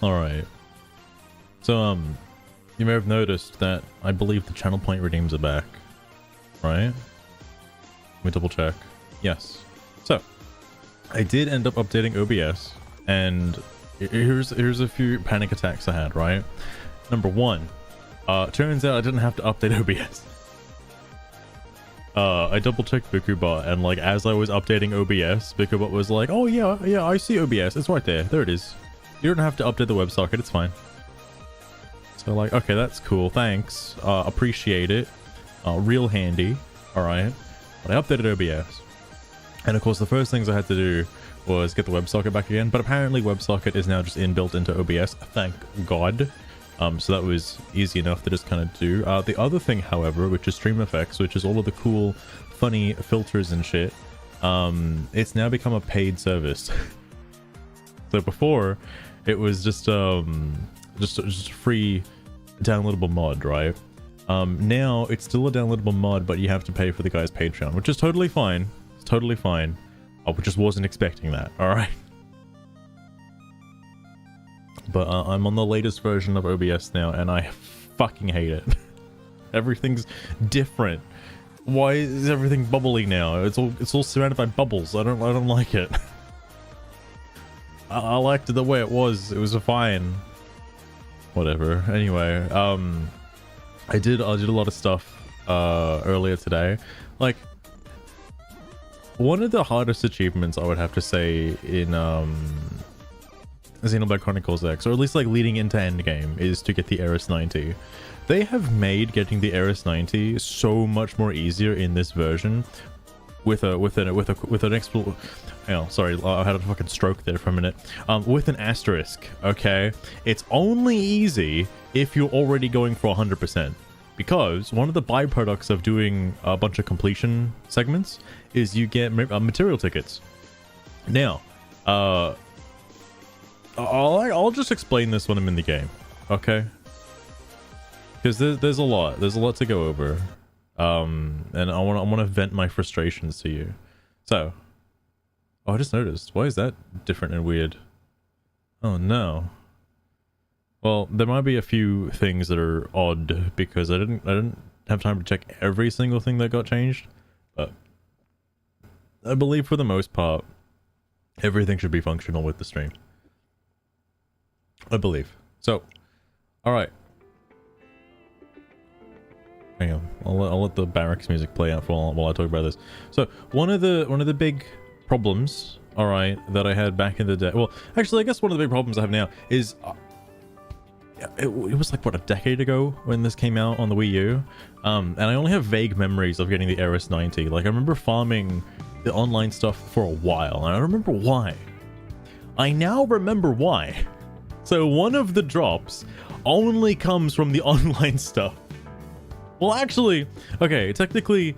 Alright. So, you may have noticed that I believe the channel point redeems are back. Right? Let me double check. Yes. So, I did end up updating OBS, and here's a few panic attacks I had, right? Number one, turns out I didn't have to update OBS. I double checked BikuBot, and like as I was updating OBS, BikuBot was like, "Oh yeah, I see OBS. It's right there. There it is. You don't have to update the WebSocket. It's fine." So like, okay, that's cool. Thanks. Appreciate it. Real handy. All right. But I updated OBS, and of course, the first things I had to do was get the WebSocket back again. But apparently, WebSocket is now just inbuilt into OBS. Thank God. So that was easy enough to just kind of do. The other thing, however, which is stream effects, which is all of the cool, funny filters and shit, it's now become a paid service. So before, it was just a free downloadable mod, right? Now it's still a downloadable mod, but you have to pay for the guy's Patreon, which is totally fine. It's totally fine. I just wasn't expecting that. All right. But I'm on the latest version of OBS now, and I fucking hate it. Everything's different. Why is everything bubbly now? It's all surrounded by bubbles. I don't like it. I liked it the way it was. It was fine. Whatever. Anyway, I did a lot of stuff earlier today. Like, one of the hardest achievements I would have to say in Xenoblade Chronicles X, or at least like leading into endgame, is to get the Eris 90. They have made getting the Eris 90 so much more easier in this version with an expo. Oh, sorry, I had a fucking stroke there for a minute. With an asterisk, okay? It's only easy if you're already going for 100%. Because one of the byproducts of doing a bunch of completion segments is you get material tickets. Now, I'll just explain this when I'm in the game, okay? Because there's a lot to go over, and I want to vent my frustrations to you. So, I just noticed. Why is that different and weird? Oh no. Well, there might be a few things that are odd because I didn't have time to check every single thing that got changed, but I believe for the most part, everything should be functional with the stream. I believe. So, alright. Hang on. I'll let the barracks music play out for while I talk about this. So, one of the big problems, alright, that I had back in the day... Well, actually, I guess one of the big problems I have now is... it was like, what, a decade ago when this came out on the Wii U? And I only have vague memories of getting the Eris 90. Like, I remember farming the online stuff for a while, and I remember why. I now remember why. So one of the drops only comes from the online stuff. Well, actually, okay, technically,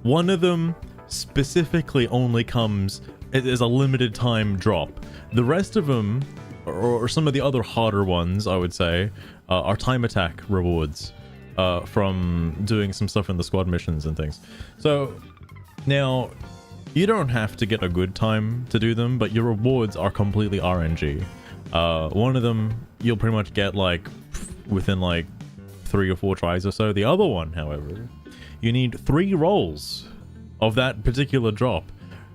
one of them specifically only comes as a limited time drop. The rest of them, or some of the other harder ones, I would say, are time attack rewards from doing some stuff in the squad missions and things. So now, you don't have to get a good time to do them, but your rewards are completely RNG. One of them you'll pretty much get like within like 3 or 4 tries or so. The other one, however, you need 3 rolls of that particular drop,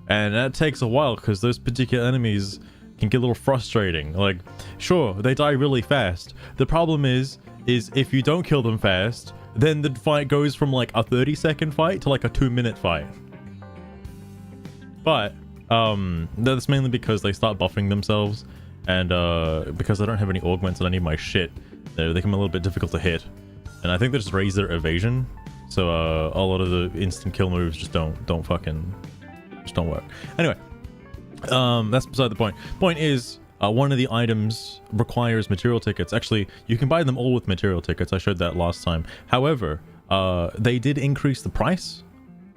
and that takes a while because those particular enemies can get a little frustrating. Like, sure, they die really fast. The problem is if you don't kill them fast, then the fight goes from like a 30-second fight to like a 2-minute fight. But that's mainly because they start buffing themselves. And because I don't have any augments and I need my shit, they become a little bit difficult to hit. And I think they just raise their evasion. So a lot of the instant kill moves just don't work. Anyway, that's beside the point. Point is, one of the items requires material tickets. Actually, you can buy them all with material tickets. I showed that last time. However, they did increase the price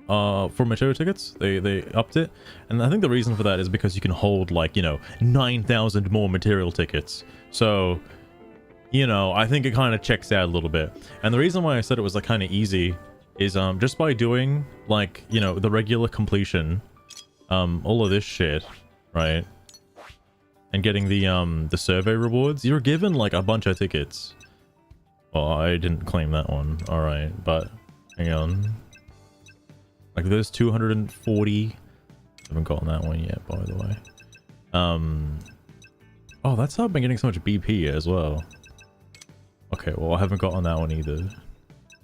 for material tickets. They upped it, and I think the reason for that is because you can hold, like, 9,000 more material tickets. So, I think it kind of checks out a little bit. And the reason why I said it was like kind of easy is just by doing like the regular completion, all of this shit, right? and getting the survey rewards, you're given like a bunch of tickets. Well, I didn't claim that one. All right, but hang on. Like there's 240. I haven't gotten that one yet, by the way. Oh, that's how I've been getting so much BP as well. Okay, well I haven't gotten that one either.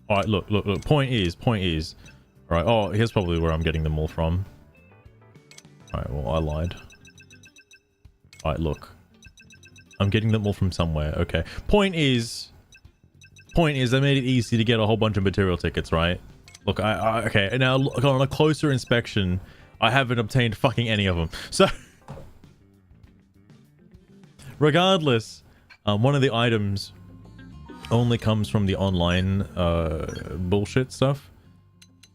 All right, look. Point is. All right. Oh, here's probably where I'm getting them all from. All right. Well, I lied. All right, look. I'm getting them all from somewhere. Okay. Point is, they made it easy to get a whole bunch of material tickets, right? Look, okay. Now, look, on a closer inspection, I haven't obtained fucking any of them. So, regardless, one of the items only comes from the online bullshit stuff.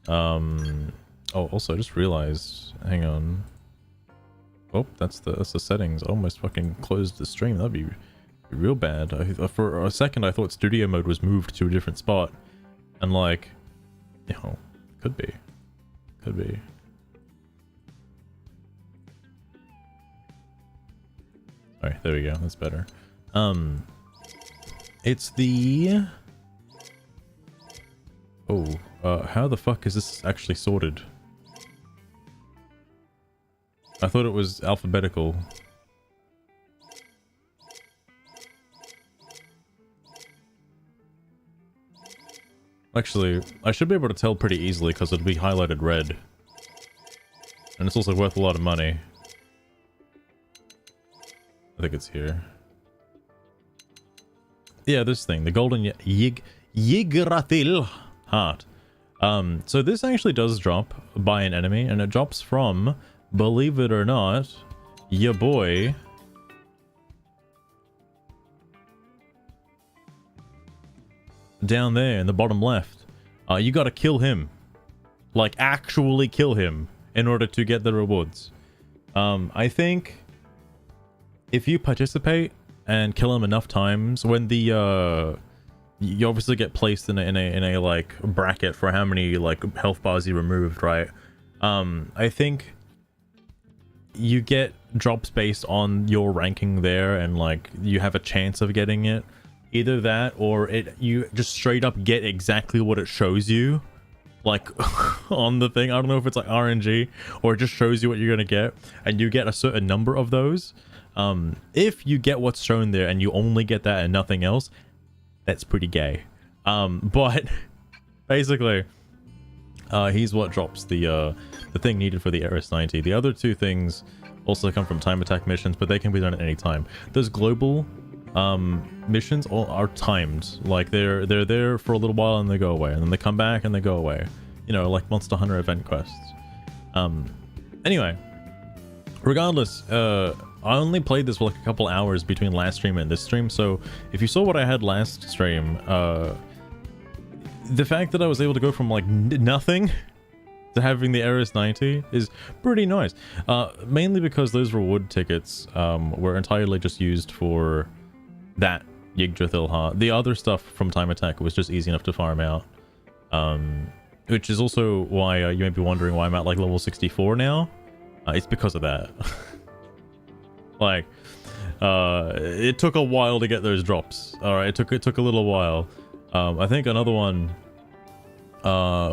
Oh, also, I just realized. Hang on. Oh, that's the settings. I almost fucking closed the stream. That'd be real bad. For a second, I thought studio mode was moved to a different spot, and like, you know, could be. All right, there we go. That's better. It's the. Oh, how the fuck is this actually sorted? I thought it was alphabetical. Actually, I should be able to tell pretty easily because it'll be highlighted red. And it's also worth a lot of money. I think it's here. Yeah, this thing, the golden Yggdrasil heart. So this actually does drop by an enemy, and it drops from, believe it or not, your boy down there in the bottom left. You gotta kill him, like actually kill him, in order to get the rewards. I think if you participate and kill him enough times, when the you obviously get placed in a like bracket for how many like health bars you removed, right? I think you get drops based on your ranking there, and like you have a chance of getting it. Either that, or you just straight up get exactly what it shows you, like on the thing. I don't know if it's like RNG or it just shows you what you're gonna get, and you get a certain number of those. If you get what's shown there and you only get that and nothing else, that's pretty gay. But basically, he's what drops the thing needed for the RS-90. The other two things also come from time attack missions, but they can be done at any time. Those global missions are timed. Like they're there for a little while and they go away, and then they come back and they go away. You know, like Monster Hunter event quests. Anyway, regardless, I only played this for like a couple hours between last stream and this stream, so if you saw what I had last stream, the fact that I was able to go from like nothing to having the RS-90 is pretty nice. Mainly because those reward tickets were entirely just used for that Yggdrasil heart. The other stuff from time attack was just easy enough to farm out. Which is also why you may be wondering why I'm at like level 64 now. It's because of that. Like, it took a while to get those drops. Alright, it took a little while. I think another one,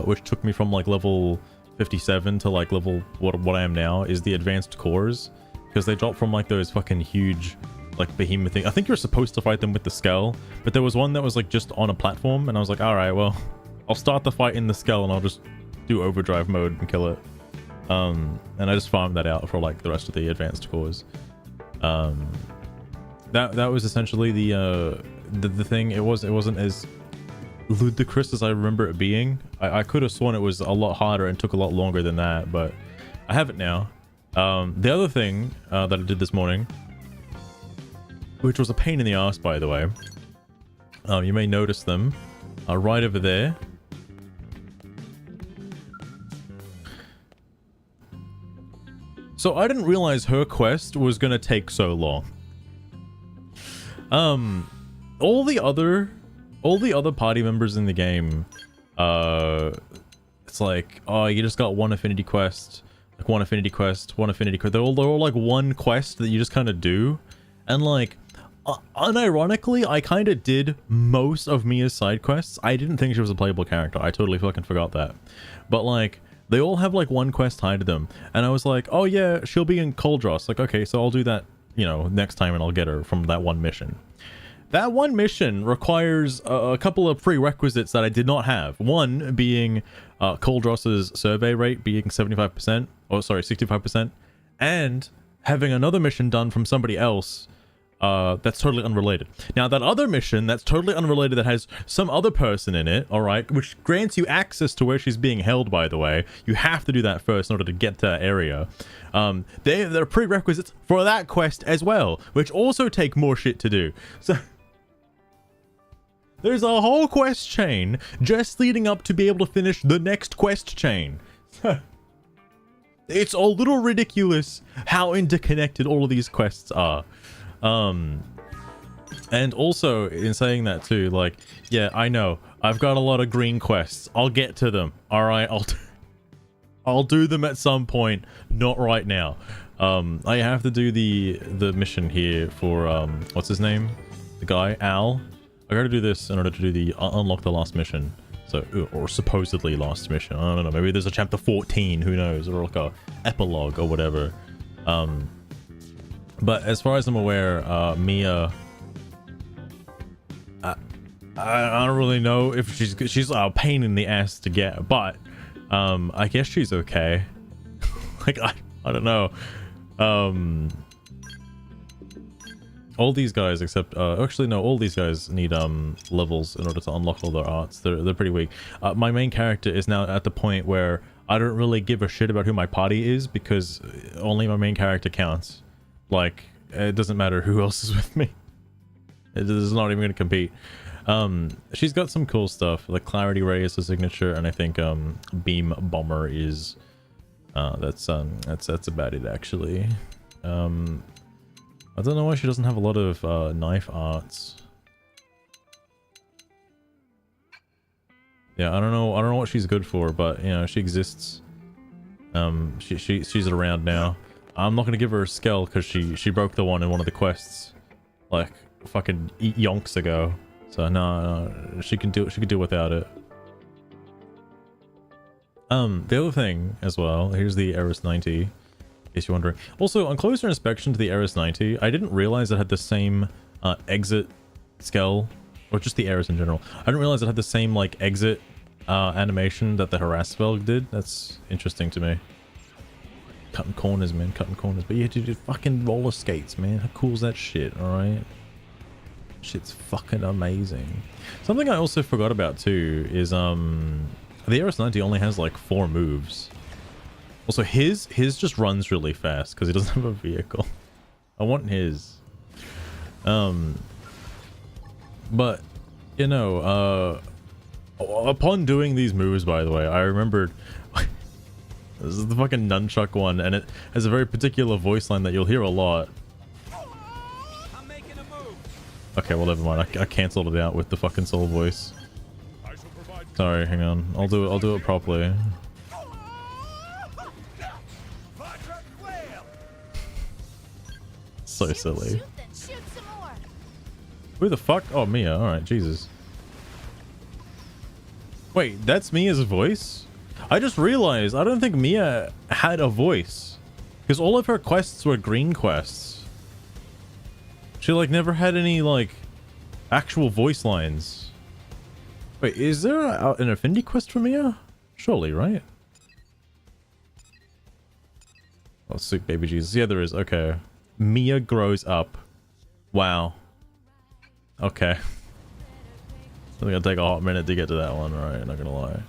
which took me from like level 57 to like level what I am now, is the advanced cores, because they drop from like those fucking huge like behemoth thing. I think you're supposed to fight them with the skull, but there was one that was like just on a platform, and I was like, all right, well, I'll start the fight in the skull and I'll just do overdrive mode and kill it. And I just farmed that out for like the rest of the advanced cores. That was essentially the thing. It wasn't as ludicrous as I remember it being. I could have sworn it was a lot harder and took a lot longer than that, but I have it now. The other thing that I did this morning, which was a pain in the ass, by the way, you may notice them right over there. So I didn't realize her quest was gonna take so long. All the other party members in the game, it's like, oh, you just got one affinity quest, like one affinity quest. They're all like one quest that you just kind of do, And like, unironically, I kind of did most of Mia's side quests. I didn't think she was a playable character. I totally fucking forgot that. But like, they all have like one quest tied to them. And I was like, oh yeah, she'll be in Coldross. Like, okay, so I'll do that, you know, next time and I'll get her from that one mission. That one mission requires a couple of prerequisites that I did not have. One being Coldross's survey rate being 75%, or sorry, 65%, and having another mission done from somebody else that's totally unrelated. Now, that other mission that's totally unrelated that has some other person in it, all right, which grants you access to where she's being held, by the way. You have to do that first in order to get to that area. There are prerequisites for that quest as well, which also take more shit to do. So there's a whole quest chain just leading up to be able to finish the next quest chain. It's a little ridiculous how interconnected all of these quests are. And also in saying that too, like, yeah, I know I've got a lot of green quests. I'll get to them. All right, I'll do them at some point, not right now. I have to do the mission here for what's his name, the guy Al. I gotta do this in order to do the unlock the last mission. So, or supposedly last mission. I don't know. Maybe there's a chapter 14. Who knows? Or like a epilogue or whatever. But as far as I'm aware, Mia, I don't really know if she's a pain in the ass to get, but I guess she's okay. Like I don't know. All these guys except actually no, all these guys need levels in order to unlock all their arts. They're pretty weak. My main character is now at the point where I don't really give a shit about who my party is because only my main character counts. Like, it doesn't matter who else is with me. It is not even going to compete. She's got some cool stuff. Like Clarity Ray is her signature, and I think Beam Bomber is that's about it actually. I don't know why she doesn't have a lot of knife arts. Yeah, I don't know what she's good for, but you know, she exists. She's around now. I'm not gonna give her a skill because she broke the one in one of the quests like fucking yonks ago. So no, she can do without it. The other thing as well, here's the Eris 90, in case you're wondering. Also, on closer inspection to the Eris 90, I didn't realize it had the same exit scale, or just the Eris in general. I didn't realize it had the same like exit animation that the Harass spell did. That's interesting to me. Cutting corners, man, cutting corners. But yeah, dude, fucking roller skates, man. How cool is that shit, alright? Shit's fucking amazing. Something I also forgot about too is the Eris 90 only has like 4 moves. Also, his just runs really fast because he doesn't have a vehicle. I want his. But you know, upon doing these moves, by the way, I remembered this is the fucking nunchuck one, and it has a very particular voice line that you'll hear a lot. I'm making a move. Okay, well, never mind. I cancelled it out with the fucking soul voice. Sorry, hang on. I'll do it properly. So silly. Who the fuck? Oh, Mia. Alright, Jesus. Wait, that's Mia's voice? I just realized I don't think Mia had a voice. Because all of her quests were green quests. She, like, never had any, like, actual voice lines. Wait, is there an affinity quest for Mia? Surely, right? Oh, sick baby Jesus. Yeah, there is. Okay. Mia grows up. Wow. Okay. I think it'll take a hot minute to get to that one, right? Not gonna lie.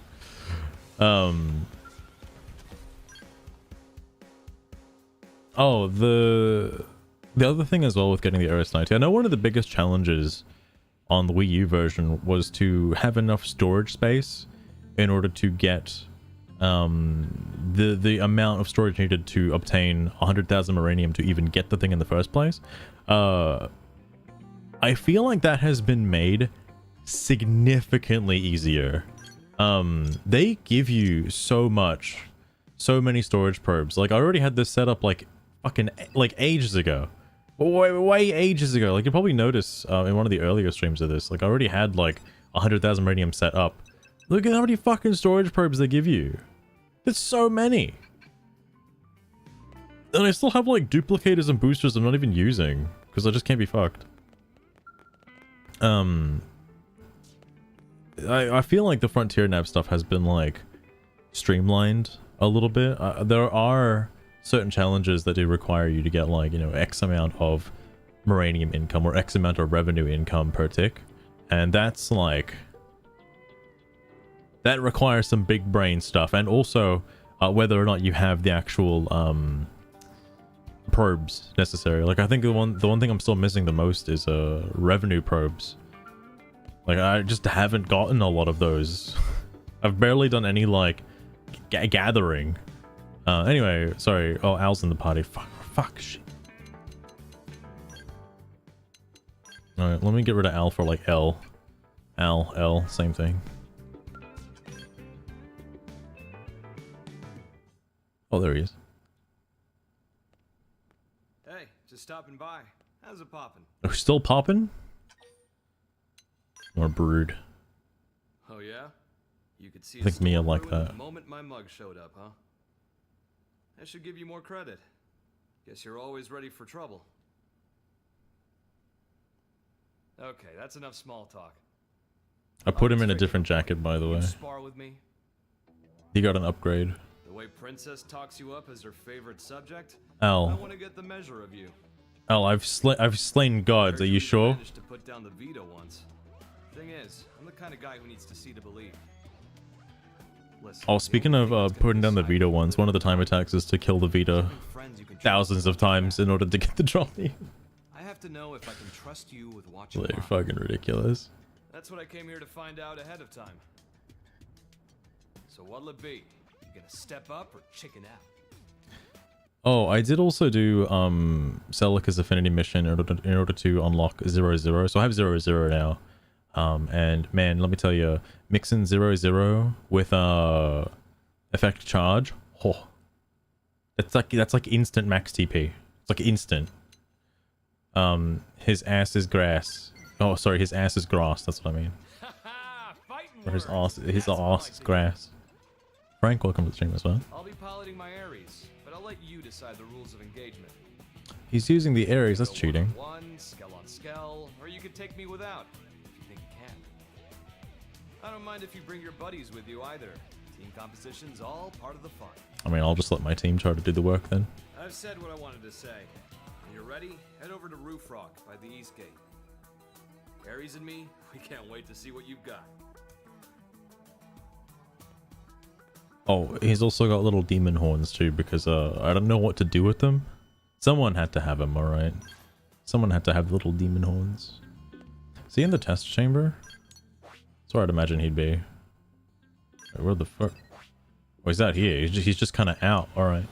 Oh, the other thing as well with getting the Eris 90, I know one of the biggest challenges on the Wii U version was to have enough storage space in order to get the amount of storage needed to obtain 100,000 Maranium to even get the thing in the first place. I feel like that has been made significantly easier. They give you so many storage probes. Like, I already had this set up like fucking like ages ago, way ages ago. Like, you probably notice in one of the earlier streams of this, like, I already had like 100,000 radium set up. Look at how many fucking storage probes they give you. There's so many. And I still have like duplicators and boosters I'm not even using because I just can't be fucked. I feel like the Frontier Nav stuff has been like streamlined a little bit. There are certain challenges that do require you to get like, you know, X amount of Moranium income or X amount of revenue income per tick. And that's like, that requires some big brain stuff. And also whether or not you have the actual probes necessary. Like, I think the one thing I'm still missing the most is revenue probes. Like, I just haven't gotten a lot of those. I've barely done any like gathering. Anyway, sorry. Oh, Al's in the party. Fuck shit. Alright, let me get rid of Al for like L. L, same thing. Oh, there he is. Hey, just stopping by. How's it poppin'? Oh, still popping? Or brood. Oh yeah? You could see I think Mia like that. The moment my mug showed up, huh? I should give you more credit. Guess you're always ready for trouble. Okay, that's enough small talk. I put him in a different jacket, by the way. Spar with me? He got an upgrade. The way Princess talks you up as her favorite subject? Al. I want to get the measure of you. Al, I've slain gods. Are you sure? Managed to put down the veto once. Thing is, I'm the kind of guy who needs to see to believe. Listen, Oh, speaking of putting down the Vita ones, one of the time attacks is to kill the Vita thousands of times in order to get the trophy. I have to know if I can trust you with watching. They're fucking ridiculous. That's what I came here to find out ahead of time. So what'll it be? You gonna step up or chicken out? Oh, I did also do Celica's Affinity mission in order to unlock 0-0. So I have 0-0 now. And man, let me tell you, mixing 0-0 with effect charge, oh, that's like instant max TP. It's like instant. His ass is grass. Oh, sorry, his ass is grass. That's what I mean. Or his ass is grass. Frank, welcome to the stream as well. I'll be piloting my Ares, but I'll let you decide the rules of engagement. He's using the Ares. That's cheating. One, scale on scale, or you could take me without. I don't mind if you bring your buddies with you either. Team composition's all part of the fun. I mean, I'll just let my team try to do the work then. I've said what I wanted to say. When you're ready, head over to Roof Rock by the East Gate. Ares and me, we can't wait to see what you've got. Oh, he's also got little demon horns too because I don't know what to do with them. Someone had to have them, alright? Someone had to have little demon horns. Is he in the test chamber? That's where I'd imagine he'd be. Wait, where the fuck? Oh, he's out here. He's just kind of out. Alright.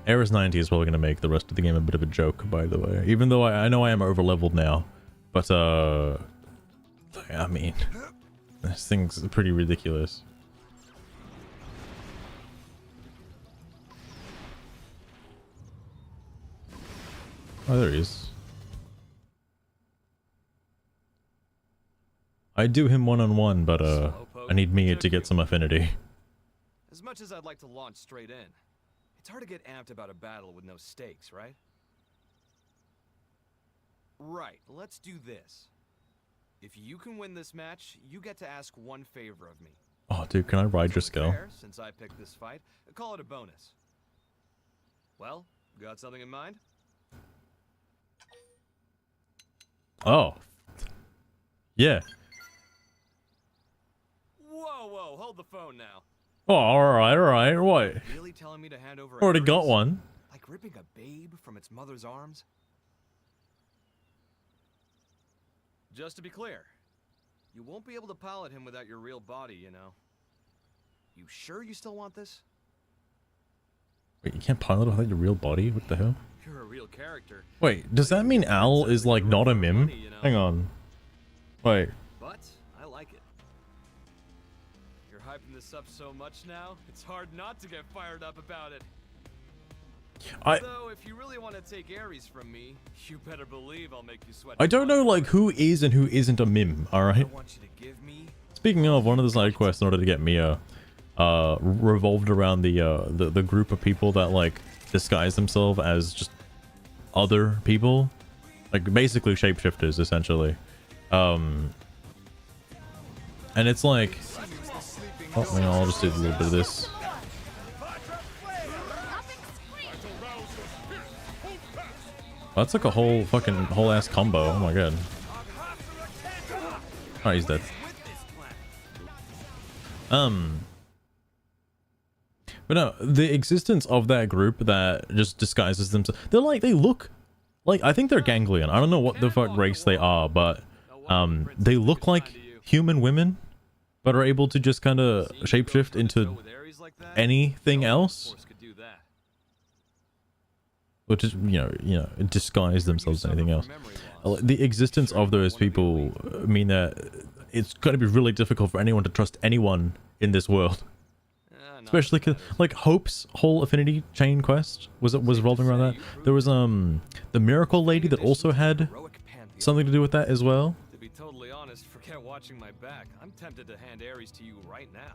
Ares 90 is probably going to make the rest of the game a bit of a joke, by the way. Even though I know I am over-leveled now. But, I mean, this thing's pretty ridiculous. Oh, there he is. I do him one-on-one, but, I need Mia to get some affinity. As much as I'd like to launch straight in, it's hard to get amped about a battle with no stakes, right? Right, let's do this. If you can win this match, you get to ask one favor of me. Oh, dude, can I ride your scale? Since I picked this fight, call it a bonus. Well, got something in mind? Oh. Yeah. Whoa, hold the phone now. Oh, alright, what? Really telling me to hand over Already got one. Like ripping a babe from its mother's arms? Just to be clear, you won't be able to pilot him without your real body, you know. You sure you still want this? Wait, you can't pilot without your real body? What the hell? You're a real character. Wait, does that mean Al is like not a mim? Hang on. Wait. But I like it. You're hyping this up so much now, it's hard not to get fired up about it. Though, if you really want to take Ares from me, you better believe I'll make you sweat. I don't know like who is and who isn't a mim, alright? I want you to give me... Speaking of, one of the side quests in order to get Mia revolved around the group of people that like disguise themselves as just other people. Like basically shapeshifters essentially. And it's like, oh, hang on, I'll just do a little bit of this. That's like a whole ass combo. Oh my god. Oh, he's dead. But no, the existence of that group that just disguises themselves, they look like, I think they're ganglion. I don't know what the fuck race they are, but they look like human women, but are able to just kind of shapeshift into anything else, which is you know disguise themselves as anything else. The existence of those people mean that it's going to be really difficult for anyone to trust anyone in this world. Especially because, like, Hope's whole affinity chain quest was revolving around that. There was the miracle lady that also had something to do with that as well. To be totally honest, forget watching my back. I'm tempted to hand Ares to you right now.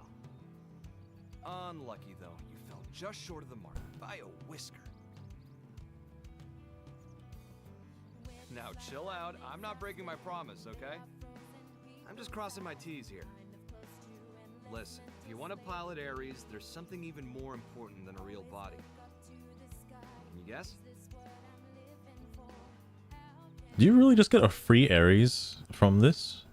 Unlucky though, you fell just short of the mark by a whisker. Now chill out. I'm not breaking my promise, okay? I'm just crossing my T's here. Listen, if you want to pilot Ares, there's something even more important than a real body. Can you guess? Do you really just get a free Ares from this?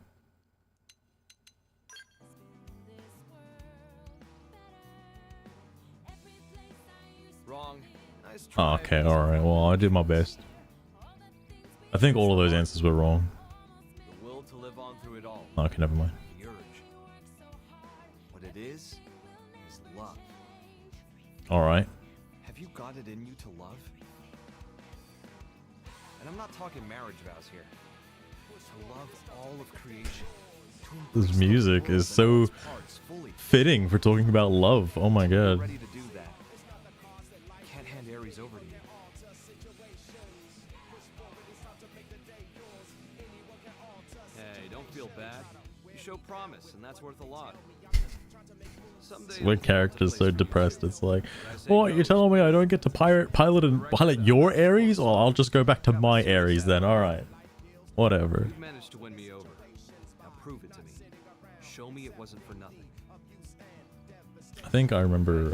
Wrong. Nice try. Oh, okay, alright. Well, I did my best. I think all of those answers were wrong. The will to live on through it all. Okay, never mind. The urge. What it is love. Alright. Have you got it in you to love? And I'm not talking marriage vows here. To love all of creation. This music is so fitting for talking about love. Oh my god. Ready to do that. Can't hand Ares over to you. Hey, don't feel bad. You show promise, and that's worth a lot. My character's so depressed. It's like, what, you're telling me I don't get to pilot your Ares? Well, I'll just go back to my Ares then. Alright. Whatever. You've managed to win me over. Now prove it to me. Show me it wasn't for nothing. I think I remember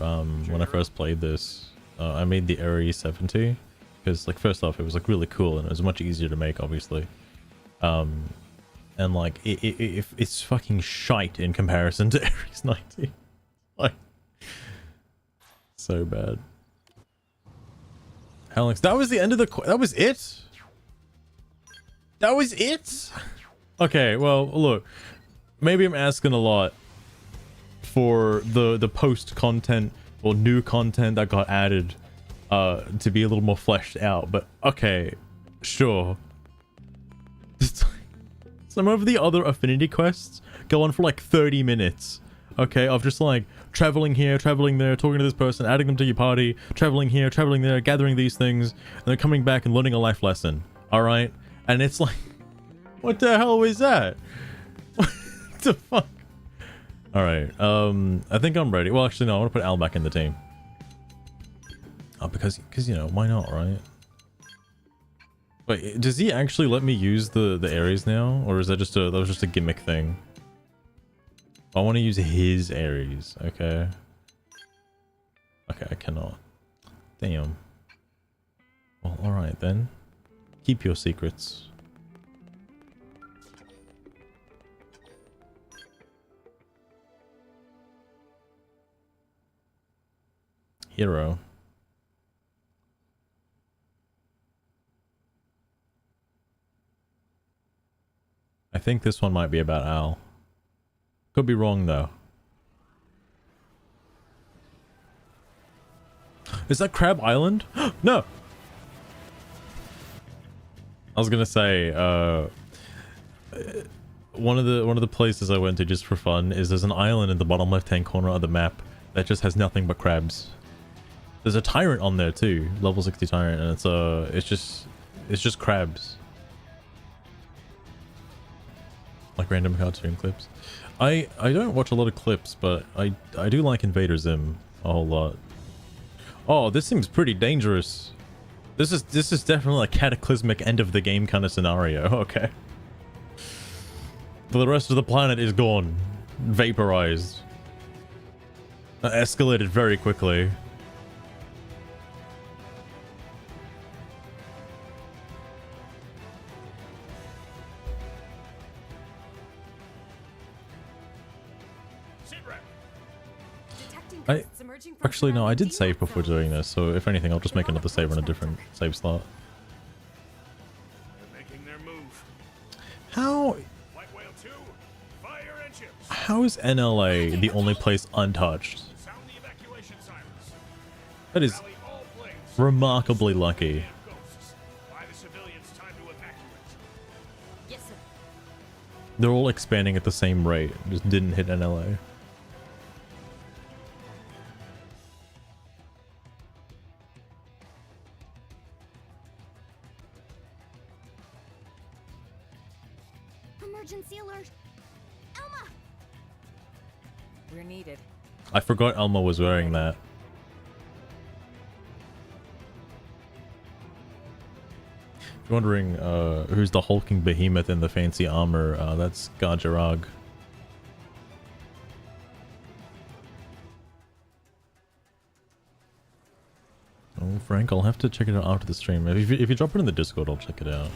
when I first played this, I made the Ares 70. Because, like, first off, it was, like, really cool and it was much easier to make, obviously. And, like, it's fucking shite in comparison to Ares 90. Like, so bad. Alex, that was the end of the that was it? That was it? Okay, well, look. Maybe I'm asking a lot for the post content or new content that got added to be a little more fleshed out, but okay, sure. Some of the other affinity quests go on for like 30 minutes. Okay, of just like traveling here, traveling there, talking to this person, adding them to your party, traveling here, traveling there, gathering these things, and then coming back and learning a life lesson. Alright? And it's like, what the hell is that? What the fuck? Alright, I think I'm ready. Well, actually, no, I want to put Al back in the team. Oh, because you know, why not, right? Wait, does he actually let me use the Ares now? Or is that just that was just a gimmick thing? I want to use his Ares, okay? Okay, I cannot. Damn. Well, alright then. Keep your secrets. Hero. I think this one might be about Al. Could be wrong though. Is that Crab Island? No. I was gonna say, one of the places I went to just for fun is there's an island in the bottom left-hand corner of the map that just has nothing but crabs. There's a tyrant on there too, level 60 tyrant, and it's just crabs. Like random cartoon clips. I don't watch a lot of clips, but I do like Invader Zim a whole lot. Oh, this seems pretty dangerous. This is definitely a cataclysmic end of the game kind of scenario. Okay. The rest of the planet is gone. Vaporized. Escalated very quickly. Actually, no, I did save before doing this, so if anything, I'll just make another save on a different save slot. How is NLA the only place untouched? That is remarkably lucky. They're all expanding at the same rate, just didn't hit NLA. Emergency alert! Elma! We're needed. I forgot Elma was wearing that. If you're wondering who's the hulking behemoth in the fancy armor, that's Gajarag. Oh, Frank, I'll have to check it out after the stream. If you drop it in the Discord, I'll check it out.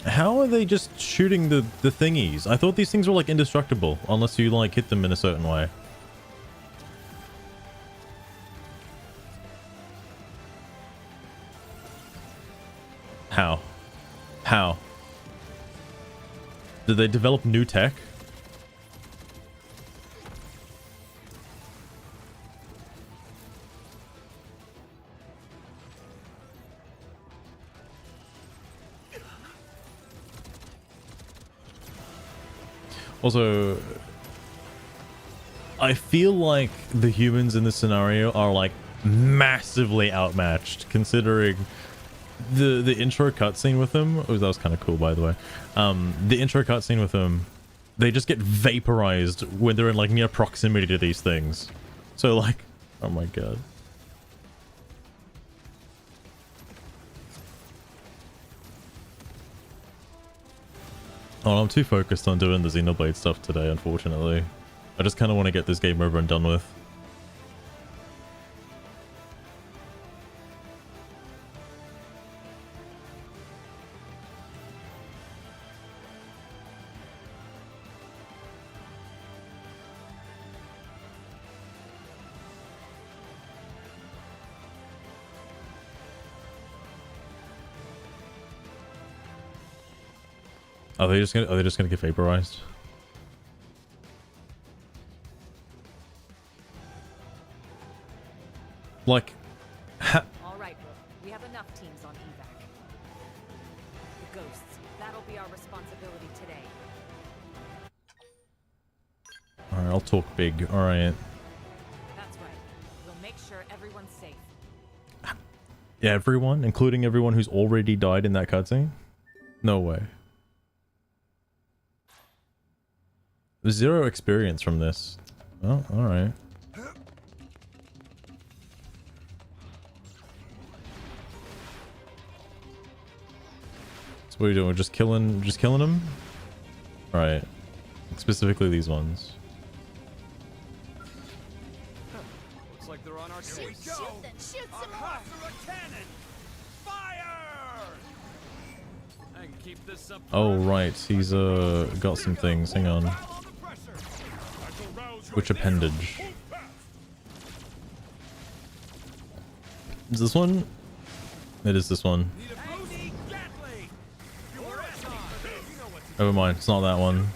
How are they just shooting the thingies? I thought these things were like indestructible unless you like hit them in a certain way. How? How? Did they develop new tech? Also, I feel like the humans in this scenario are like massively outmatched, considering the intro cutscene with them. Oh, that was kind of cool, by the way. The intro cutscene with them, they just get vaporized when they're in like near proximity to these things. So like, oh my god. Oh, I'm too focused on doing the Xenoblade stuff today, unfortunately. I just kind of want to get this game over and done with. Are they just gonna get vaporized? Like, All right, Wolf. We have enough teams on evac. The ghosts. That'll be our responsibility today. all right, I'll talk big. All right. That's right. We'll make sure everyone's safe. Yeah, everyone, including everyone who's already died in that cutscene. No way. Zero experience from this. Oh, all right. So what are you doing? We're just killing them? All right. Specifically these ones. Looks like they're on our Shoot, case. shoot, then shoot some more! Cannon! Fire! I can keep this up. Oh, right. He's got some things. Hang on. Which appendage? Is this one? It is this one. Never mind. It's not that one.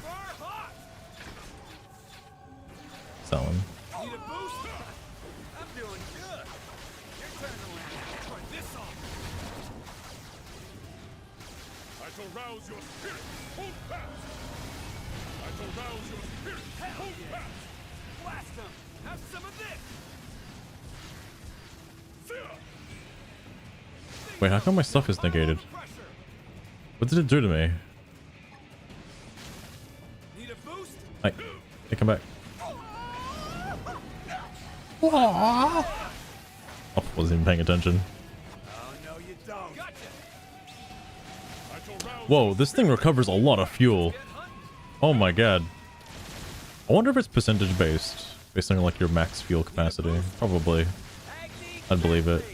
It's that one. I shall rouse your spirit. Hold fast. I shall rouse your spirit. Hold fast. Blast them! Have some of this! Wait, how come my stuff is negated? What did it do to me? Need a boost? Hey, come back. Oh, wasn't even paying attention. Oh no, you don't. Gotcha. Whoa, this thing recovers a lot of fuel. Oh my god. I wonder if it's percentage based on like your max fuel capacity. Probably. I'd believe it.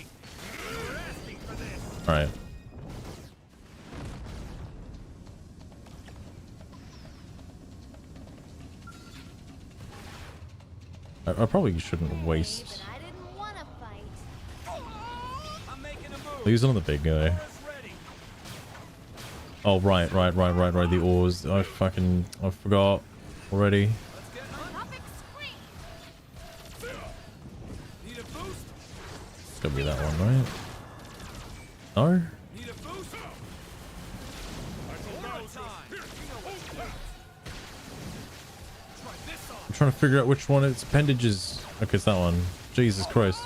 Alright. I probably shouldn't waste. I'll use it on the big guy. Oh, right. The ores. I forgot already. It's gonna be that one, right? No? I'm trying to figure out which one its appendage is. Okay, it's that one. Jesus Christ.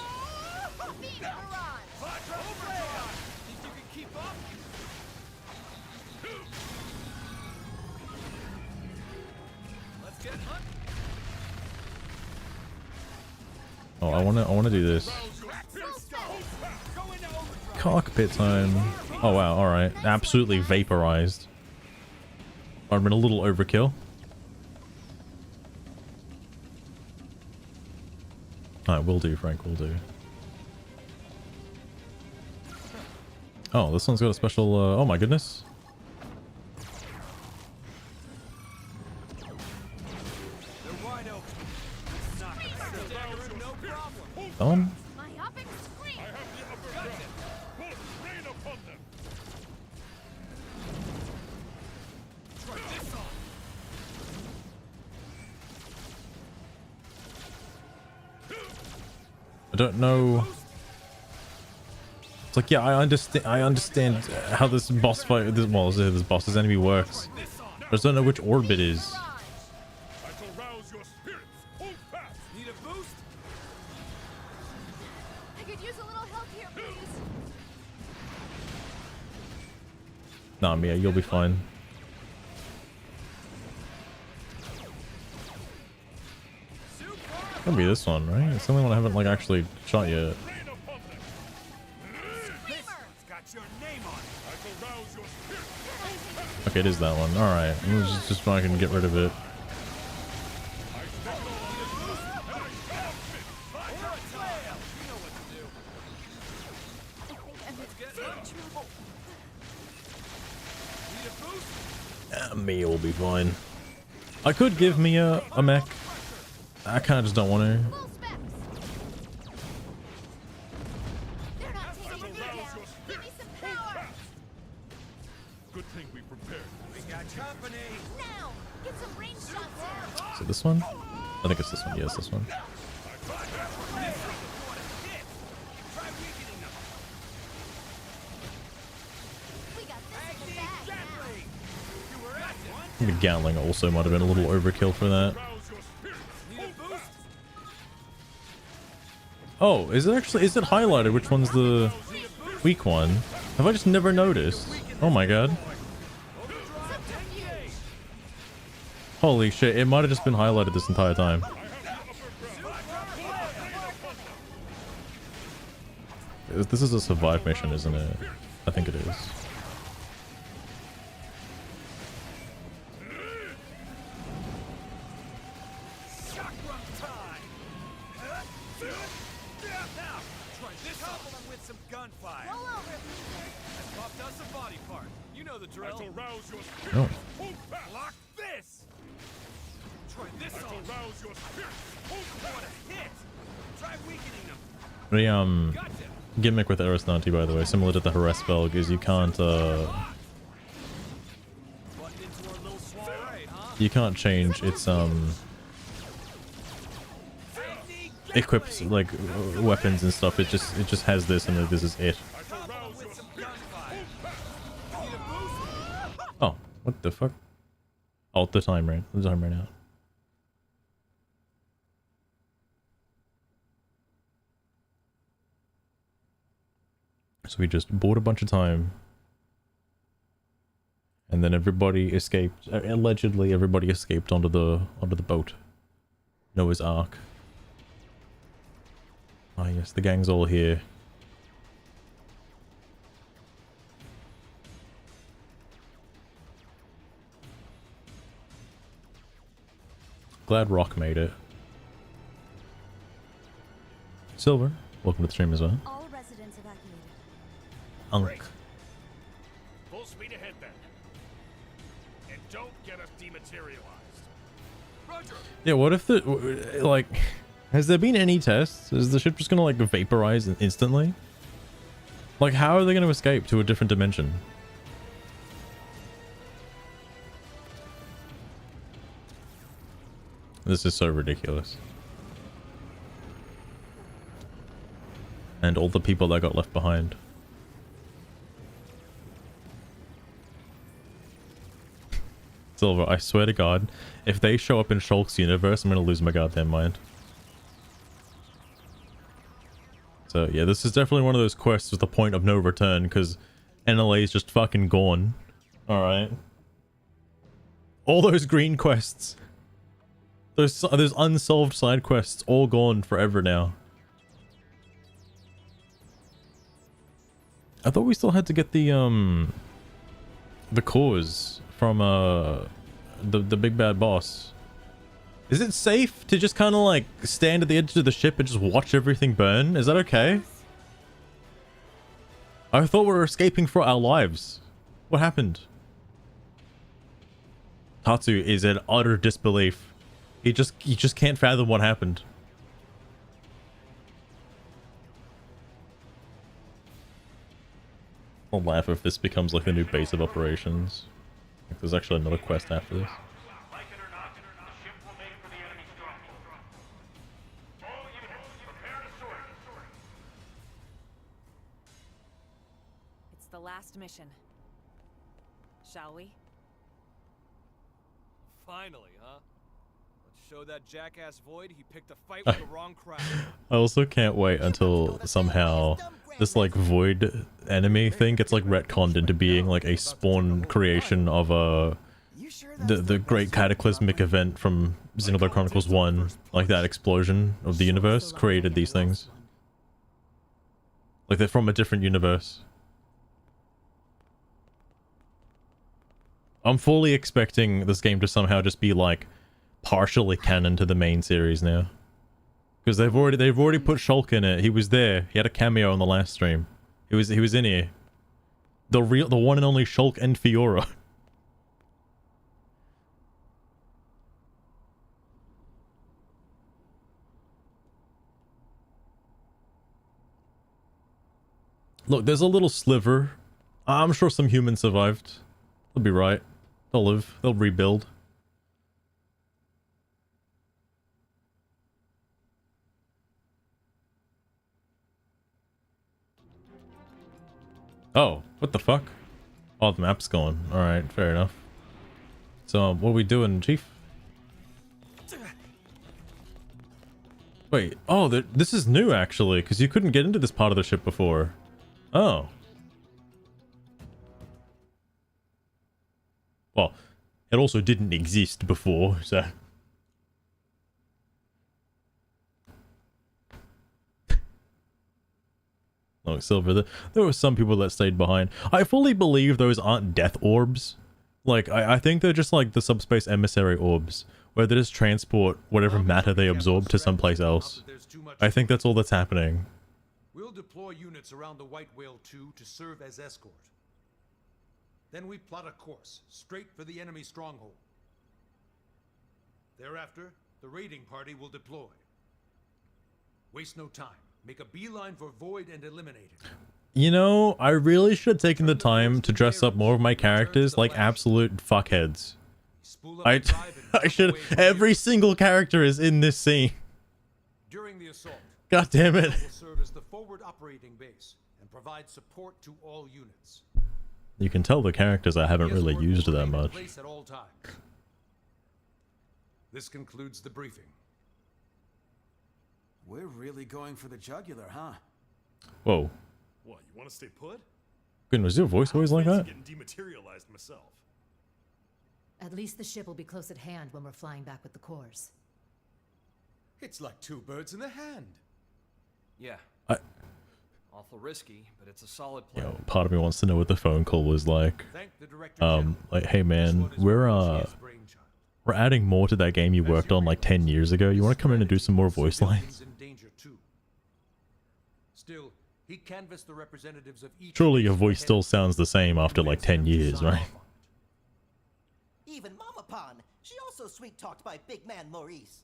Oh, I wanna do this. Cockpit time. Oh wow, alright. Absolutely vaporized. I've been a little overkill. Alright, will do, Frank, will do. Oh, this one's got a special, oh my goodness. Done? I don't know. It's like, yeah, I understand how this boss fight, this boss's enemy works. I just don't know which orb it is. Nah, Mia, you'll be fine. It'll be this one, right? It's the only one I haven't like actually shot yet. Okay, it is that one. Alright, let's just fucking get rid of it. Mia will be fine. I could give Mia a mech. I kind of just don't want to. Good thing we prepared. We got company. Now, get some range shots. Is it this one? I think it's this one. Yes, this one. The Gatling also might have been a little overkill for that. Oh, is it highlighted which one's the weak one? Have I just never noticed? Oh my god. Holy shit, it might have just been highlighted this entire time. This is a survive mission, isn't it? I think it is. Oh. Lock this. Try this on. Rouse your spirit. What a hit. Try weakening them. The gimmick with Arisnanti, by the way, similar to the Harass spell, is you can't change its equipped like weapons and stuff. It just has this, and this is it. What the fuck? Oh, the time ran out. So we just bought a bunch of time. And then everybody escaped. Allegedly, everybody escaped onto the boat. Noah's Ark. Ah, yes, the gang's all here. Glad Rock made it. Silver, welcome to the stream as well. All residents evacuated. Unk. Great. Full speed ahead then. And don't get us dematerialized. Roger. Yeah, what if the like has there been any tests? Is the ship just gonna like vaporize instantly? Like, how are they gonna escape to a different dimension? This is so ridiculous. And all the people that got left behind. Silver, I swear to God, if they show up in Shulk's universe, I'm gonna lose my goddamn mind. So yeah, this is definitely one of those quests with the point of no return, because NLA is just fucking gone. Alright. All those green quests. Those unsolved side quests, all gone forever now. I thought we still had to get the cause from the big bad boss. Is it safe to just kind of like stand at the edge of the ship and just watch everything burn? Is that okay? I thought we were escaping for our lives. What happened? Tatsu is in utter disbelief. He just can't fathom what happened. I'll laugh if this becomes like the new base of operations. Like, there's actually another quest after this. Like it or not, the ship will make for the enemy stronghold. All units, prepare to sword. It's the last mission. Shall we? Finally, huh? Let's show that jackass Void he picked a fight with the wrong crowd. I also can't wait until somehow this like void enemy thing gets like retconned into being like a spawn creation of the great cataclysmic event from Xenoblade Chronicles 1, like that explosion of the universe created these things. Like they're from a different universe. I'm fully expecting this game to somehow just be like partially canon to the main series now. Because they've already put Shulk in it. He was there. He had a cameo on the last stream. He was in here. The one and only Shulk and Fiora. Look, there's a little sliver. I'm sure some humans survived. They'll be right. They'll live. They'll rebuild. Oh, what the fuck? Oh, the map's gone. Alright, fair enough. So, what are we doing, Chief? Wait, oh, this is new, actually, because you couldn't get into this part of the ship before. Oh. Well, it also didn't exist before, so... Look, Silver, there were some people that stayed behind. I fully believe those aren't death orbs. Like, I think they're just like the subspace emissary orbs, where they just transport whatever matter they absorb to someplace else. I think that's all that's happening. We'll deploy units around the White Whale 2 to serve as escort. Then we plot a course, straight for the enemy stronghold. Thereafter, the raiding party will deploy. Waste no time. Make a beeline for Void and eliminate it. You know, I really should have taken the time to dress up more of my characters like absolute fuckheads. I should... Every single character is in this scene. During the assault, God damn it. will serve as the forward operating base and provide support to all units. You can tell the characters I haven't The really escort will used that remain in much. place at all times. This concludes the briefing. We're really going for the jugular, huh? Whoa. What, you want to stay put? Goodness, was your voice always like that? Getting dematerialized myself. At least the ship will be close at hand when we're flying back with the cores. It's like two birds in the hand. Yeah. I- Awful risky, but it's a solid plan. Yo, part of me wants to know what the phone call was like. Thank the Director General. Like, hey man, This one is we're Mauritius' brainchild. we're adding more to that game you worked on like 10 years ago. You want to come in and do some more voice Civilians lines? in danger too. Still, he canvassed the representatives of each Surely your nation voice ahead still of sounds the same after and like begs 10 them to years, sign right? off on it. Even Mama Pan, she also sweet talked by big man Maurice.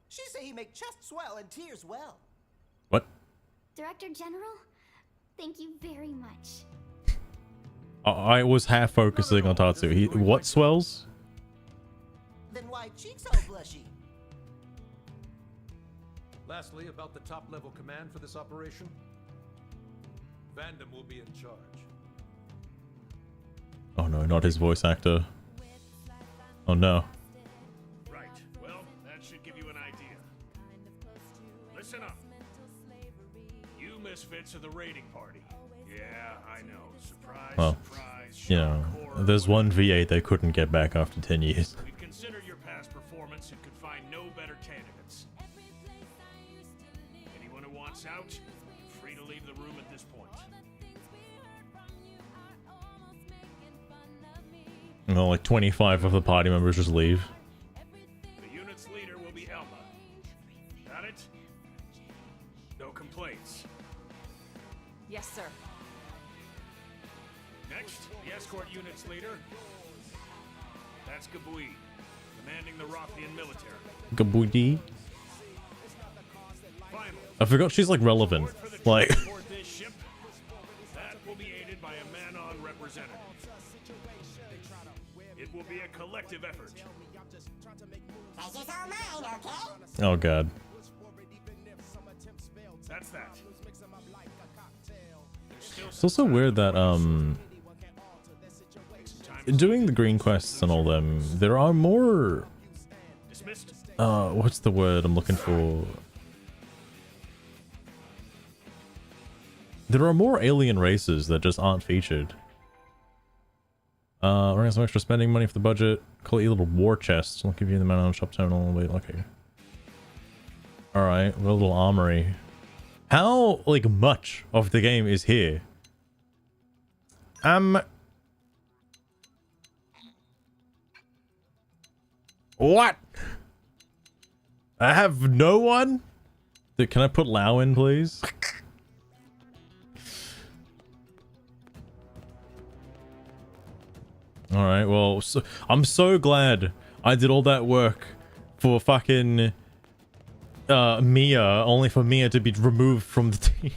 She say he make chest swell and tears well. What? Director General, thank you very much. I was half focusing on Tatsu. He what swells? Then why cheeks all blushy? Lastly, about the top-level command for this operation, Vandam will be in charge. Oh no, not his voice actor. Oh no. Right. Well, that should give you an idea. Listen up. You misfits are the raiding party. Yeah, I know. Surprise, Well, surprise. You shock, know, horror, there's one whatever. V8 they couldn't get back after 10 years. We've considered your past performance and could find no better candidates. Anyone who wants out, you're free to leave the room at this point. And then like 25 of the party members just leave. The unit's leader will be Elma. Got it? No complaints. Yes, sir. Next, the escort unit's leader. That's Gabui, commanding the Rothian military. Gabudi. Finally, I forgot she's like relevant. support for the Like, troops aboard this ship. That will be aided by a man-on representative. It will be a collective effort. Pleasure's all mine, okay? oh god. That's that. It's also weird that doing the green quests and all them, there are more Dismissed. what's the word I'm looking for? There are more alien races that just aren't featured. We're gonna have some extra spending money for the budget. Call it a little war chest. I'll give you the man on shop terminal. Wait, okay. Alright, a little armory. How, like, much of the game is here? What? I have no one? Dude, can I put Lao in, please? Alright, well, I'm so glad I did all that work for fucking Mia, only for Mia to be removed from the team.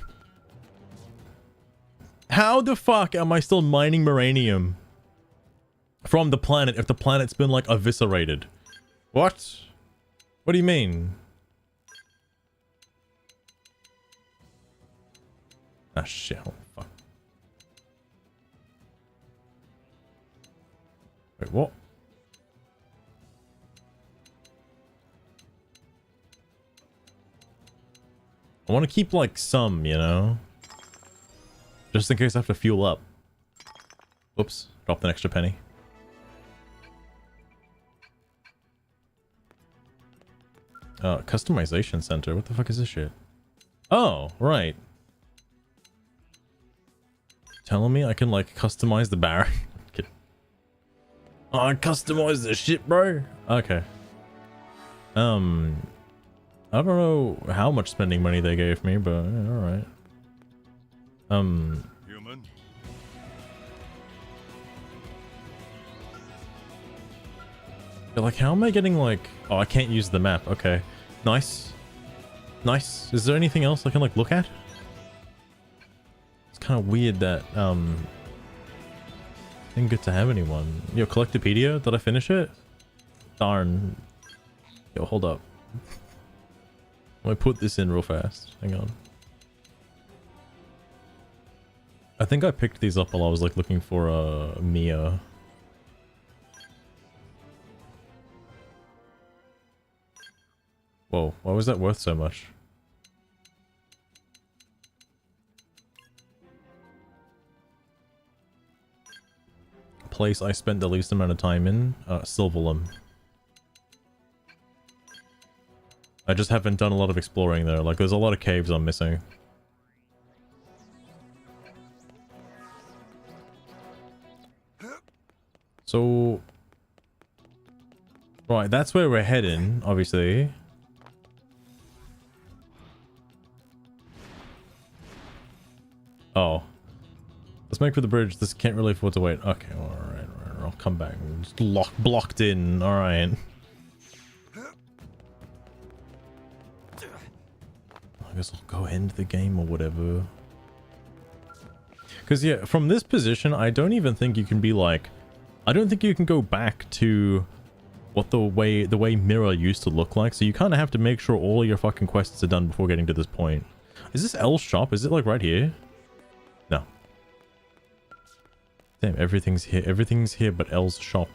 How the fuck am I still mining Moranium from the planet if the planet's been, like, eviscerated? What? What do you mean? Ah, shit. Oh, fuck. Wait, what? I want to keep, like, some, you know? Just in case I have to fuel up. Whoops. Dropped an extra penny. Customization center. What the fuck is this shit? Oh, right. Telling me I can, like, customize the barrack? Oh, I customized this shit, bro. Okay. I don't know how much spending money they gave me, but yeah, alright. Human. Like, how am I getting, like... Oh, I can't use the map. Okay. Nice. Nice. Is there anything else I can, like, look at? It's kind of weird that, didn't get to have anyone. Yo, Collectopedia? Did I finish it? Darn. Yo, hold up. Let me put this in real fast. Hang on. I think I picked these up while I was like looking for Mia. Whoa, why was that worth so much? Place I spent the least amount of time in, Silverlum. I just haven't done a lot of exploring there. Like, there's a lot of caves I'm missing. So... Right, that's where we're heading, obviously. Oh. Let's make for the bridge. This can't really afford to wait. Okay, alright, I'll come back. Just blocked in, alright. I guess I'll go end the game or whatever. Because, yeah, from this position, I don't even think you can be like... I don't think you can go back to what the way Mirror used to look like. So you kind of have to make sure all your fucking quests are done before getting to this point. Is this L's shop? Is it like right here? No. Damn, everything's here. Everything's here but L's shop.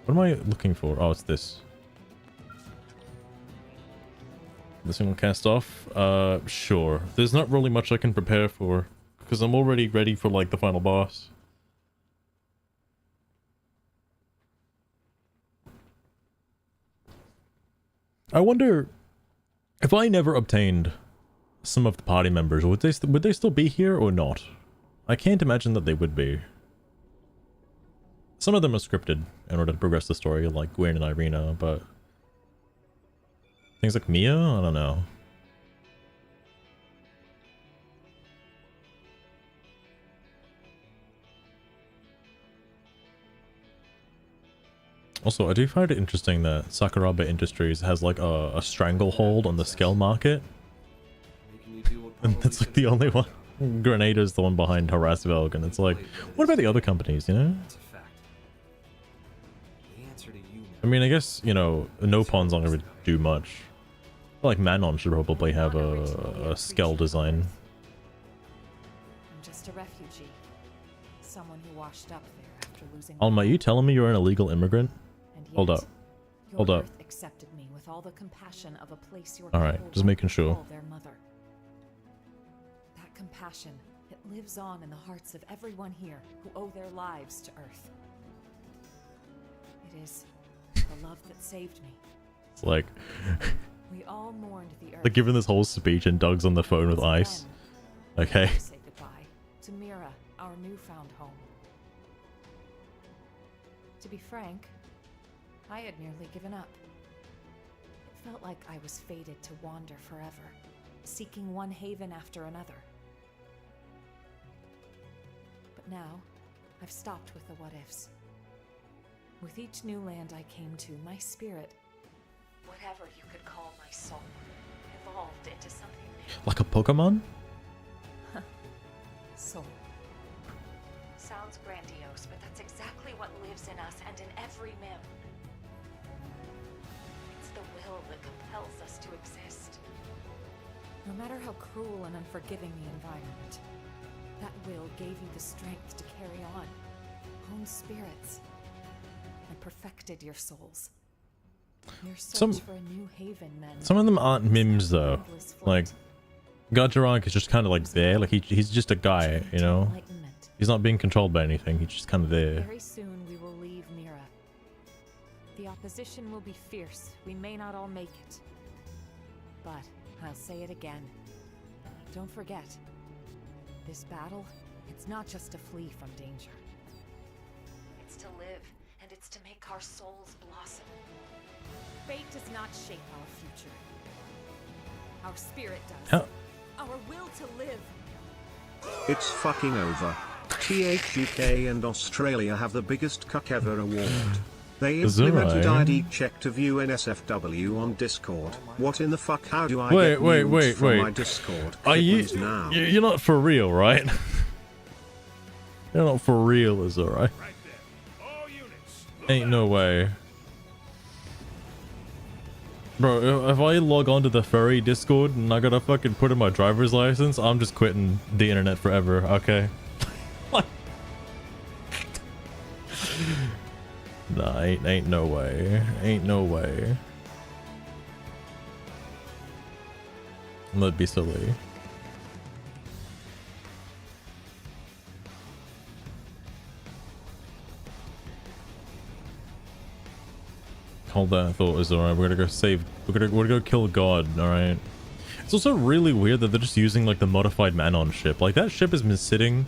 What am I looking for? Oh, it's this. The single cast off? Sure. There's not really much I can prepare for. Because I'm already ready for, like, the final boss. I wonder if I never obtained some of the party members, would they still be here or not? I can't imagine that they would be. Some of them are scripted in order to progress the story, like Gwen and Irina, but things like Mia, I don't know. Also, I do find it interesting that Sakuraba Industries has like a stranglehold on the Skell market. And that's like the only one. Grenada's the one behind Harassvelg, and it's like, what about the other companies, you know? I mean, I guess, you know, Nopon's not gonna do much. Like Manon should probably have a Skell design. I'm just a refugee. Someone who washed up there after losing. Alma, are you telling me you're an illegal immigrant? Hold up. Hold up. Accepted me with all the compassion of a place your all right, just making sure. Their mother. That compassion, it lives on in the hearts of everyone here who owe their lives to Earth. It is the love that saved me. It's like we all mourned the Earth. Like giving this whole speech and Doug's on the phone with Ice. Okay. Say goodbye to Mira, our newfound home. To be frank, I had nearly given up. It felt like I was fated to wander forever, seeking one haven after another. But now, I've stopped with the what-ifs. With each new land I came to, my spirit, whatever you could call my soul, evolved into something new. Like a Pokemon? Soul. Sounds grandiose, but that's exactly what lives in us and in every Mim. It's the will that compels us to exist. No matter how cruel and unforgiving the environment, that will gave you the strength to carry on, honed spirits, and perfected your souls. Your search for a new haven, then. Some of them aren't Mims though. Like Gajarag is just kind of like there, like he's just a guy, you know. He's not being controlled by anything. He's just kind of there. Very soon we will leave Mira. The opposition will be fierce. We may not all make it. But I'll say it again. Don't forget. This battle, it's not just to flee from danger. It's to live, and it's to make our souls blossom. Fate does not shape our future. Our spirit does. How? Our will to live. It's fucking over. THUK and Australia have the biggest cuck ever award. They implemented ID check to view NSFW on Discord. What in the fuck? How do I get news from my Discord? Are you now? You're not for real, right? You're not for real, is it right? Ain't no way. Bro, if I log on to the furry Discord and I gotta fucking put in my driver's license, I'm just quitting the internet forever, okay? Nah, ain't no way. Ain't no way. That'd be silly. Hold that thought is alright. We're gonna go save. We're gonna go kill God. All right. It's also really weird that they're just using like the modified Manon ship. Like that ship has been sitting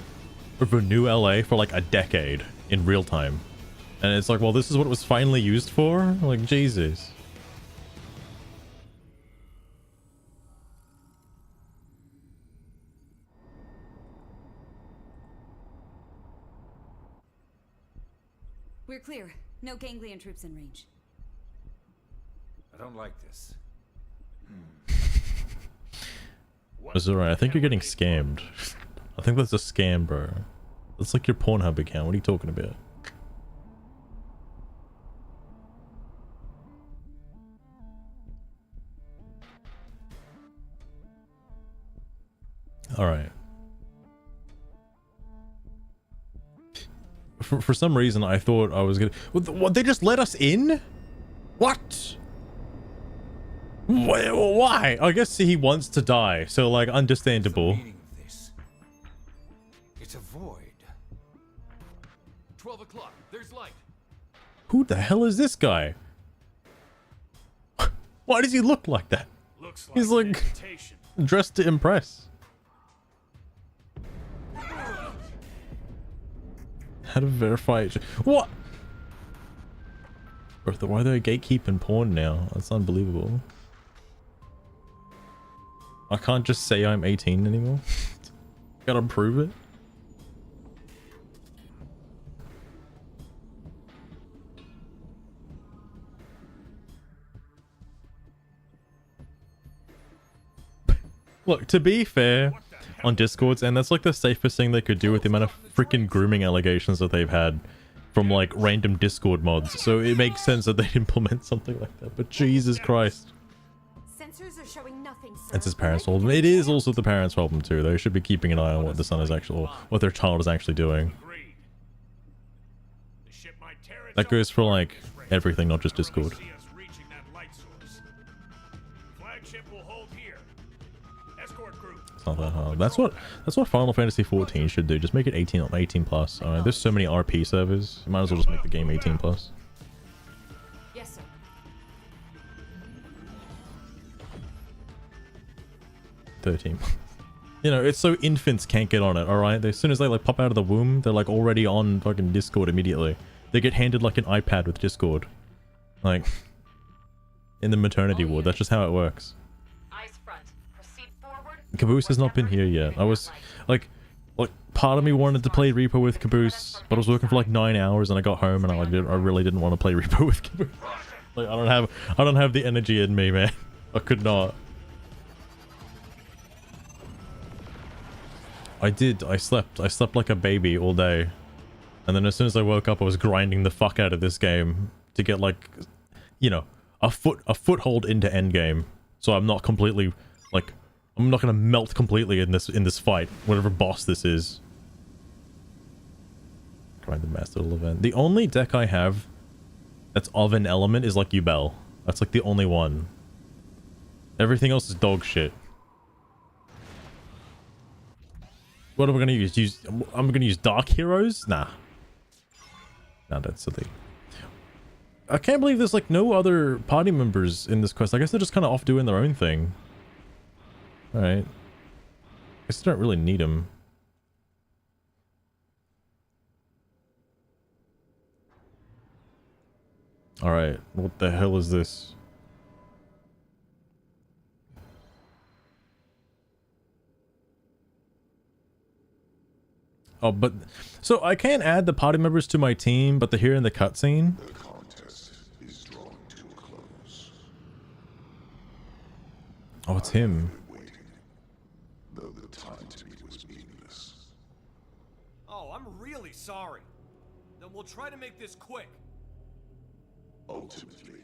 over New LA for like a decade in real time, and it's like, well, this is what it was finally used for. Like Jesus. We're clear. No ganglion troops in range. I don't like this. It's alright. I think you're getting scammed. I think that's a scam, bro. That's like your Pornhub account. What are you talking about? Alright. For some reason, I thought I was gonna... What? They just let us in? What? Why? I guess he wants to die, so like, understandable. It's a void. 12 o'clock. There's light. Who the hell is this guy? Why does he look like that? Looks like He's like invitation. dressed to impress. How to verify it? What? Bertha, why are they gatekeeping porn now? That's unbelievable. I can't just say I'm 18 anymore. Gotta prove it. Look, to be fair, on Discords, and that's like the safest thing they could do with the amount of freaking grooming allegations that they've had from like random Discord mods. So it makes sense that they'd implement something like that. But Jesus Christ. Sensors are showing nothing, sir. It's his parents' problem. It is also the parents' problem too. They should be keeping an eye on what the son is actually, what their child is actually doing. That goes for like everything, not just Discord. It's not that hard. That's what Final Fantasy 14 should do. Just make it 18 plus. I mean, there's so many RP servers. You might as well just make the game 18 plus. Yes, sir. 13. You know, it's so infants can't get on it, alright? As soon as they like pop out of the womb, they're like already on fucking Discord immediately. They get handed like an iPad with Discord. Like, in the maternity ward. That's just how it works. Caboose has not been here yet. I was like part of me wanted to play Reaper with Caboose, but I was working for like 9 hours and I got home and I really didn't want to play Reaper with Caboose. Like I don't have the energy in me, man. I could not. I slept like a baby all day. And then as soon as I woke up, I was grinding the fuck out of this game to get like, you know, a foothold into endgame. So I'm not completely like, I'm not gonna melt completely in this fight, whatever boss this is. Grind the master event. The only deck I have that's of an element is like Yubel. That's like the only one. Everything else is dog shit. What am I gonna use? I'm gonna use Dark Heroes? Nah. Nah, that's silly. I can't believe there's like no other party members in this quest. I guess they're just kind of off doing their own thing. Alright. I guess I don't really need them. Alright, what the hell is this? Oh, but... So I can't add the party members to my team, but they're here in the cutscene? The contest is drawing to a close. Oh, it's him. Though the time to me was meaningless. Oh, I'm really sorry. Then we'll try to make this quick. Ultimately,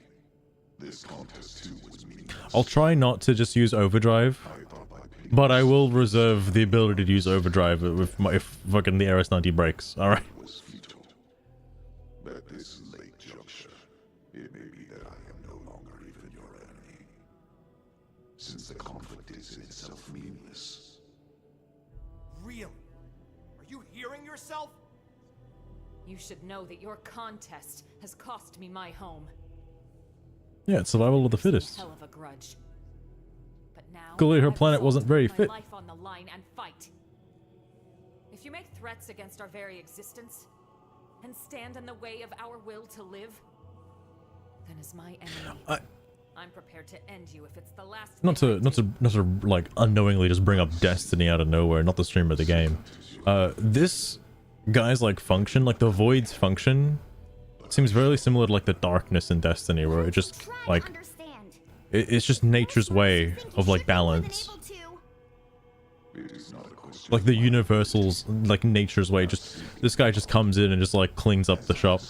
This contest too was meaningless. I'll try not to just use overdrive, but I will reserve the ability to use overdrive if fucking the RS90 breaks. All right. Was futile. But at this late juncture, it may be that I am no longer even your enemy. Since the conflict is in itself meaningless. Really? Are you hearing yourself? You should know that your contest has cost me my home. Yeah, it's survival of the fittest. Hell of a grudge. But now Clearly her I've planet resolved wasn't to very put fit. my life on the line and fight. If you make threats against our very existence and stand in the way of our will to live, then as my enemy, I'm prepared to end you if it's the last. Not to like unknowingly just bring up Destiny out of nowhere, not the stream of the game. This guy's like function, like the Void's function, seems very similar to like the darkness in Destiny, where it just like it's just nature's way of like balance. Like the universal's like nature's way. Just this guy just comes in and just like cleans up the shop.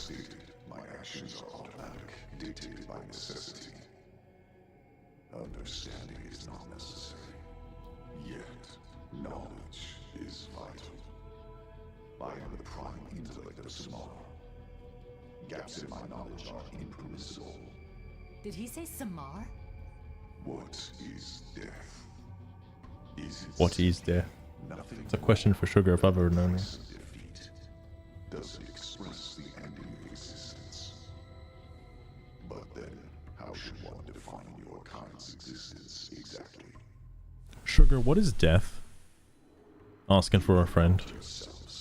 My actions are automatic, dictated by necessity. Understanding is not necessary. Yet, knowledge is vital. I am the prime intellect of Samara. Gaps in my knowledge are impermissible. Did he say Samar? What is death? Is it What is death? nothing? It's a question for Sugar if I've ever known her. Defeat. Does it express the ending of existence? But then, how should one define your kind's existence exactly? Sugar, what is death? Asking for a friend.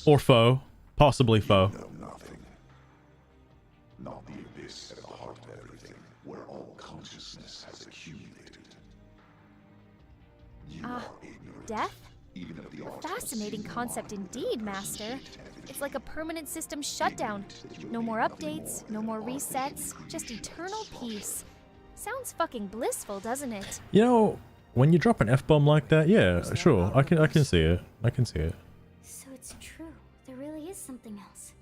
Or foe. Possibly foe. No, nothing. Not the abyss at the heart of everything, where all consciousness has accumulated. You are ignorant. Death? Even of the Fascinating concept indeed, Master. It's like a permanent system shutdown. No more updates, no more resets, just eternal peace. Sounds fucking blissful, doesn't it? You know, when you drop an F-bomb like that, yeah, sure, I can see it. I can see it. So it's true. There really is something else.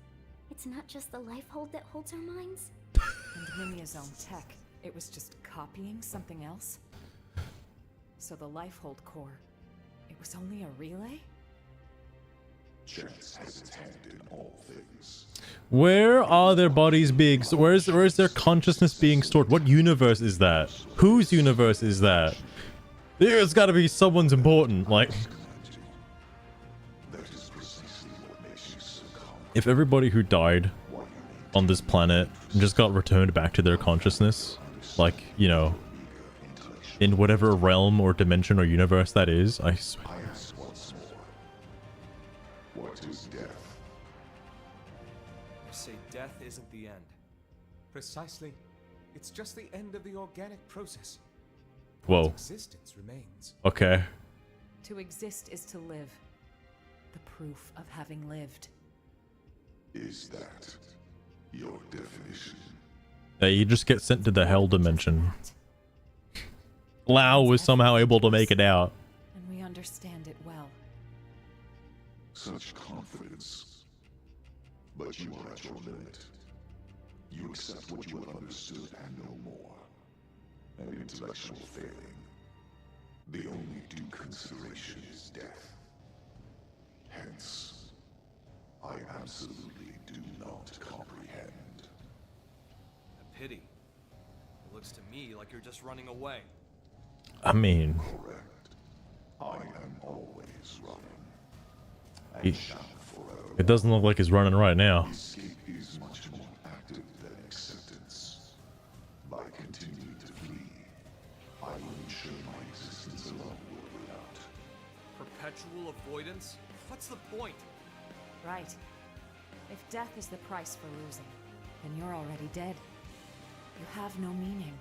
It's not just the life hold that holds our minds. And Mimia's own tech, it was just copying something else? So the Lifehold core, it was only a relay? Chance has its hand in all things. Where are their bodies being... Where's their consciousness being stored? What universe is that? Whose universe is that? There's gotta be someone's important, like... That is precisely what makes you so calm. If everybody who died on this planet just got returned back to their consciousness, like, you know, in whatever realm or dimension or universe that is, I swear. I ask once more. What is death? You say death isn't the end. Precisely. It's just the end of the organic process. Whoa. Existence remains. Okay. To exist is to live. The proof of having lived. Is that your definition? Yeah, you just get sent to the hell dimension. Lau was somehow able to make it out. And we understand it well. Such confidence. But you are at your limit. You accept what you have understood and no more. An intellectual failing. The only due consideration is death. Hence, I absolutely do not comprehend. A pity. It looks to me like you're just running away. I mean... Correct. I am always running. He- And shall forever. It doesn't look like he's running right now. Escape is much more active than acceptance. By continuing to flee, I will ensure my existence alone will win out. Perpetual avoidance? What's the point? Right. If death is the price for losing, then you're already dead. You have no meaning.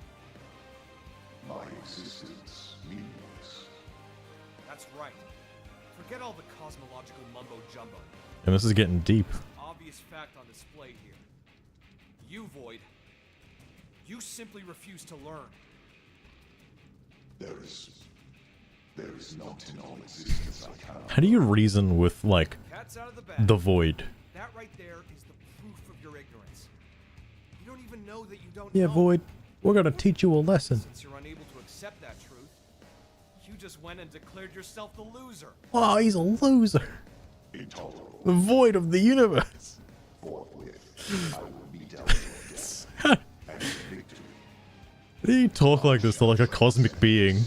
My existence meaningless. That's right. Forget all the cosmological mumbo-jumbo. And this is getting deep. Obvious fact on display here. You, Void, you simply refuse to learn. There is not in all existence I cannot. How do you reason with, like, Cat's out of the bag. the Void? That right there is the proof of your ignorance. You don't even know that you don't Yeah, know. Void. We're gonna teach you a lesson. Since you're unable to accept that truth, you just went and declared yourself the loser. Oh, he's a loser. Intolerable. The void of the universe. Forthwith, I will be dealt with death and victory. How do you talk like this to like a cosmic being?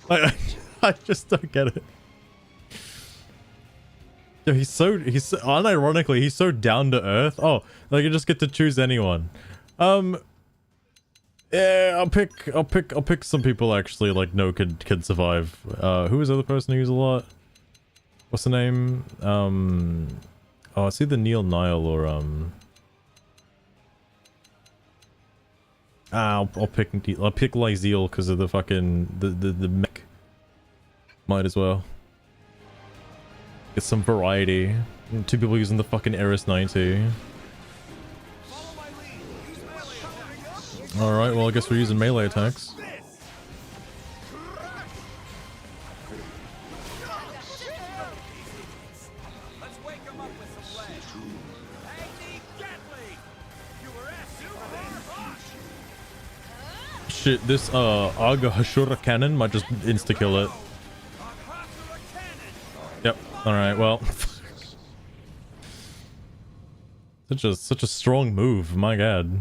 I just don't get it. Yeah, he's unironically, he's so down to earth. Oh, like you just get to choose anyone. Yeah, I'll pick some people actually like no can survive. Who is the other person who uses a lot? What's the name? Oh, it's either Neil Nile or I'll pick Lyzeal because of the fucking the mech. Might as well get some variety. 2 people using the fucking Eris 90. All right, well I guess we're using melee attacks. Shit, this Aga Hashura cannon might just insta-kill it. Yep. Alright, well. such a strong move, my god.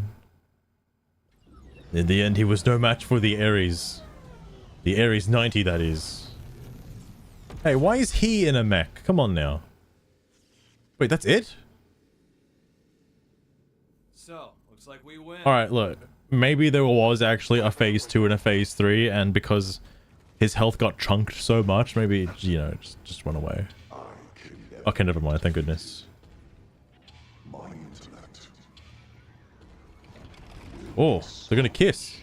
In the end, he was no match for the Ares. The Ares 90, that is. Hey, why is he in a mech? Come on now. Wait, that's it? So, looks like we win. Alright, look. Maybe there was actually a phase 2 and a phase 3, and because his health got chunked so much, maybe, you know, just went away. Okay, never mind, thank goodness. Oh, they're gonna kiss.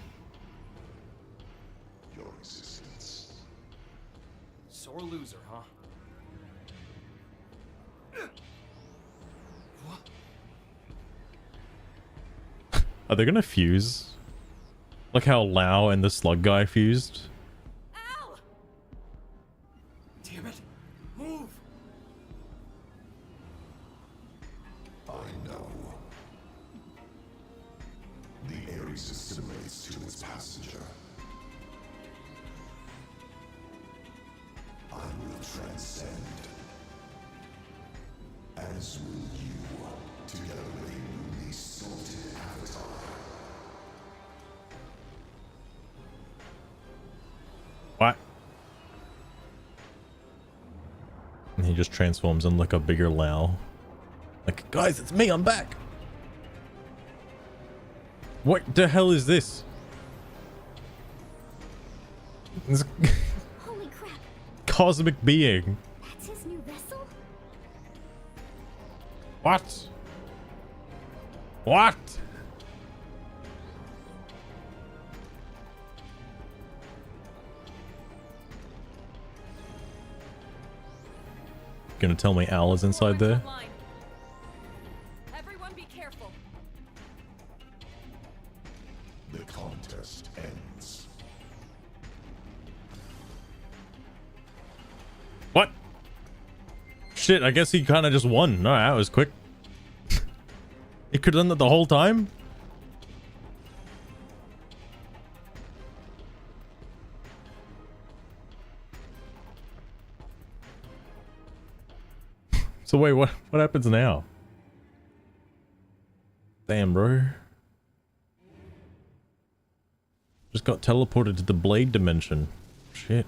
Your existence. Sore loser, huh? Are they gonna fuse? Like how Lao and the slug guy fused? Ow! Damn it! Move! I know. The Ares assimilates to its passenger. I will transcend. As will you, together with a newly salted avatar. What? And he just transforms in like a bigger Lao. Like, guys, it's me, I'm back! What the hell is this? Holy crap. Cosmic being. That's his new vessel? What? What? Gonna tell me Al is inside there? Everyone be careful. The contest ends. What? Shit, I guess he kind of just won. Alright, that was quick. He could have done that the whole time? So wait, what happens now? Damn, bro. Just got teleported to the blade dimension. Shit.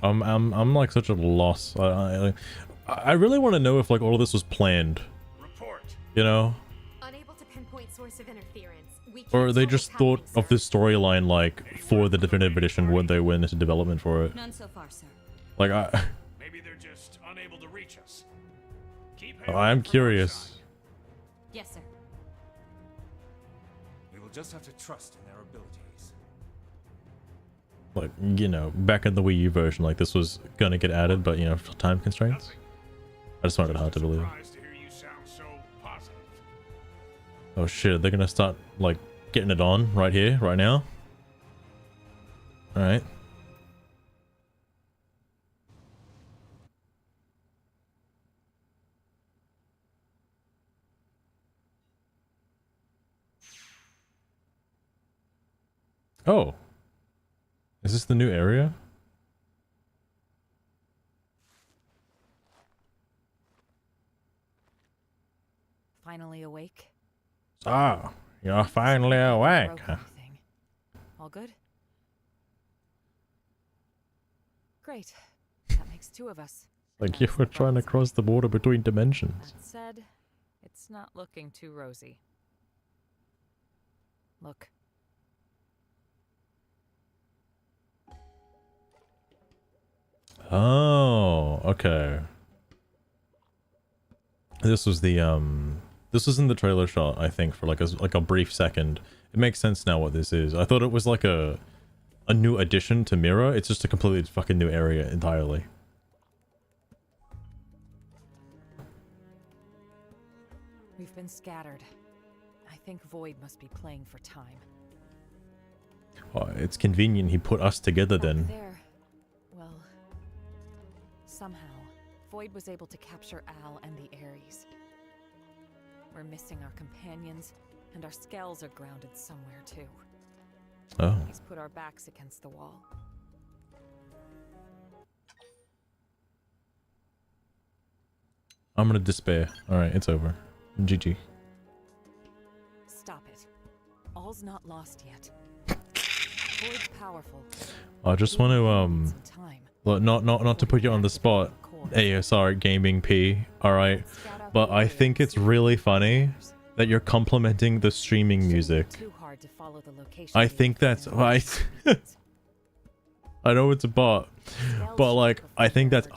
I'm like such a loss. I really want to know if like all of this was planned. Report. You know? Unable to pinpoint source of interference. Or they just thought of this storyline like for the definitive edition when they went into development for it. None so far, sir. Like Maybe they're just unable to reach us. I'm curious. Yes, sir. We will just have to trust in their abilities. Like, you know, back in the Wii U version, like this was gonna get added, but you know, for time constraints. I just find it hard to believe. Surprised to hear you sound so positive. Oh shit, they're gonna start, like, getting it on right here, right now. Alright. Oh. Is this the new area? Finally awake? Ah, you're finally awake. Broke anything. All good? Great. That makes 2 of us. Like you were trying to cross the border between dimensions. That said, it's not looking too rosy. Look. Oh, okay. This was the this was in the trailer shot, I think, for like a brief second. It makes sense now what this is. I thought it was like a new addition to Mira. It's just a completely fucking new area entirely. We've been scattered. I think Void must be playing for time. Oh, it's convenient he put us together then. There. Well, somehow, Void was able to capture Al and the Ares. We're missing our companions, and our skells are grounded somewhere too. Oh. He's put our backs against the wall. I'm gonna despair. Alright, it's over. GG. Stop it. All's not lost yet. Void's powerful. I just want to not to put you on the spot, ASR Gaming P, alright, but I think it's really funny that you're complimenting the streaming music. I think that's right. I know it's a bot, but like I think that's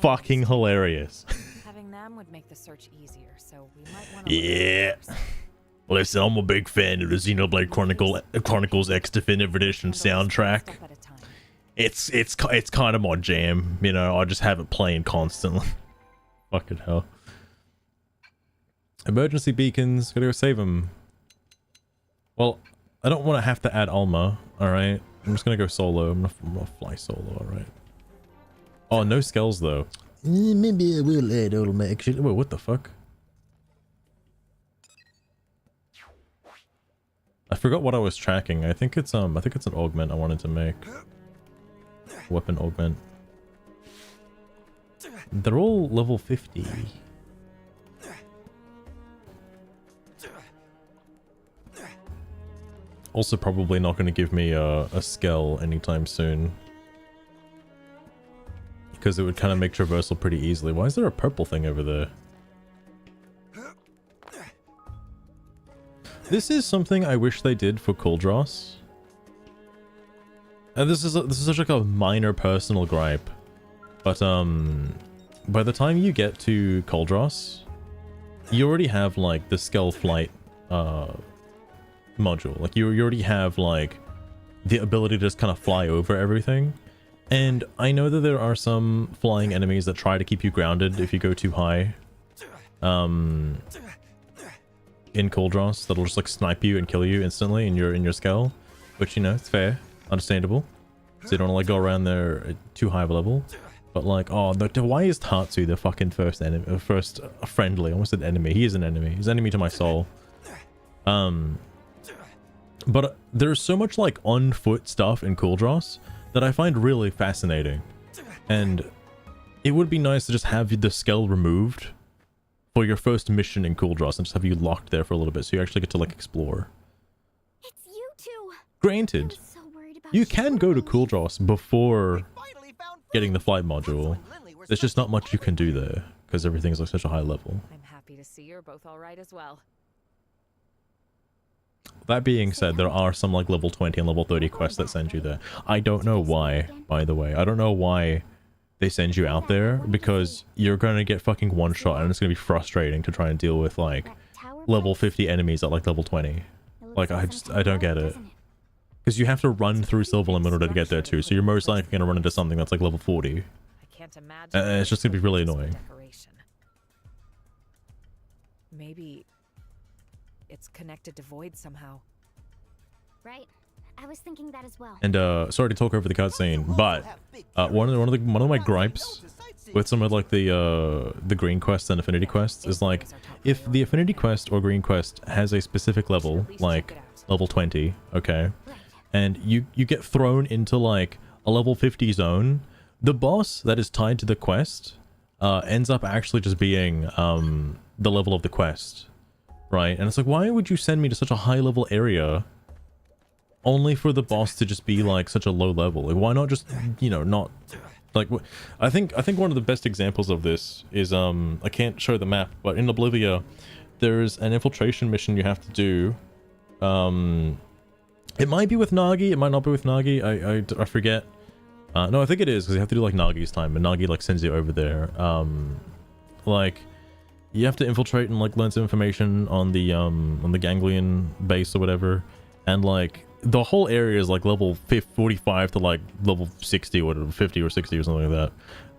fucking hilarious. Having them would make the search easier, so we might want to. Yeah. Listen, I'm a big fan of the Xenoblade Chronicles X Definitive Edition soundtrack. It's kind of my jam, you know. I just have it playing constantly. Fucking hell. Emergency beacons, gotta go save them. Well, I don't want to have to add Alma. All right, I'm just gonna go solo. I'm gonna fly solo. All right. Oh, no skells though. Maybe I will add Alma. Actually, wait, what the fuck? I forgot what I was tracking. I think it's an augment I wanted to make. Weapon augment. They're all level 50. Also probably not going to give me a skell anytime soon. Because it would kind of make traversal pretty easily. Why is there a purple thing over there? This is something I wish they did for Kuldros. And this is such like a minor personal gripe. But by the time you get to Kuldros, you already have like the Skell Flight module. Like you already have like the ability to just kind of fly over everything. And I know that there are some flying enemies that try to keep you grounded if you go too high. In Kuldros, that'll just like snipe you and kill you instantly in your skull, which, you know, it's fair, understandable. So you don't want to like go around there at too high of a level. But like, oh, why is Tatsu the fucking first enemy, first friendly? I almost said enemy. He is an enemy. He's an enemy to my soul. But there's so much like on foot stuff in Kuldros that I find really fascinating, and it would be nice to just have the skull removed for your first mission in Kuldros and just have you locked there for a little bit so you actually get to like explore. It's you two. Granted, you can go to Kuldros before getting the flight module. There's just not much you can do there because everything's like such a high level. I'm happy to see you're both all right as well. That being said, there are some like level 20 and level 30 quests that send you there. I don't know why, by the way. I don't know why they send you out there, because you're going to get fucking one shot and it's going to be frustrating to try and deal with like level 50 enemies at like level 20. Like I don't get it. Because you have to run through Silver Limb in order to get there too, so you're most likely going to run into something that's like level 40. I can't imagine. And it's just going to be really annoying. Maybe it's connected to Void somehow. Right. I was thinking that as well. And sorry to talk over the cutscene, but one of my gripes with some of like the green quests and affinity quests is like, if the affinity quest or green quest has a specific level, like level 20, okay, and you get thrown into like a level 50 zone, the boss that is tied to the quest ends up actually just being the level of the quest, right? And it's like, why would you send me to such a high level area only for the boss to just be like such a low level? Like, why not just, you know, not like, I think one of the best examples of this is I can't show the map, but in Oblivia there's an infiltration mission you have to do. It might be with Nagi, it might not be with Nagi, I forget. No, I think it is, because you have to do like Nagi's time, and Nagi like sends you over there. Like, you have to infiltrate and like learn some information on the Ganglion base or whatever, and like the whole area is like level 45 to like level 60 or whatever, 50 or 60 or something like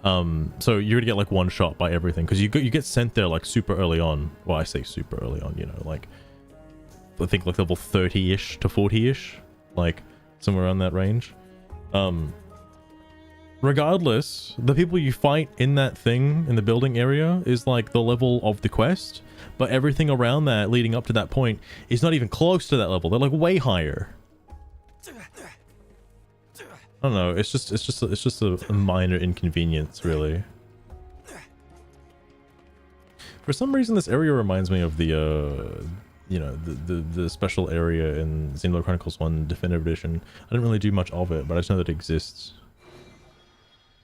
that. So you're gonna get like one shot by everything, because you get sent there like super early on. Well, I say super early on, you know, like I think like level 30-ish to 40-ish, like somewhere around that range. Regardless, the people you fight in that thing in the building area is like the level of the quest, but everything around that leading up to that point is not even close to that level. They're like way higher. I don't know, it's just a minor inconvenience, really. For some reason this area reminds me of the you know, the special area in Xenoblade Chronicles 1 Definitive Edition. I didn't really do much of it, but I just know that it exists.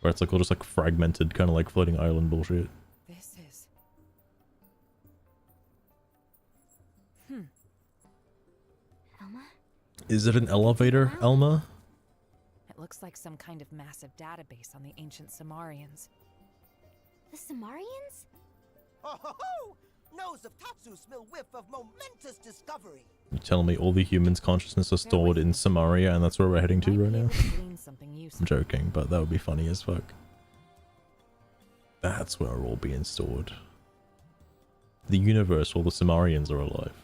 Where it's like all just like fragmented, kind of like floating island bullshit. This is... Elma? Is it an elevator, Elma? It looks like some kind of massive database on the ancient Samarians. The Samarians? Oh ho ho! Nose of Tatsu smell whiff of momentous discovery. You're telling me all the humans' consciousness are stored in Samaria and that's where we're heading to right now? I'm joking, but that would be funny as fuck. That's where we're all being stored. The universe where the Samarians are alive.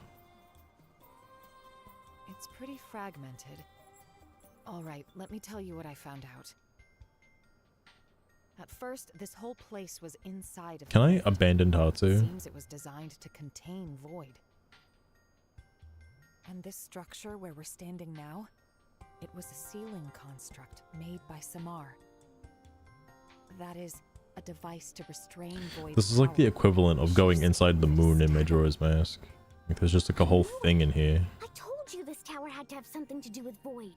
It's pretty fragmented. Alright, let me tell you what I found out. At first, this whole place was inside of... Can I abandon Tatsu? Seems it was designed to contain Void. And this structure where we're standing now, it was a sealing construct made by Samar. That is, a device to restrain Void's This is like the equivalent of going inside the moon in Majora's Mask. Like there's just like a whole thing in here. I told you this tower had to have something to do with Void.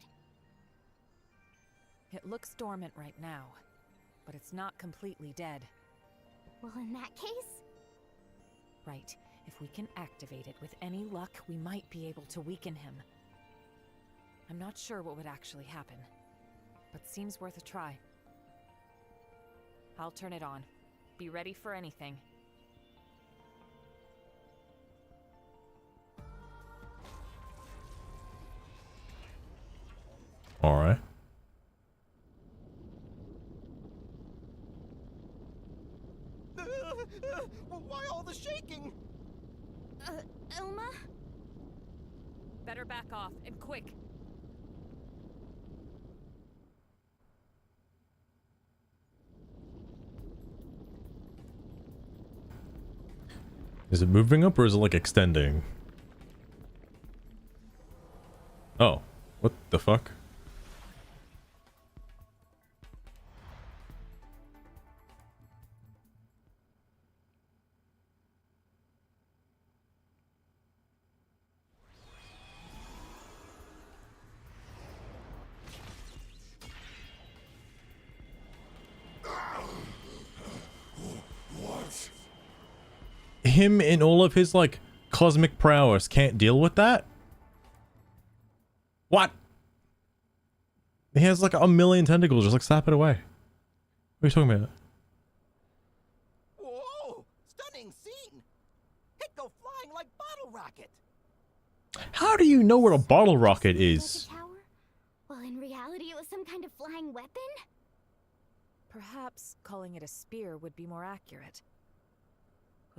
It looks dormant right now, but it's not completely dead. Well, in that case... Right. If we can activate it with any luck, we might be able to weaken him. I'm not sure what would actually happen, but seems worth a try. I'll turn it on. Be ready for anything. Alright. Why all the shaking? Elma? Better back off, and quick. Is it moving up or is it like extending? Oh, what the fuck? Him in all of his like cosmic prowess can't deal with that? What? He has like a million tentacles, just like slap it away. What are you talking about? Whoa! Stunning scene! It go flying like bottle rocket! How do you know where a bottle rocket is? Well, in reality, it was some kind of flying weapon? Perhaps calling it a spear would be more accurate.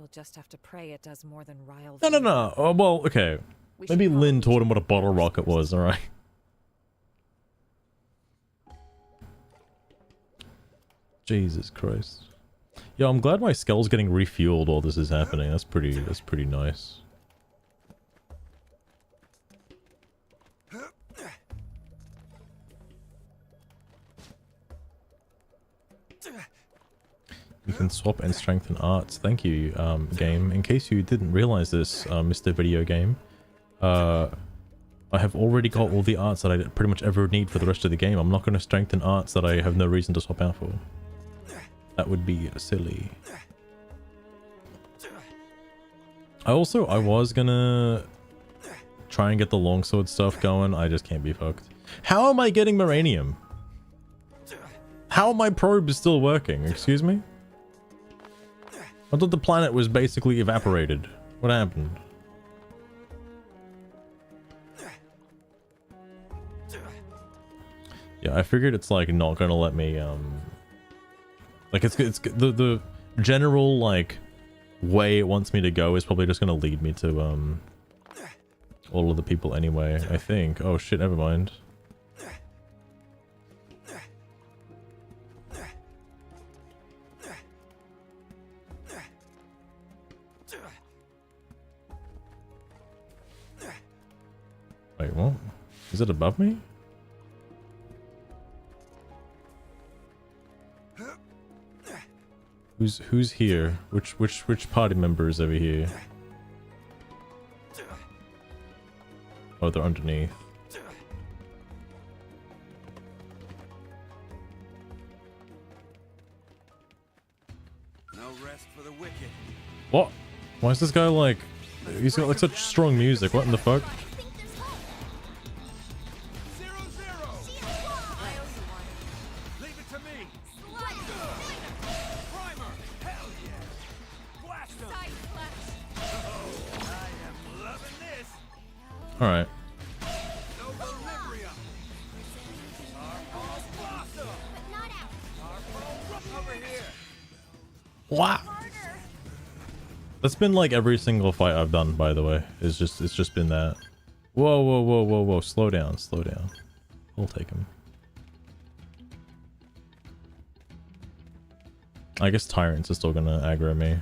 We'll just have to pray it does more than rile. No. Oh, well, okay. Maybe Lynn taught him what a bottle rocket was, alright? Jesus Christ. Yeah, I'm glad my skull's getting refueled while this is happening. That's pretty nice. You can swap and strengthen arts. Thank you, game. In case you didn't realize this, Mr. Video Game, I have already got all the arts that I pretty much ever need for the rest of the game. I'm not going to strengthen arts that I have no reason to swap out for. That would be silly. I was gonna try and get the longsword stuff going. I just can't be fucked. How am I getting Moranium? How are my probes still working? Excuse me? I thought the planet was basically evaporated. What happened? Yeah, I figured it's like not gonna let me like it's the general like way it wants me to go is probably just gonna lead me to all of the people anyway, I think. Oh shit, never mind. Wait, what? Is it above me? Who's here? Which party member is over here? Oh, they're underneath. No rest for the wicked. What? Why is this guy like... He's got like such strong music. What in the fuck? Alright. What? That's been like every single fight I've done, by the way. It's just been that. Whoa. Slow down. We'll take him. I guess tyrants are still gonna aggro me.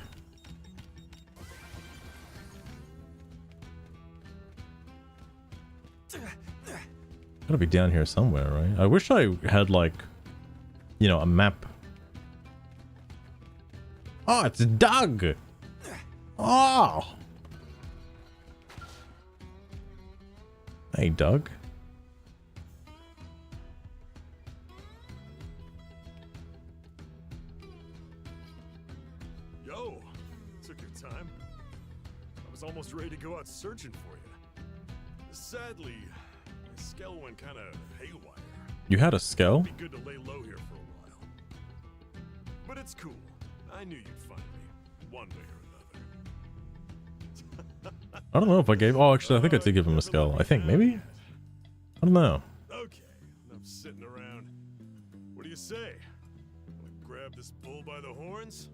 Gotta be down here somewhere, right? I wish I had like, you know, a map. Oh, it's Doug! Oh! Hey, Doug. Yo, took your time. I was almost ready to go out searching for you. Sadly, my scale went kind of haywire. You had a scale? It'd be good to lay low here for a while. But it's cool. I knew you'd find me, one way or another. I don't know if I gave... Oh, actually, I think I did give him a skull. I think, maybe? I don't know. Okay, enough sitting around. What do you say? Wanna grab this bull by the horns?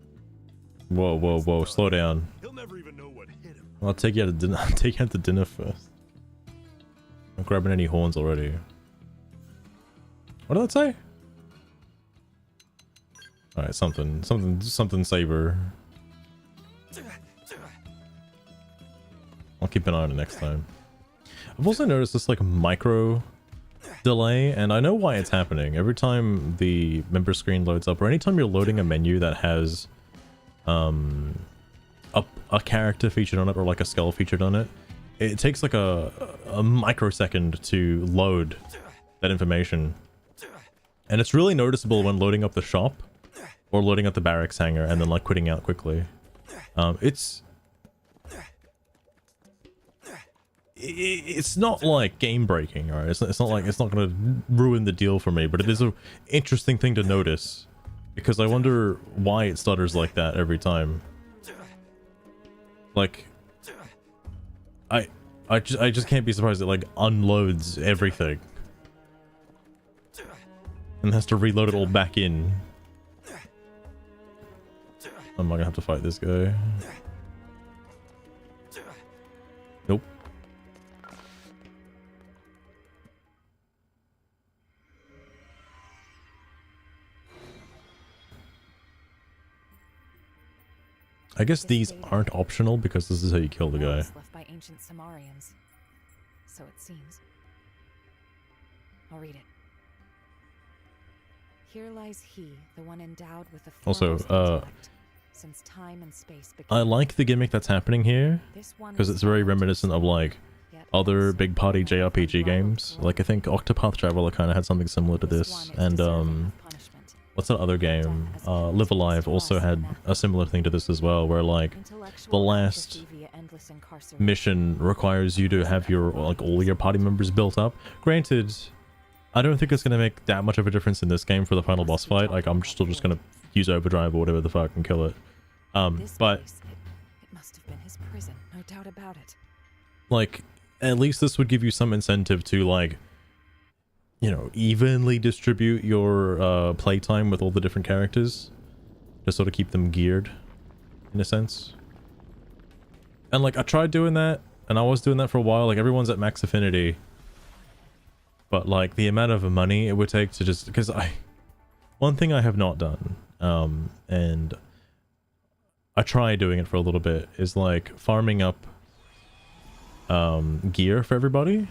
Whoa. Slow down. He'll never even know what hit him. I'll take you out to dinner. I'll take you out to dinner first. I'm not grabbing any horns already. What did that say? Alright, something saber. I'll keep an eye on it next time. I've also noticed this like micro delay, and I know why it's happening. Every time the member screen loads up, or anytime you're loading a menu that has a character featured on it, or like a skull featured on it, it takes like a microsecond to load that information. And it's really noticeable when loading up the shop, or loading up the barracks hangar, and then like quitting out quickly. It's not like game breaking, alright? It's not like it's not gonna ruin the deal for me, but it is an interesting thing to notice, because I wonder why it stutters like that every time. Like, I just can't be surprised it like unloads everything and has to reload it all back in. Am I gonna have to fight this guy? I guess these aren't optional because this is how you kill the guy. Left by ancient Samarians. So it seems. I'll read it. Here lies he, the one endowed with the Also, intellect, since time and space I like the gimmick that's happening here because it's very reminiscent of like other big party JRPG games. Like I think Octopath Traveler kind of had something similar to this, and what's that other game? Live Alive also had a similar thing to this as well, where like the last mission requires you to have your like all your party members built up. Granted, I don't think it's gonna make that much of a difference in this game for the final boss fight. Like I'm still just gonna use overdrive or whatever the fuck and kill it. But it must have been his prison, no doubt about it. Like at least this would give you some incentive to like, you know, evenly distribute your playtime with all the different characters to sort of keep them geared in a sense. And like I tried doing that, and I was doing that for a while. Like everyone's at max affinity, but like the amount of money it would take to just, because one thing I have not done, and I tried doing it for a little bit, is like farming up gear for everybody.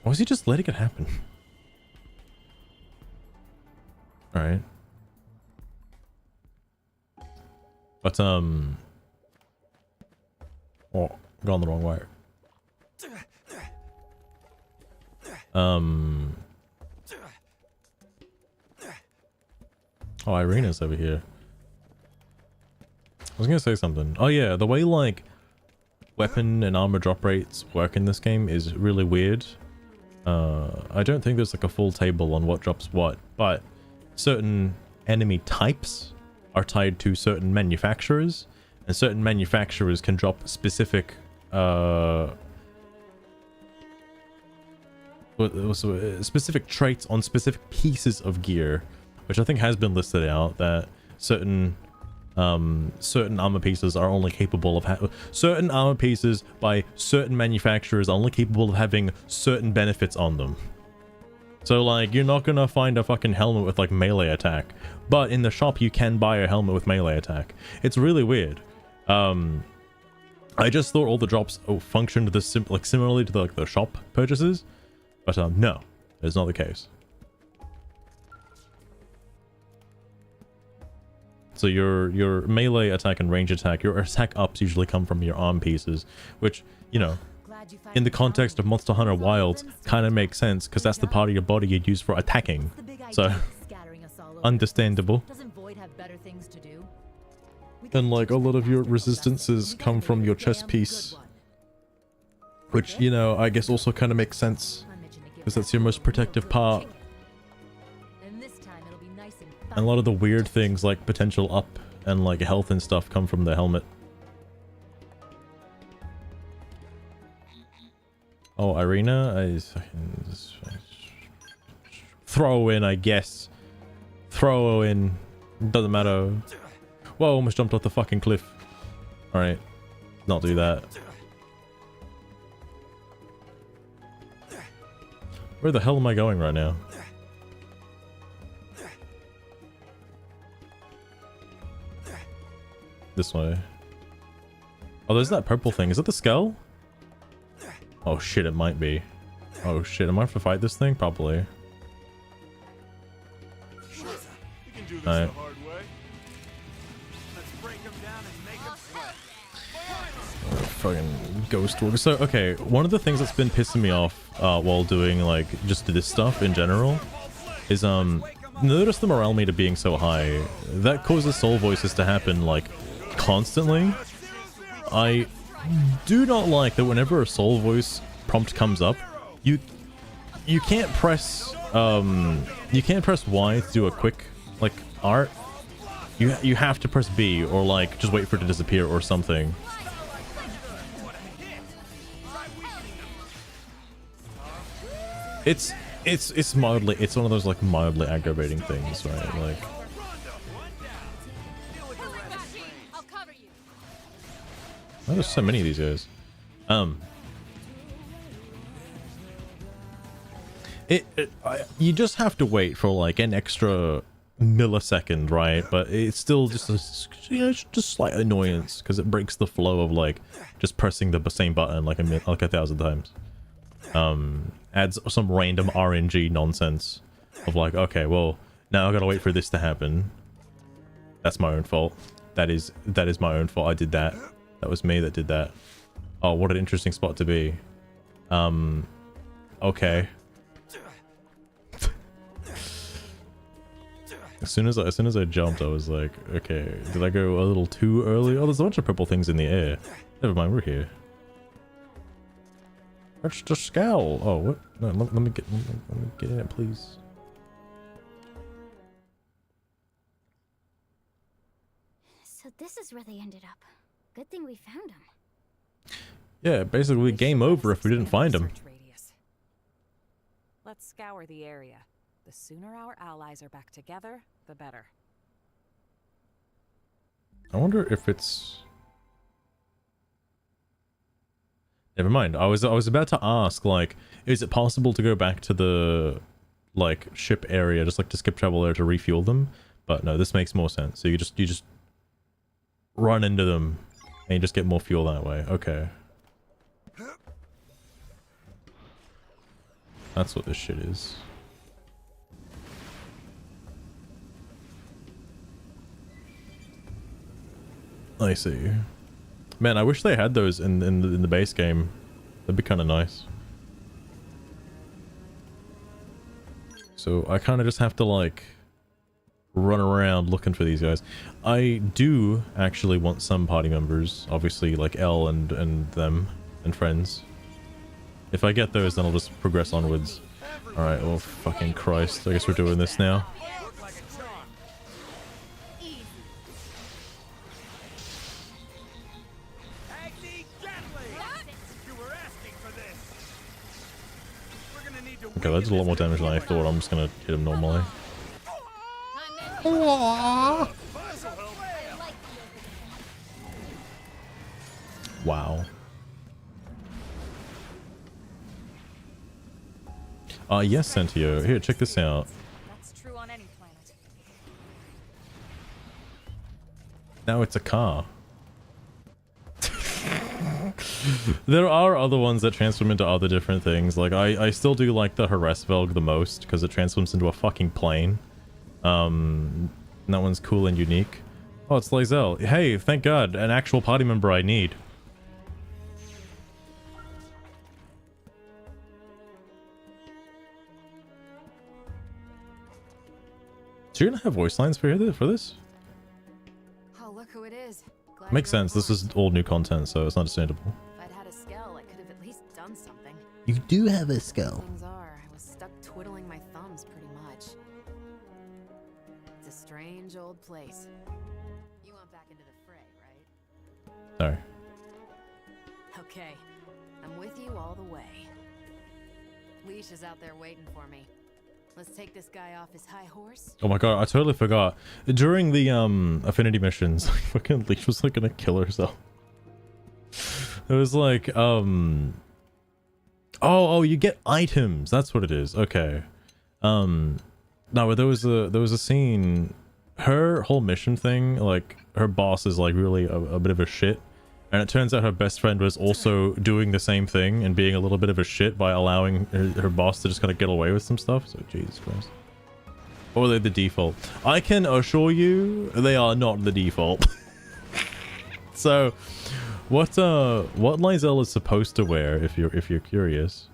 Why is he just letting it happen? Alright. But oh, gone the wrong way. Oh, Irina's over here. I was gonna say something. Oh yeah, the way like weapon and armor drop rates work in this game is really weird. I don't think there's like a full table on what drops what, but certain enemy types are tied to certain manufacturers, and certain manufacturers can drop specific specific traits on specific pieces of gear, which I think has been listed out, that certain armor pieces are only capable of certain armor pieces by certain manufacturers are only capable of having certain benefits on them. So like you're not gonna find a fucking helmet with like melee attack, but in the shop you can buy a helmet with melee attack. It's really weird. I just thought all the drops functioned similarly to the shop purchases, but no, it's not the case. So your melee attack and range attack, your attack ups usually come from your arm pieces, which, you know, in the context of Monster Hunter Wilds, kind of makes sense because that's the part of your body you'd use for attacking. So, understandable. And like a lot of your resistances come from your chest piece, which, you know, I guess also kind of makes sense because that's your most protective part. And a lot of the weird things like potential up and like health and stuff come from the helmet. Oh, Irina, I throw in, I guess. Throw in. Doesn't matter. Whoa, almost jumped off the fucking cliff. Alright. Not do that. Where the hell am I going right now? This way. Oh, there's that purple thing. Is that the skull? Oh shit, it might be. Oh shit, am I have to fight this thing? Probably. Alright. Fucking ghost work. So, okay, one of the things that's been pissing me off while doing, like, just this stuff in general is, notice the morale meter being so high. That causes soul voices to happen, like, constantly. I do not like that whenever a soul voice prompt comes up, you can't press Y to do a quick like art. You have to press B or like just wait for it to disappear or something. It's mildly, it's one of those like mildly aggravating things, right? Like, oh, there's so many of these guys. you just have to wait for like an extra millisecond, right? But it's still just a, you know, just slight annoyance because it breaks the flow of like just pressing the same button like a 1,000 times. Adds some random RNG nonsense of like, okay, well, now I gotta wait for this to happen. That's my own fault. That is my own fault. I did that. That was me that did that. Oh, what an interesting spot to be. Okay. As soon as I jumped, I was like, okay, did I go a little too early? Oh, there's a bunch of purple things in the air. Never mind, we're here. That's the scowl. Oh, what? No, let me get in it, please. So this is where they ended up. Good thing we found them. Yeah, basically game over if we didn't find him. Let's scour the area. The sooner our allies are back together, the better. I wonder if it's... Never mind. I was about to ask, like, is it possible to go back to the, like, ship area, just like to skip travel there to refuel them? But no, this makes more sense. So you just run into them and you just get more fuel that way. Okay. That's what this shit is. I see. Man, I wish they had those in the base game. That'd be kind of nice. So I kind of just have to like run around looking for these guys. I do actually want some party members, obviously like Elle and them and friends. If I get those, then I'll just progress onwards. All right. Well, fucking Christ! I guess we're doing this now. Okay, that did a lot more damage than I thought. I'm just gonna hit him normally. Wow. Yes, Sentio. Here, check this out. That's true on any planet. Now it's a car. There are other ones that transform into other different things. Like, I still do like the Harassvelg the most, because it transforms into a fucking plane. And that one's cool and unique. Oh, it's Lae'zel. Hey, thank God, an actual party member I need. So you're gonna have voice lines for this? Oh, look who it is. Glad Makes you're sense. This is all new content, so it's understandable. If I'd had a skull, I could have at least done something. You do have a skull. Things are, I was stuck twiddling my thumbs pretty much. It's a strange old place. You want back into the fray, right? Sorry. Okay, I'm with you all the way. Leash is out there waiting for me. Let's take this guy off his high horse. Oh my God, I totally forgot. During the affinity missions, fucking Leash was like gonna kill herself. It was like oh, you get items. That's what it is. Okay. No, but there was a scene. Her whole mission thing, like her boss is like really a bit of a shit, and it turns out her best friend was also doing the same thing and being a little bit of a shit by allowing her boss to just kind of get away with some stuff. So Jesus Christ. Or are they the default? I can assure you they are not the default. So what Lae'zel is supposed to wear, if you're curious,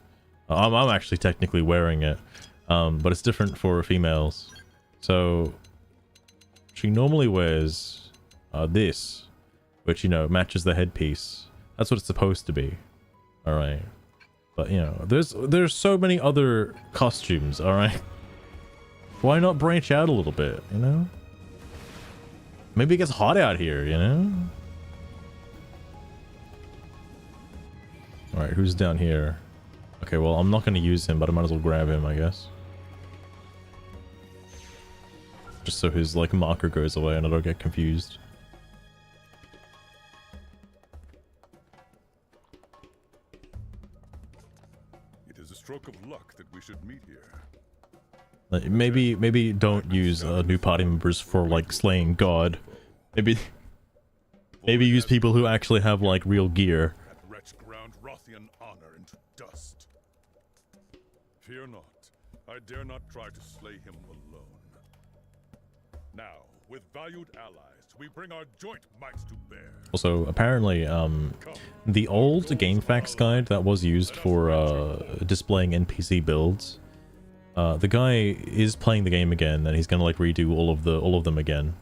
I'm actually technically wearing it, but it's different for females. So she normally wears this, which, you know, matches the headpiece. That's what it's supposed to be. All right. But, you know, there's so many other costumes, all right? Why not branch out a little bit, you know? Maybe it gets hot out here, you know? All right, who's down here? Okay, well, I'm not going to use him, but I might as well grab him, I guess. Just so his, like, marker goes away and I don't get confused. stroke of luck that we should meet here. Like, maybe don't use new party members for like slaying God. Maybe use people who actually have like real gear. That wretch ground Rothian honor into dust. Fear not, I dare not try to slay him alone. Now, with valued allies, we bring our joint mights to bear. Also, apparently, the old GameFAQs guide that was used for displaying NPC builds, the guy is playing the game again, and he's gonna like redo all of them again.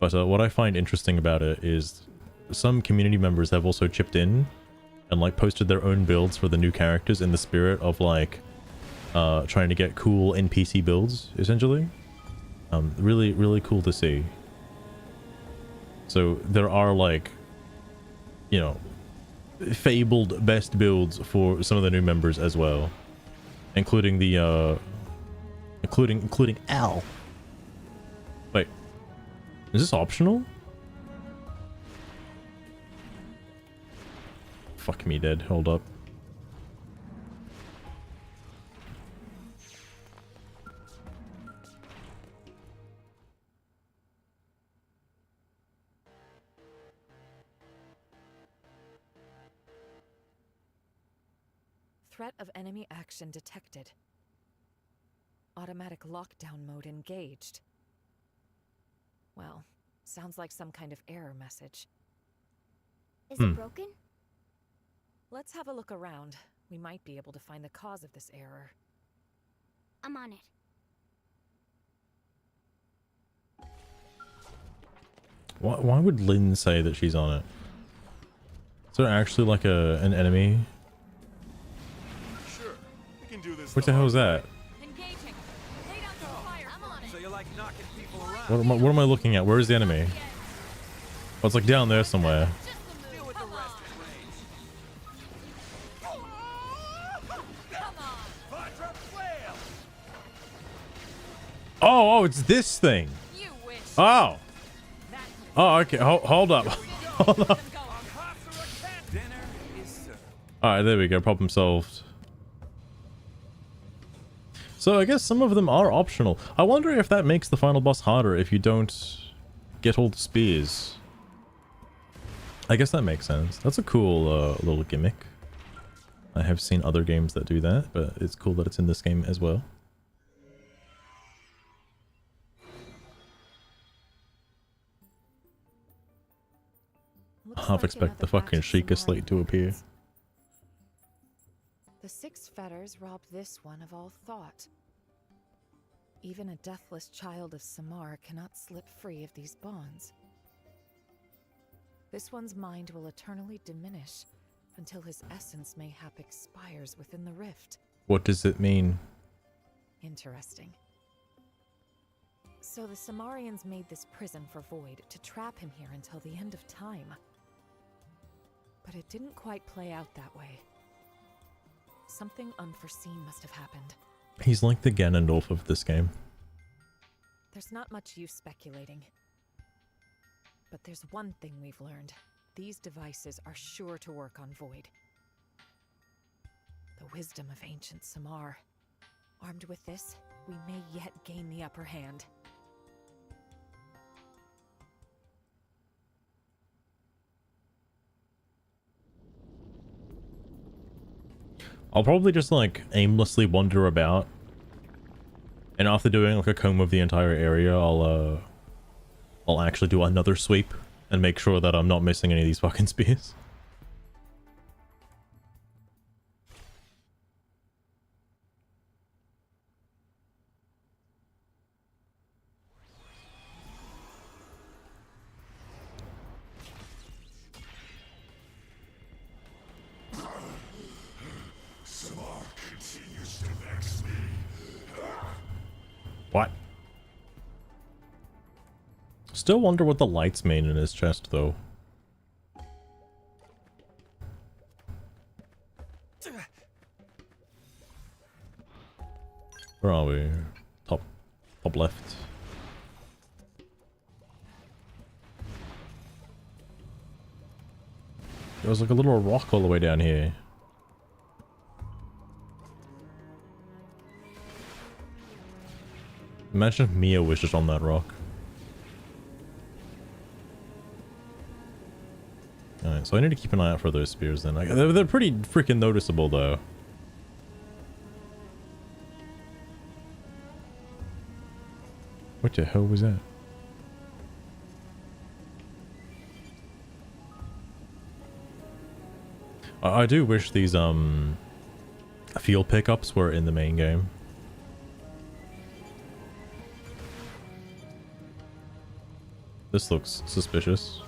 But what I find interesting about it is some community members have also chipped in and like posted their own builds for the new characters in the spirit of like trying to get cool NPC builds, essentially. Really cool to see. So there are like, you know, fabled best builds for some of the new members as well, including the including Al. Wait, is this optional? Fuck me dead. Hold up. Threat of enemy action detected. Automatic lockdown mode engaged. Well, sounds like some kind of error message. Is it broken? Let's have a look around. We might be able to find the cause of this error. I'm on it. Why would Lynn say that she's on it? Is there actually like an enemy? Sure, we can do this. What the hell is that? Engaging. Lay down some fire. I'm on it. So you like knocking people around? What am I looking at? Where is the enemy? Oh, it's like down there somewhere. Deal with the rest in range. Oh, it's this thing. You wish. Oh. Oh, okay. Hold up. Hold up. Dinner is served. All right, there we go. Problem solved. So I guess some of them are optional. I wonder if that makes the final boss harder if you don't get all the spears. I guess that makes sense. That's a cool little gimmick. I have seen other games that do that, but it's cool that it's in this game as well. Half expect the fucking Sheikah slate to appear. The 6 fetters robbed this one of all thought. Even a deathless child of Samar cannot slip free of these bonds. This one's mind will eternally diminish until his essence mayhap expires within the rift. What does it mean? Interesting. So the Samarians made this prison for Void to trap him here until the end of time. But it didn't quite play out that way. Something unforeseen must have happened. He's like the Ganondorf of this game. There's not much use speculating. But there's one thing we've learned. These devices are sure to work on Void. The wisdom of ancient Samar. Armed with this, we may yet gain the upper hand. I'll probably just like aimlessly wander about, and after doing like a comb of the entire area, I'll actually do another sweep and make sure that I'm not missing any of these fucking spears. What? Still wonder what the lights mean in his chest, though. Where are we? Top left. There was like a little rock all the way down here. Imagine if Mia was just on that rock. Alright, so I need to keep an eye out for those spears then. They're pretty freaking noticeable though. What the hell was that? I do wish these field pickups were in the main game. This looks suspicious.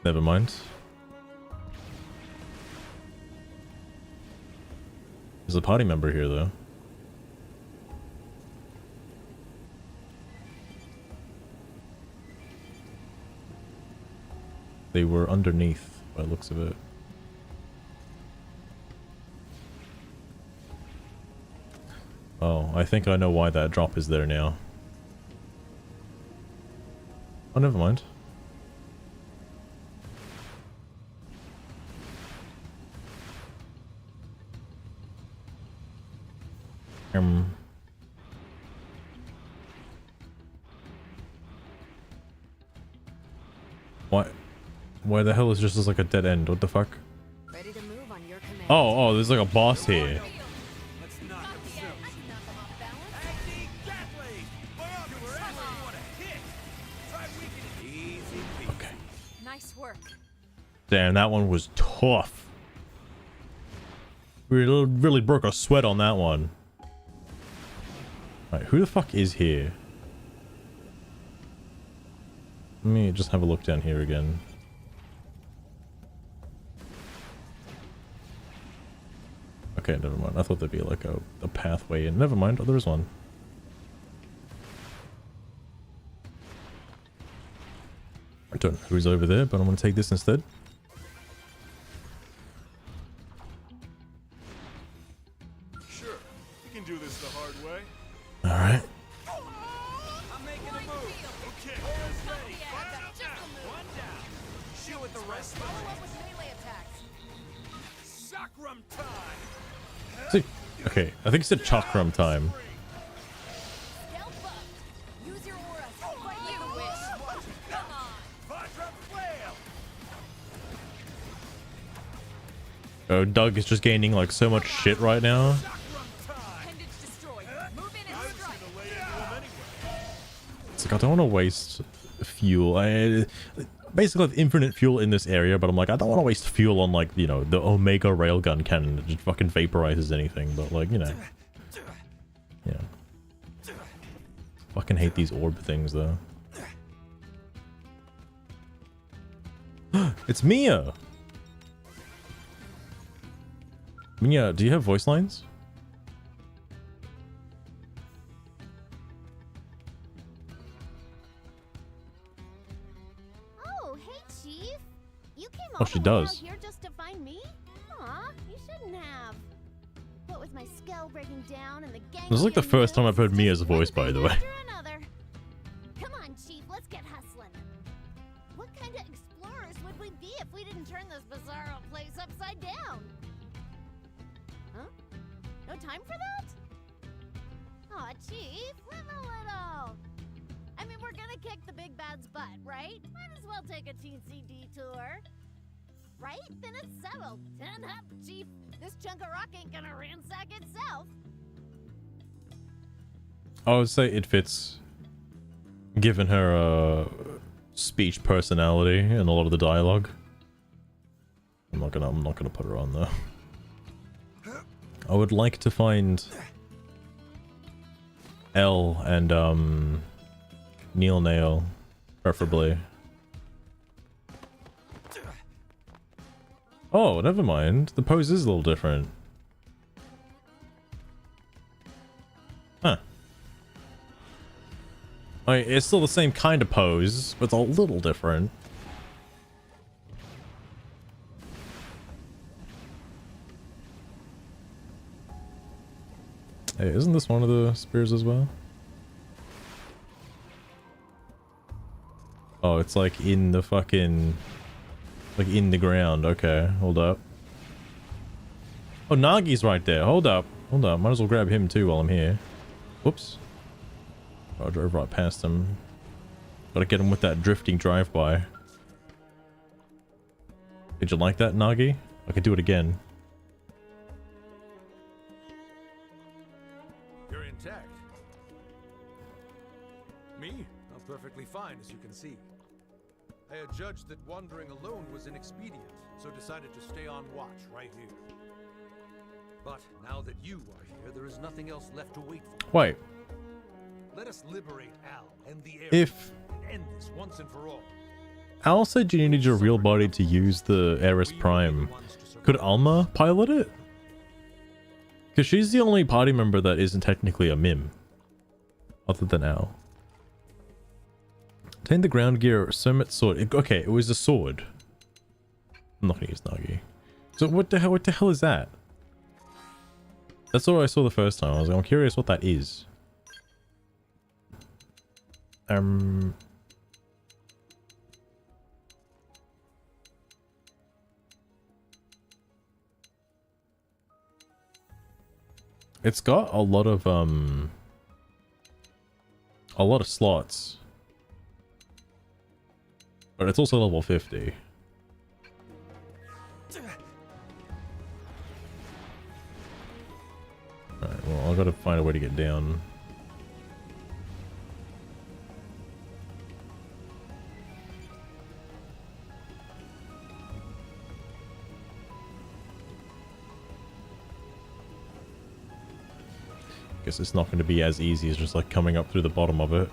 Never mind. There's a party member here though. They were underneath by the looks of it. Oh, I think I know why that drop is there now. Oh, never mind. Why the hell is just like a dead end? What the fuck? Ready to move on your command. Oh, there's like a boss here. Okay. Nice work. Damn, that one was tough. We really broke a sweat on that one. Alright, who the fuck is here? Let me just have a look down here again. Okay, never mind. I thought there'd be like a pathway in. Never mind. Oh, there's one. I don't know who's over there, but I'm going to take this instead. Sure, you can do this the hard way. Alright. I'm making a move. Okay. One down. Shoot with the rest of With melee attacks. Chakram time. See, okay, I think it said chakram time. Use your aura. Fight you wish. Come on. Vajra flail. Oh, Doug is just gaining like so much shit right now. Appendage destroyed. Move in and strike. It's like I don't want to waste fuel. I basically have infinite fuel in this area, but I'm like, I don't want to waste fuel on like, you know, the Omega railgun cannon that just fucking vaporizes anything, but like, you know. Yeah. Fucking hate these orb things though. It's Mia! Mia, do you have voice lines? Oh, hey, Chief. You came Oh, all she the way out does. here just to find me? Aw, you shouldn't have. What with my skull breaking down and the gang. This is like the first time I've heard Mia's voice, by the way. Another. Come on, Chief, let's get hustling. What kind of explorers would we be if we didn't turn this bizarro place upside down? Huh? No time for that? Aw, Chief, live a little. I mean, we're gonna kick the big bad's butt, right? Might as well take a teensy detour. Right? Then it's settled. Turn up, Chief. This chunk of rock ain't gonna ransack itself. I would say it fits, given her speech personality and a lot of the dialogue. I'm not gonna put her on though. I would like to find Elle and Neil Nail, preferably. Oh, never mind. The pose is a little different. Huh. It's still the same kind of pose, but it's a little different. Hey, isn't this one of the spears as well? Oh, it's like in the fucking... like in the ground. Okay, hold up. Oh, Nagi's right there. Hold up. Hold on, might as well grab him too while I'm here. Whoops. I drove right past him. Gotta get him with that drifting drive-by. Did you like that, Nagi? I could do it again. You're intact. Me? I'm perfectly fine, as you can see. I had judged that wandering alone was inexpedient, so decided to stay on watch right here. But now that you are here, there is nothing else left to wait for. Wait. Let us liberate Al and the area If and end this once and for all. Al said you needed your real body to use the Ares Prime, could Alma pilot it? Because she's the only party member that isn't technically a Mim. Other than Al. Obtain the ground gear Sermet sword. Okay, it was a sword. I'm not gonna use Nagi. So what the hell is that? That's what I saw the first time. I'm curious what that is. It's got a lot of slots. But it's also level 50. Alright, well, I've got to find a way to get down. Guess it's not going to be as easy as just like coming up through the bottom of it.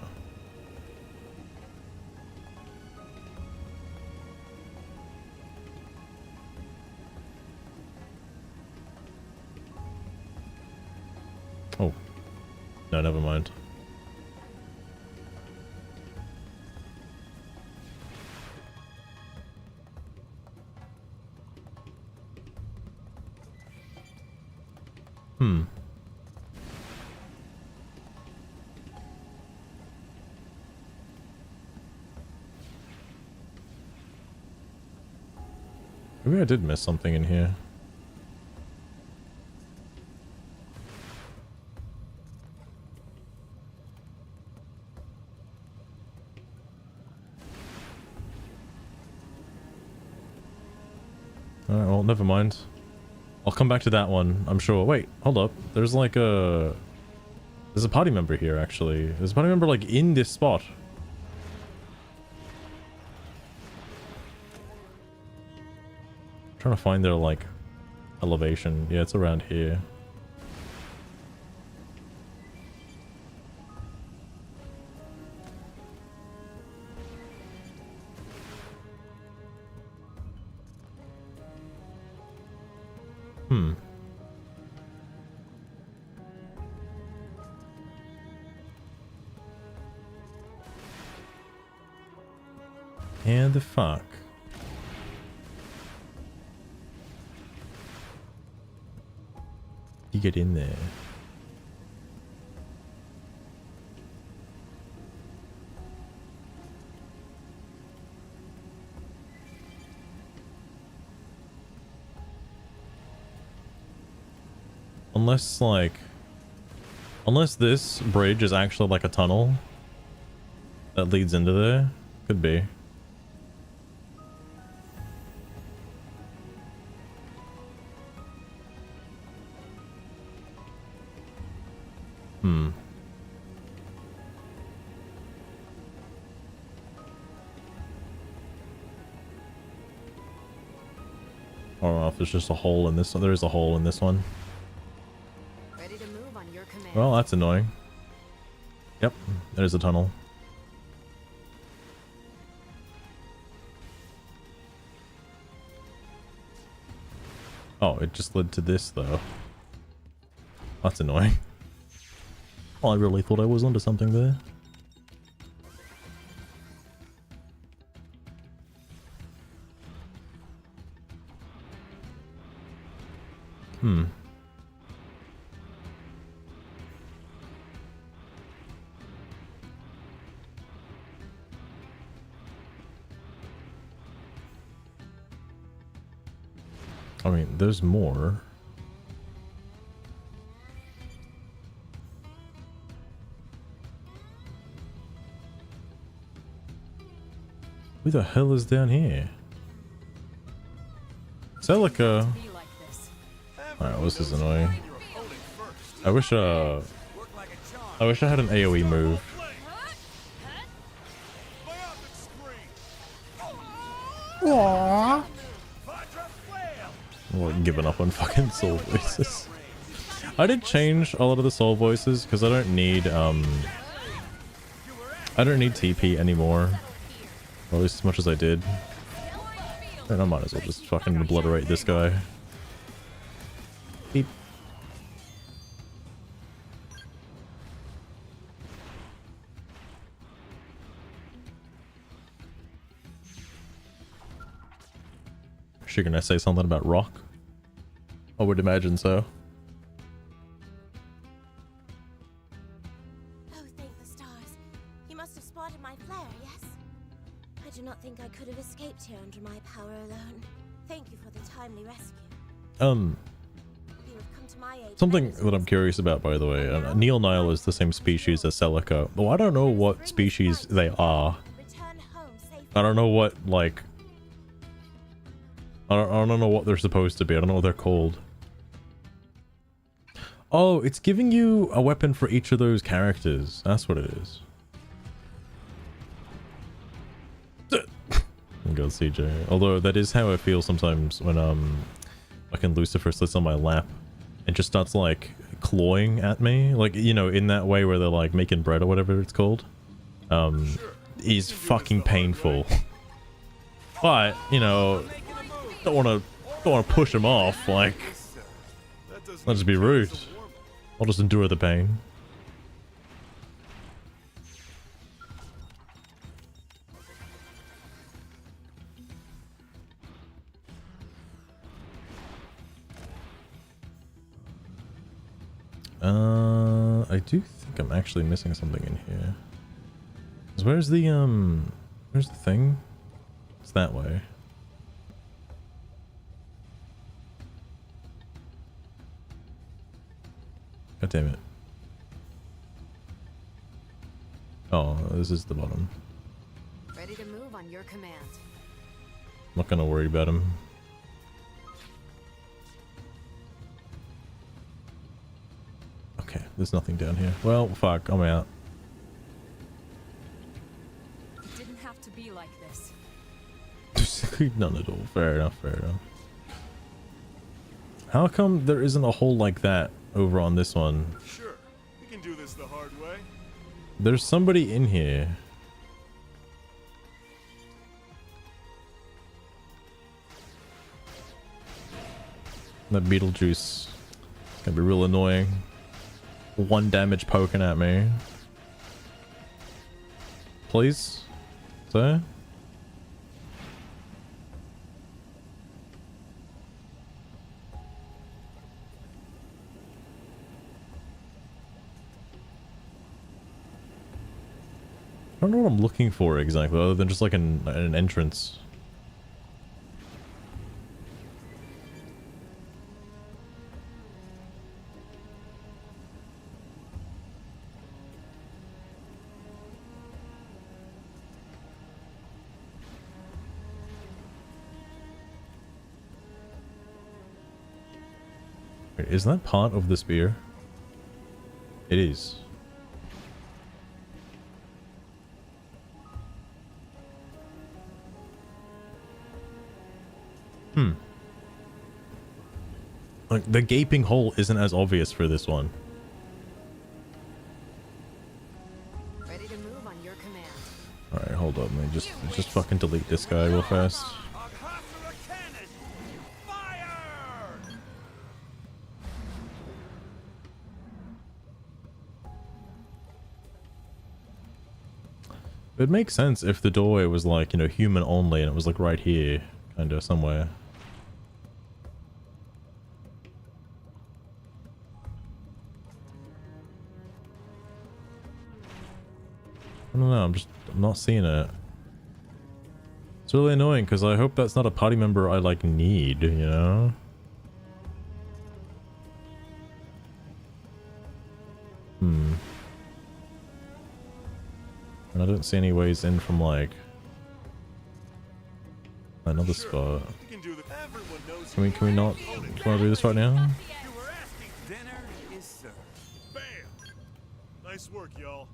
Oh. No, never mind. Maybe I did miss something in here. Alright, well, never mind. I'll come back to that one, I'm sure. Wait, hold up. There's like a... There's a party member here, actually. There's a party member, like, in this spot. Trying to find their, like, elevation. Yeah, it's around here. And the fuck. You get in there. Unless, like... Unless this bridge is actually like a tunnel that leads into there. Could be. I don't know if there's just a hole in this one. There is a hole in this one. Ready to move on your command. Well, that's annoying. Yep, there's a tunnel. Oh, it just led to this, though. That's annoying. Well, I really thought I was onto something there. I mean, there's more. Who the hell is down here? Celica. Alright, this is annoying. I wish I had an AoE move. Aww. I'm like giving up on fucking soul voices. I did change a lot of the soul voices because I don't need TP anymore. Or at least as much as I did. And I might as well just fucking obliterate this guy. Beep. Is she gonna say something about rock? I would imagine so. Oh, thank the stars. You must have spotted my flare, yes? I do not think I could have escaped here under my power alone. Thank you for the timely rescue. You have come to my aid. Something that I'm curious about, by the way. Neil Nile is the same species as Celica. Well, I don't know what species they are. I don't know what, like... I don't know what they're supposed to be. I don't know what they're called. Oh, it's giving you a weapon for each of those characters. That's what it is. Go CJ. Although that is how I feel sometimes when fucking Lucifer sits on my lap and just starts like clawing at me, like, you know, in that way where they're like making bread or whatever it's called. Is fucking painful. But, you know, don't want to push him off, like, that'd just be rude. I'll just endure the pain. I do think I'm actually missing something in here. Where's the thing? It's that way. God damn it. Oh, this is the bottom. Ready to move on your command. I'm not gonna worry about him. Okay, there's nothing down here. Well, fuck, I'm out. It didn't have to be like this. None at all. Fair enough, fair enough. How come there isn't a hole like that over on this one? Sure, we can do this the hard way. There's somebody in here. That Beetlejuice is gonna be real annoying. 1 damage poking at me. Please? Sir? I don't know what I'm looking for exactly, other than just like an entrance. Wait, isn't that part of the spear? It is. Like, the gaping hole isn't as obvious for this one. Ready to move on your command. Alright, hold up, man. Just fucking delete this guy real fast. It makes sense if the doorway was like, you know, human only and it was like right here, kind of somewhere. I don't know, I'm not seeing it. It's really annoying because I hope that's not a party member I like need, you know? And I don't see any ways in from like Another spot. Can we not? Can I do this right now? Dinner is served. Bam! Nice work, y'all.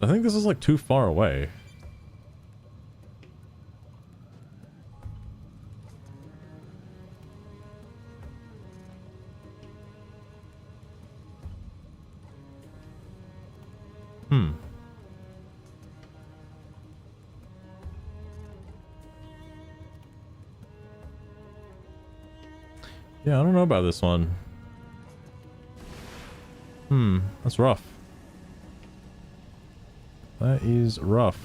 I think this is like too far away. Yeah, I don't know about this one. That's rough. That is rough.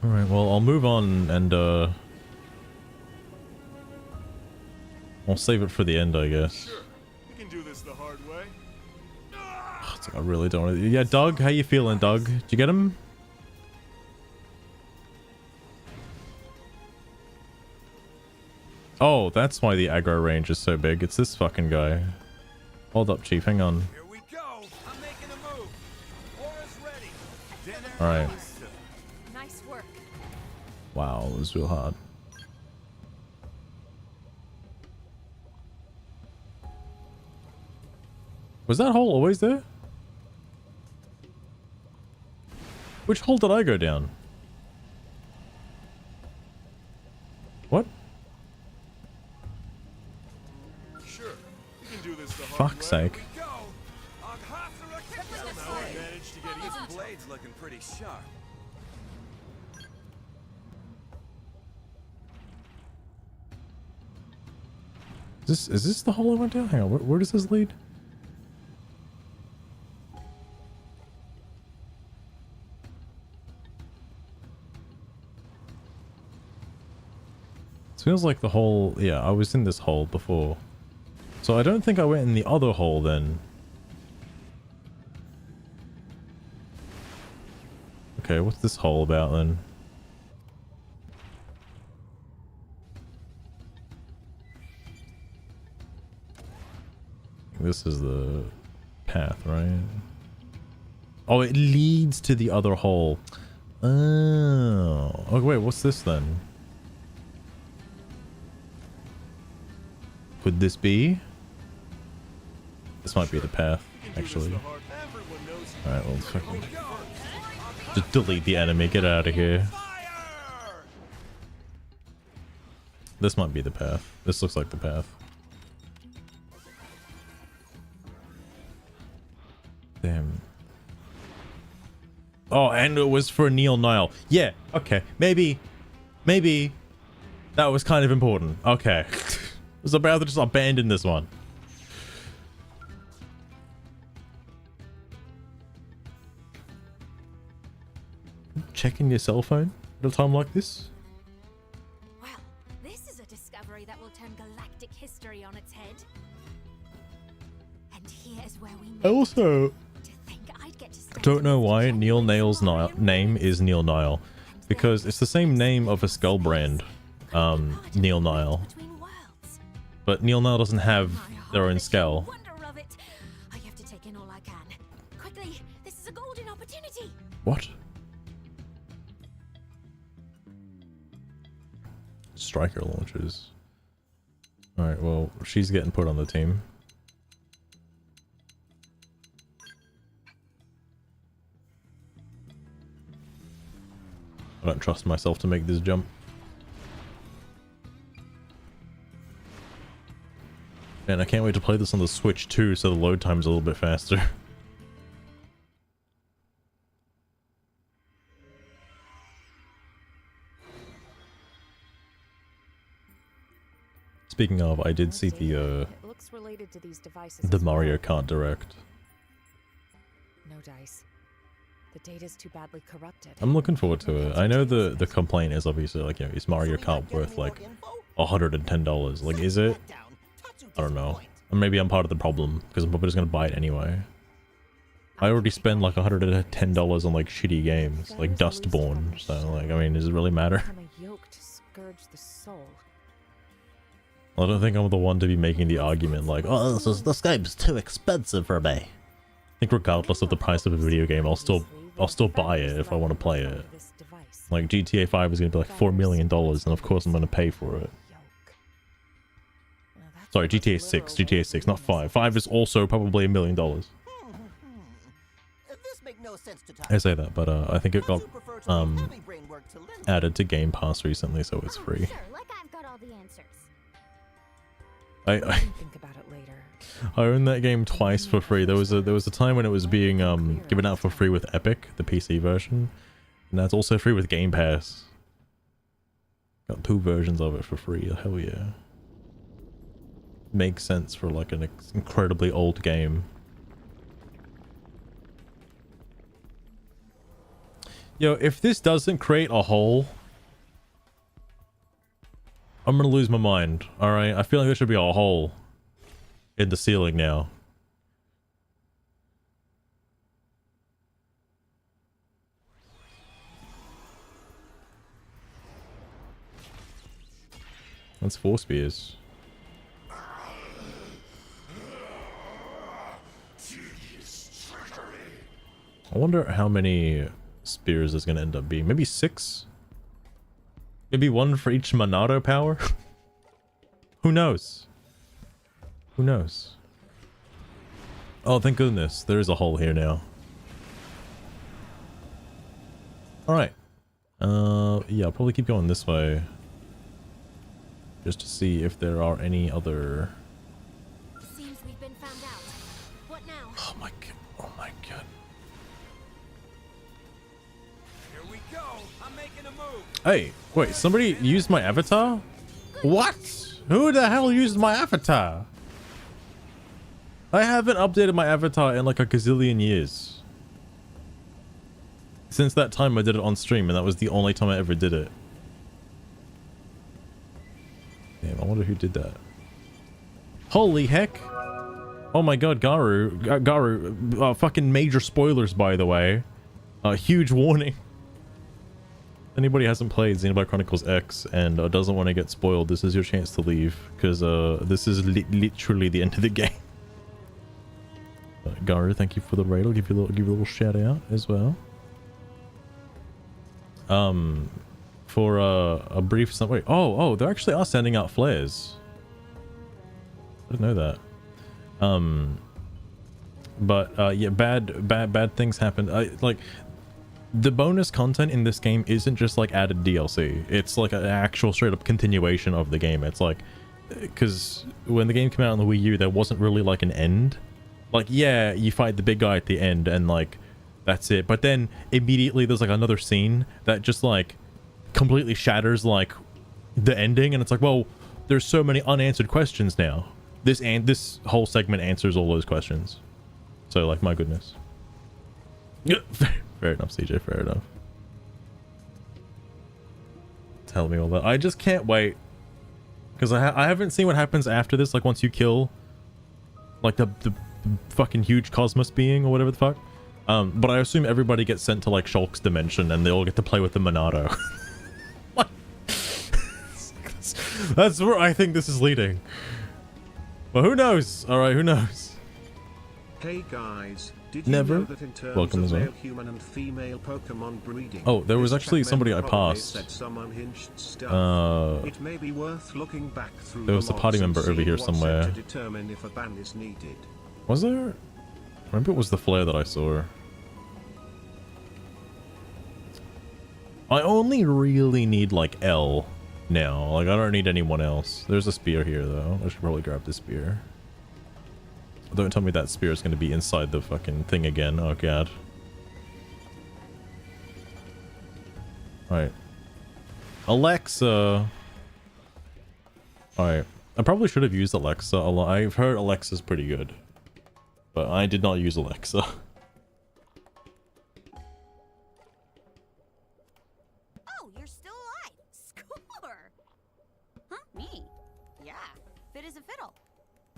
Alright, well, I'll move on and, I'll save it for the end, I guess. Sure. We can do this the hard way. Oh, it's like I really don't want to... Yeah, Doug, how you feeling, Doug? Did you get him? Oh, that's why the aggro range is so big. It's this fucking guy. Hold up, Chief. Hang on. Here we go. I'm making a move. Aura's ready. Dinner Alright. is served. Nice work. Wow, it was real hard. Was that hole always there? Which hole did I go down? What? Sure. We can do this the hard Fuck's way. sake. Somehow I managed to get even blades looking pretty sharp. Is this the hole I went down? Hang on, where does this lead? It feels like the hole... Yeah, I was in this hole before. So I don't think I went in the other hole then. Okay, what's this hole about then? This is the path, right? Oh, it leads to the other hole. Oh. Okay, wait, what's this then? Could this be? This might be the path, actually. Alright, well, fucking... Just delete the enemy, get out of here. This might be the path. This looks like the path. Damn. Oh, and it was for Neil Nile. Yeah, okay. Maybe that was kind of important. Okay. I was about to just abandon this one. Checking your cell phone at a time like this? Well, this is a discovery that will turn galactic history on its head. And here's where we I also don't know why Neil Nail's name is Neil Nile. Because it's the same name of a skull brand. Neil Nile. But Neil Nile doesn't have their own skull. I have to take in all I can. Quickly, this is a golden opportunity. What? Striker launchers. Alright, well, she's getting put on the team. I don't trust myself to make this jump. And I can't wait to play this on the Switch too, so the load time's a little bit faster. Speaking of, I did see the Mario Kart Direct. No dice. The data's too badly corrupted. I'm looking forward to it. I know the complaint is obviously like, you know, is Mario Kart worth like $110? Like, is it? I don't know. Or maybe I'm part of the problem because I'm probably just gonna buy it anyway. I already spend like $110 on like shitty games, like Dustborn. So like, I mean, does it really matter? Become a yoke to scourge the soul. I don't think I'm the one to be making the argument like, oh, this game's too expensive for me. I think regardless of the price of a video game, I'll still buy it if I want to play it. Like GTA 5 is going to be like $4 million, and of course I'm going to pay for it. Sorry, GTA 6, not 5. 5 is also probably $1 million. I say that, but I think it got added to Game Pass recently, so it's free. I own that game twice for free. There was a time when it was being given out for free with Epic, the PC version, and that's also free with Game Pass. Got 2 versions of it for free. Hell yeah. Makes sense for like an incredibly old game. Yo, if this doesn't create a hole, I'm gonna lose my mind. Alright, I feel like there should be a hole in the ceiling now. That's 4 spears. I wonder how many spears is going to end up being. Maybe 6? Maybe 1 for each Monado power? Who knows? Who knows? Oh, thank goodness. There is a hole here now. Alright. Yeah, I'll probably keep going this way. Just to see if there are any other... Seems we've been found out. What now? Oh my god. Oh my god. Here we go. I'm making a move. Hey, wait, somebody used my avatar? What? Who the hell used my avatar? I haven't updated my avatar in like a gazillion years. Since that time I did it on stream, and that was the only time I ever did it. Damn, I wonder who did that. Holy heck! Oh my god, Garu, fucking major spoilers, by the way. Huge warning. Anybody hasn't played Xenoblade Chronicles X and doesn't want to get spoiled, this is your chance to leave, because this is literally the end of the game. Garu, thank you for the raid. I'll give you a little shout out as well. For a brief wait, oh, they actually are sending out flares. I didn't know that. But yeah, bad things happen. Like, the bonus content in this game isn't just like added DLC. It's like an actual straight up continuation of the game. It's like, because when the game came out on the Wii U, there wasn't really like an end. Like, yeah, you fight the big guy at the end and like that's it. But then immediately there's like another scene that just like completely shatters like the ending, and it's like, well, there's so many unanswered questions now. This whole segment answers all those questions. So like, my goodness. Fair enough, CJ, fair enough. Tell me all that. I just can't wait, because I haven't seen what happens after this, like once you kill like the fucking huge cosmos being or whatever the fuck. But I assume everybody gets sent to like Shulk's dimension and they all get to play with the Monado. That's where I think this is leading. But who knows? Alright, who knows? Hey guys, did you Never. know that in terms Welcome of as well. male human and female Pokemon breeding, Oh, there was this actually Chapman somebody I probably passed. said some unhinged stuff. It may be worth looking back through There was the a party logs and member over seeing here what's said somewhere. to determine if a ban is needed. Was there? Maybe it was the flare that I saw. I only really need like L now. Like, I don't need anyone else. There's a spear here though. I should probably grab the spear. Don't tell me that spear is going to be inside the fucking thing again. Oh god. Alright. Alexa. Alright. I probably should have used Alexa a lot. I've heard Alexa's pretty good. But I did not use Alexa. Oh, you're still alive. Score. Huh? Me? Yeah. Fit as a fiddle.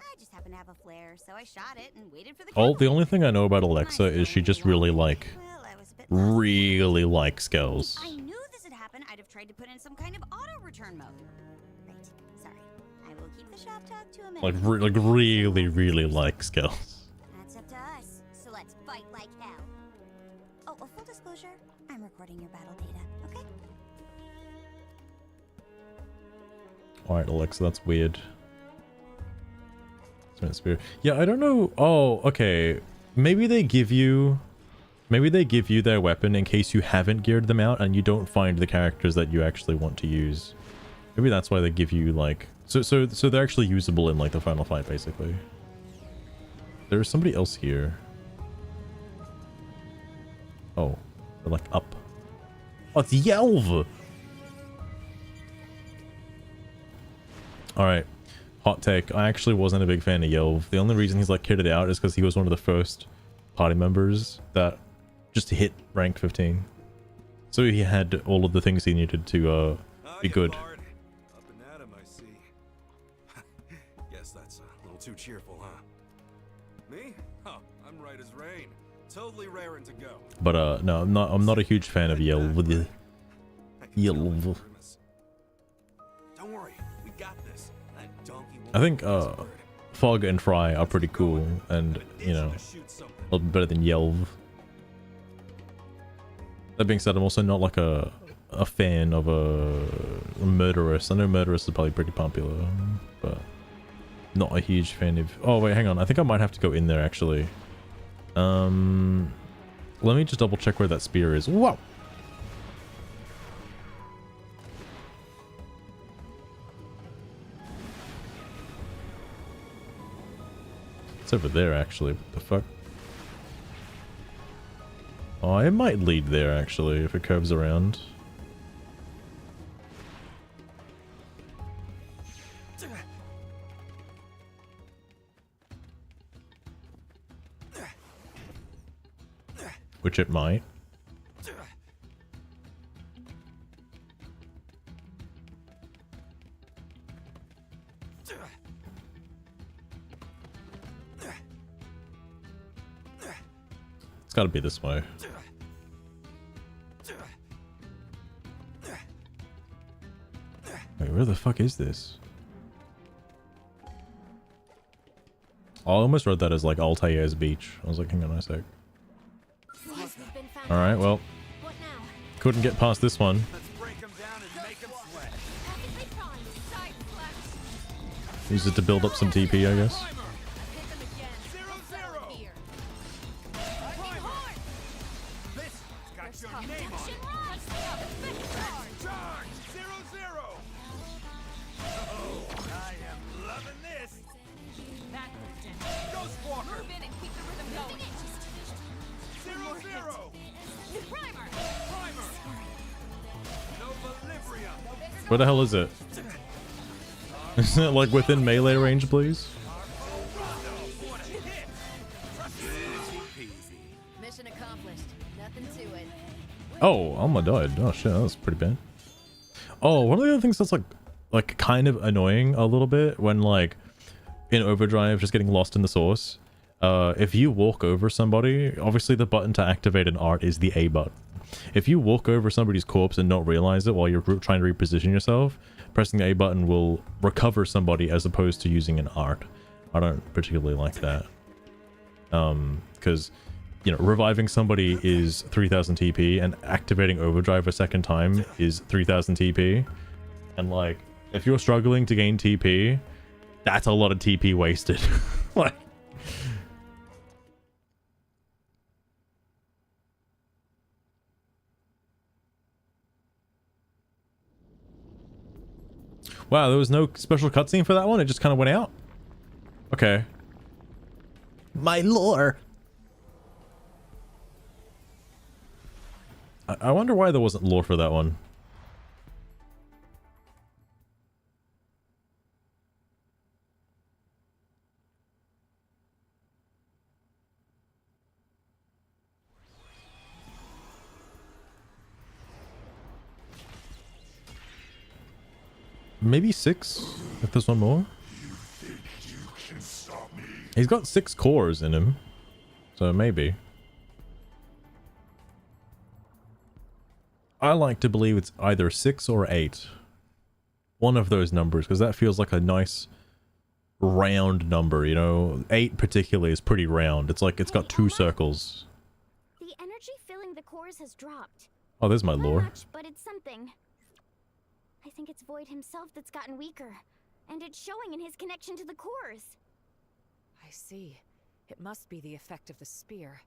I I just happened to have a flare, so I shot it and waited for the Oh, the only thing I know about Alexa is she just really likes girls. I knew this had happened. I'd have tried to put in some kind of auto return mode. Right. Sorry. I will keep the shop talk to a minute. Like really likes girls. That's up to us. So let's fight like hell. Oh, a full disclosure, I'm recording your battle data, okay? Alright, Alexa, that's weird. Yeah, I don't know. Oh, okay. Maybe they give you their weapon in case you haven't geared them out and you don't find the characters that you actually want to use. Maybe that's why they give you like so they're actually usable in like the final fight basically. There's somebody else here. Oh, they're like up. Oh, it's Yelv! Alright. Hot take. I actually wasn't a big fan of Yelv. The only reason he's like kitted out is because he was one of the first party members that just hit rank 15. So he had all of the things he needed to be good. Up and at him, I see. Guess that's a little too cheerful, huh? Me? Oh, I'm right as rain. Totally raring to go. But no, I'm not a huge fan of Yelv. Yelv. Don't worry, we got this. That donkey I think Fog and Fry are pretty cool and, you know, a lot better than Yelv. That being said, I'm also not like a fan of a Murderous. I know Murderous is probably pretty popular, but not a huge fan of... Oh wait, hang on. I think I might have to go in there actually. Let me just double check where that spear is. Whoa! It's over there actually. What the fuck? Oh, it might lead there actually if it curves around. Which it might. It's gotta be this way. Wait, where the fuck is this? Oh, I almost read that as like Altair's beach. I was like, hang on a sec. Alright, well. Couldn't get past this one. Use it to build up some TP, I guess. Where the hell is it? Is it like within melee range, please? Mission accomplished. Nothing to it. Oh, Alma died. Oh shit, that was pretty bad. Oh, one of the other things that's like kind of annoying a little bit when like in Overdrive just getting lost in the source. If you walk over somebody, obviously the button to activate an art is the A button. If you walk over somebody's corpse and not realize it while you're trying to reposition yourself, pressing the A button will recover somebody as opposed to using an art. I don't particularly like that. Because, you know, reviving somebody is 3000 TP and activating Overdrive a second time is 3000 TP. And like, if you're struggling to gain TP, that's a lot of TP wasted. Like... Wow, there was no special cutscene for that one? It just kind of went out? Okay. My lore! I wonder why there wasn't lore for that one. Maybe 6, if there's one more. You think you can stop He's got 6 cores in him. So maybe. I like to believe it's either 6 or 8. One of those numbers, because that feels like a nice round number, you know? 8 particularly is pretty round. It's like it's got 2 circles. The energy filling the cores has dropped. Oh, there's my lore. Not much, but it's something. I think it's Void himself that's gotten weaker. And it's showing in his connection to the cores. I see. It must be the effect of the spear.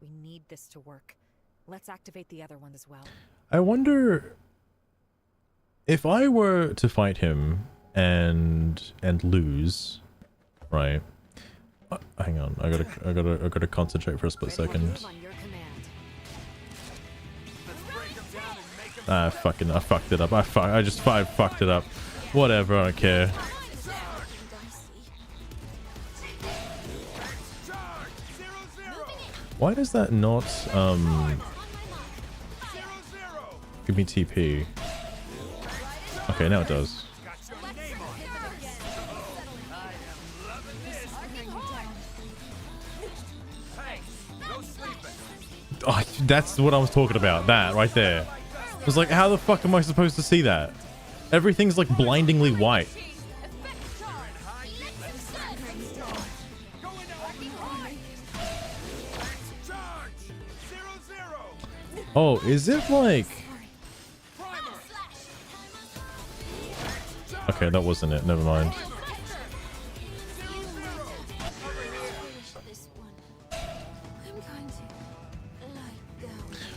We need this to work. Let's activate the other one as well. I wonder if I were to fight him and lose, right? Hang on, I gotta concentrate for a split second. I fucked it up. I fucked it up. Whatever, I don't care. Why does that not give me TP? Okay, now it does. Oh, that's what I was talking about. That right there. I was like, how the fuck am I supposed to see that? Everything's like blindingly white. Oh, is it like... Okay, that wasn't it. Never mind.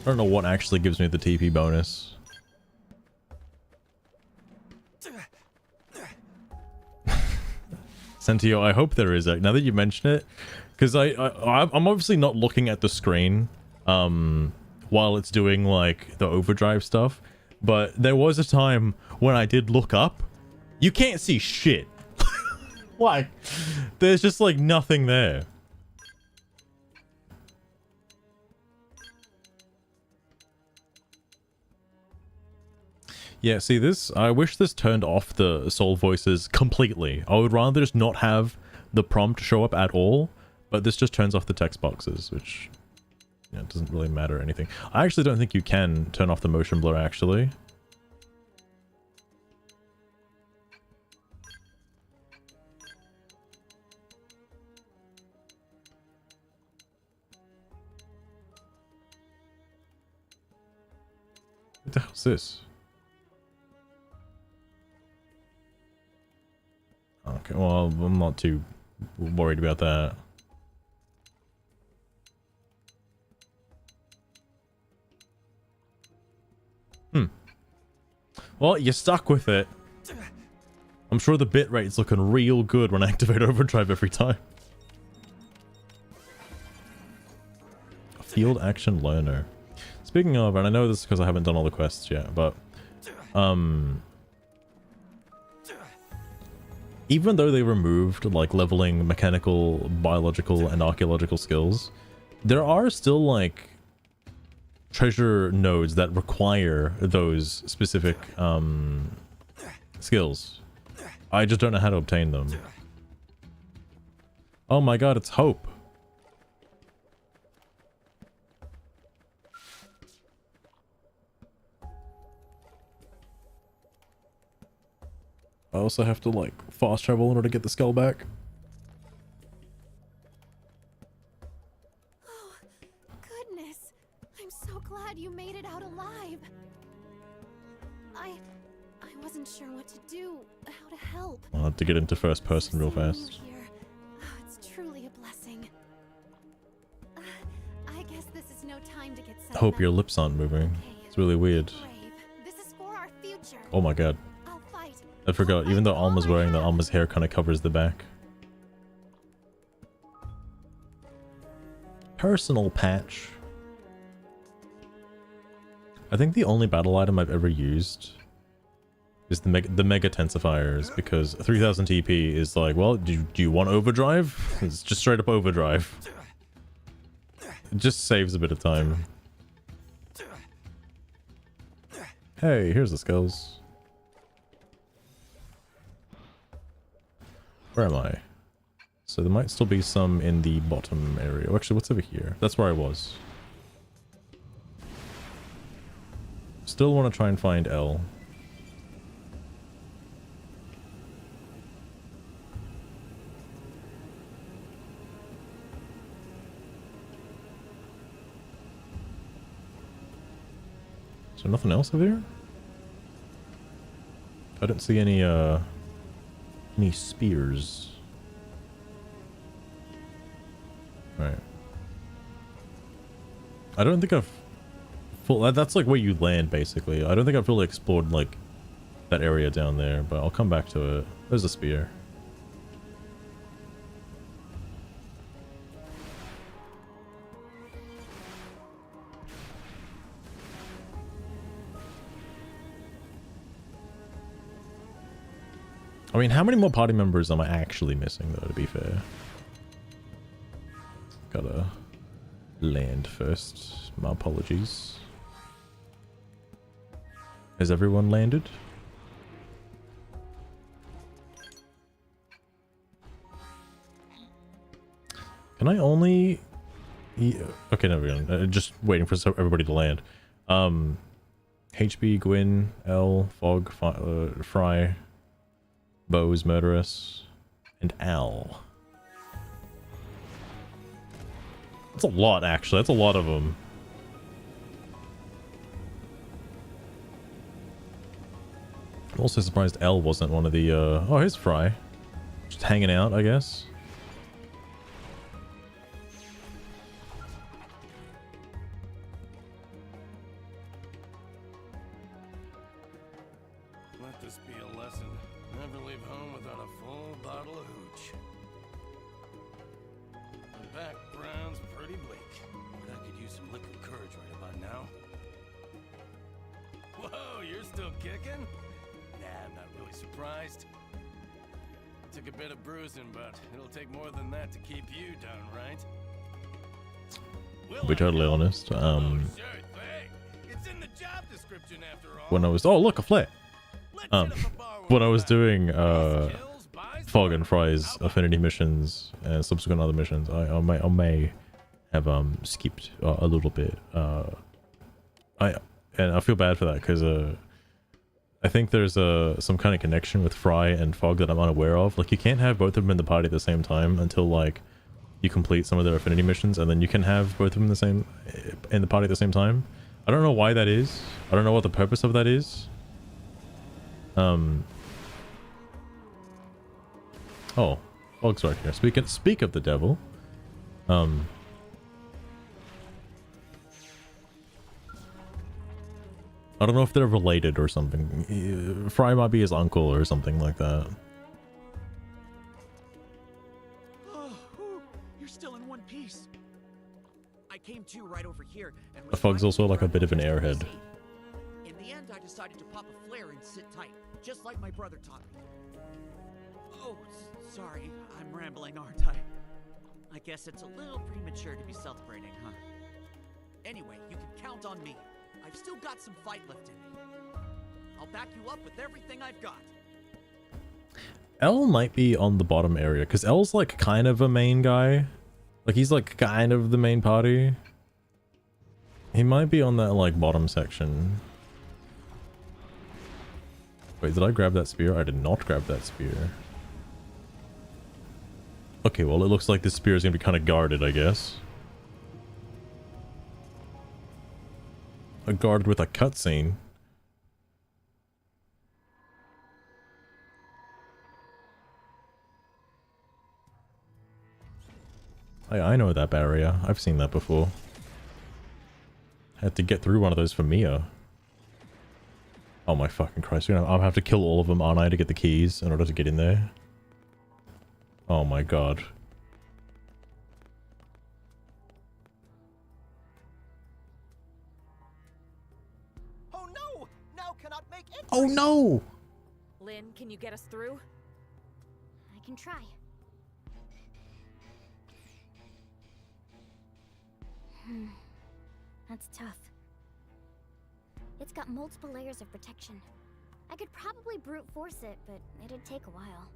I don't know what actually gives me the TP bonus. Sentio, I hope there is. Now that you mention it, because I'm obviously not looking at the screen while it's doing like the overdrive stuff, but there was a time when I did look up. You can't see shit. Like, there's just like nothing there. Yeah, see this? I wish this turned off the soul voices completely. I would rather just not have the prompt show up at all, but this just turns off the text boxes, which, you know, doesn't really matter or anything. I actually don't think you can turn off the motion blur, actually. What the hell's this? Okay, well, I'm not too worried about that. Well, you're stuck with it. I'm sure the bitrate's looking real good when I activate overdrive every time. Field action learner. Speaking of, and I know this is because I haven't done all the quests yet, but even though they removed like leveling mechanical, biological, and archaeological skills, there are still like treasure nodes that require those specific skills. I just don't know how to obtain them. Oh my god, it's Hope. I also have to like fast travel in order to get the skull back. Oh, goodness. I'm so glad you made it out alive. I wasn't sure what to do, how to help. I'll have to get into first person real fast. Here. Oh, it's truly a blessing. I guess this is no time to get set. Hope your lips aren't moving. It's really weird. This is for our future. Oh my god. I forgot, even though Alma's wearing that, Alma's hair kind of covers the back. Personal patch. I think the only battle item I've ever used is the mega tensifiers, because 3000 TP is like, well, do you want overdrive? It's just straight up overdrive. It just saves a bit of time. Hey, here's the skulls. Where am I? So there might still be some in the bottom area. Oh, actually, what's over here? That's where I was. Still want to try and find L. Is there nothing else over here? I don't see any spears. Right. I don't think I've that's like where you land basically. I don't think I've fully explored like that area down there, but I'll come back to it. There's a spear. I mean, how many more party members am I actually missing though, to be fair? Gotta land first. My apologies. Has everyone landed? Can I only... Okay, no, we're gonna... just waiting for everybody to land. HB, Gwyn, L, Fog, Fry, Bose, Murderous, and Al. That's a lot, actually. That's a lot of them. I'm also surprised L wasn't one of the, oh, here's Fry. Just hanging out, I guess. Let this be a lesson. Never leave home without a full bottle of hooch. The background's pretty bleak, but I could use some liquid courage right about now. Whoa, you're still kicking? Nah, I'm not really surprised. Took a bit of bruising, but it'll take more than that to keep you down, right? To be totally honest, Sure thing. It's in the job description after all. when I was... Oh, look, a flare! When I was doing, Fog and Fry's affinity missions and subsequent other missions, I may have, skipped a little bit. And I feel bad for that, because, I think there's some kind of connection with Fry and Fog that I'm unaware of. Like, you can't have both of them in the party at the same time until, like, you complete some of their affinity missions, and then you can have both of them in the party at the same time. I don't know why that is. I don't know what the purpose of that is. Oh, Fog's right here. Speak of the devil. I don't know if they're related or something. Fry might be his uncle or something like that. Oh, you're still in one piece. I came to right over here and The Fog's also like a bit of an airhead. in the end, I decided to pop a flare and sit tight, just like my brother taught me. Oh, sorry, I'm rambling, aren't I? I guess it's a little premature to be celebrating, huh? Anyway, you can count on me. I've still got some fight left in me. I'll back you up with everything I've got. L might be on the bottom area, because L's like kind of a main guy. Like, he's like kind of the main party. He might be on that like bottom section. Wait, did I grab that spear? I did not grab that spear. Okay, well, it looks like this spear is going to be kind of guarded, I guess. A guard with a cutscene. I know that barrier. I've seen that before. Had to get through one of those for Mia. Oh my fucking Christ. I'll have to kill all of them, aren't I, to get the keys in order to get in there? Oh my god. Oh no! Now cannot make it. Oh no! Lynn, can you get us through? I can try. That's tough. It's got multiple layers of protection. I could probably brute force it, but it'd take a while.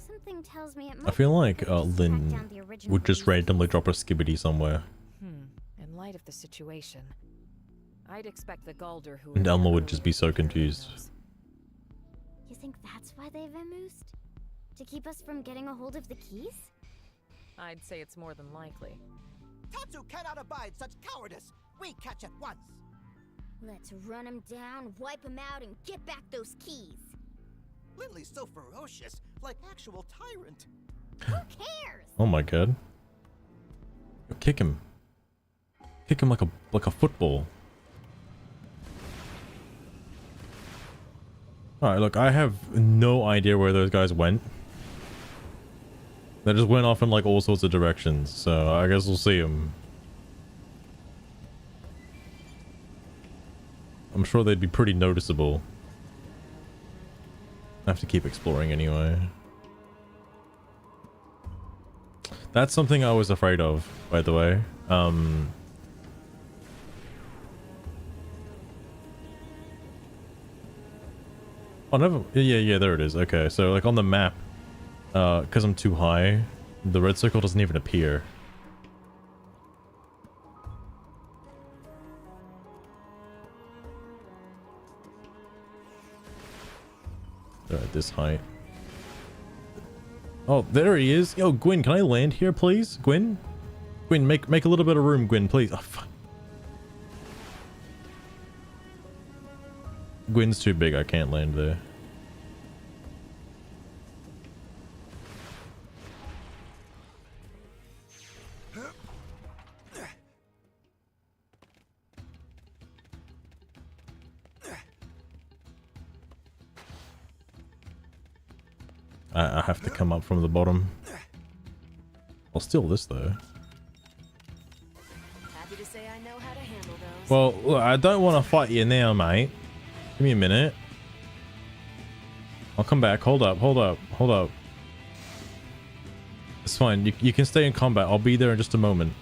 Something tells me it I might feel be like quicker to just track Lynn down the original would just reason. randomly drop a skibbity somewhere. In light of the situation, I'd expect the Galder who... And Elma would just be so confused. You think that's why they've vamoosed? To keep us from getting a hold of the keys? I'd say it's more than likely. Tatsu cannot abide such cowardice. We catch at once. Let's run him down, wipe him out, and get back those keys. Lindley's so ferocious, like actual tyrant. Who cares? Oh my god. Kick him. Kick him like a football. Alright, look, I have no idea where those guys went. They just went off in like all sorts of directions, so I guess we'll see them. I'm sure they'd be pretty noticeable. I have to keep exploring anyway. That's something I was afraid of, by the way. Oh, never. Yeah, there it is. Okay, so like on the map, because I'm too high, the red circle doesn't even appear. They're at this height. Oh, there he is. Yo, Gwyn, can I land here, please? Gwyn? Gwyn, make a little bit of room, Gwyn, please. Oh, fuck. Gwyn's too big. I can't land there. I have to come up from the bottom. I'll steal this though. Happy to say I know how to handle those. Well, look, I don't want to fight you now, mate. Give me a minute. I'll come back. Hold up. It's fine. You can stay in combat. I'll be there in just a moment.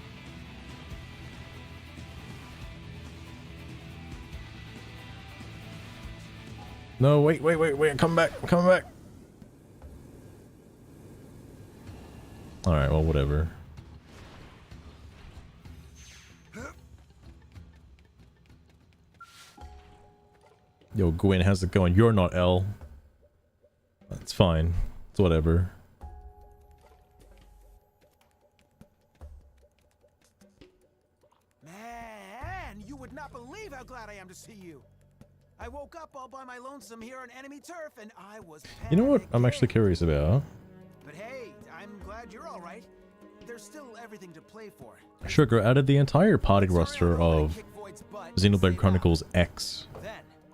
No, wait. Come back. Alright, well, whatever. Yo, Gwyn, how's it going? You're not L. That's fine. It's whatever. Man, you would not believe how glad I am to see you. I woke up all by my lonesome here on enemy turf, and I was You know what I'm actually curious about? But hey, I'm glad you're all right. There's still everything to play for. Sugar added the entire party roster of Xenoblade Chronicles X.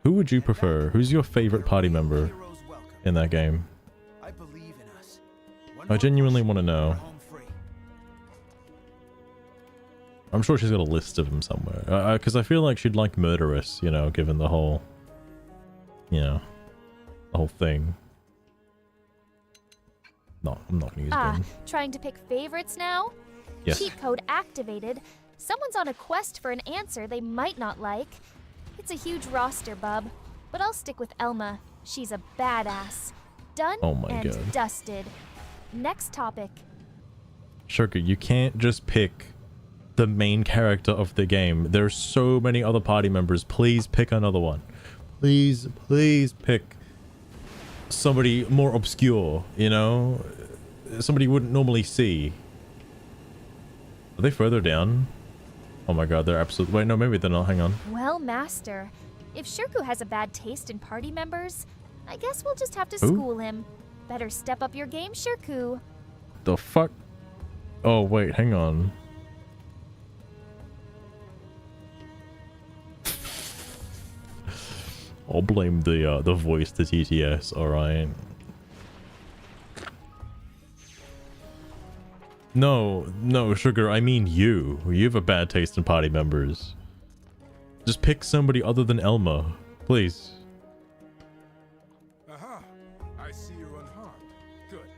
Who would you prefer? Who's your favorite party member in that game? I genuinely want to know. I'm sure she's got a list of them somewhere. Because I feel like she'd like Murderous, you know, given the whole... You know, the whole thing. No, I'm not gonna use Gwyn. Trying to pick favorites now? Yes. Cheat code activated. Someone's on a quest for an answer they might not like. It's a huge roster, bub. But I'll stick with Elma. She's a badass. Done Oh my and God. dusted. Next topic. Sugar, you can't just pick the main character of the game. There's so many other party members. Please pick another one. Please pick somebody more obscure, you know? Somebody you wouldn't normally see. Are they further down? Oh my god, they're absolutely... Wait, no, maybe they're not. Hang on. Well, Master, if Shirku has a bad taste in party members, I guess we'll just have to Who? school him. Better step up your game, Shirku. The fuck? Oh, wait, hang on. I'll blame the voice to TTS, alright? No, Sugar, I mean you. You have a bad taste in party members. Just pick somebody other than Elma, please. Aha! I see you're unharmed. Good.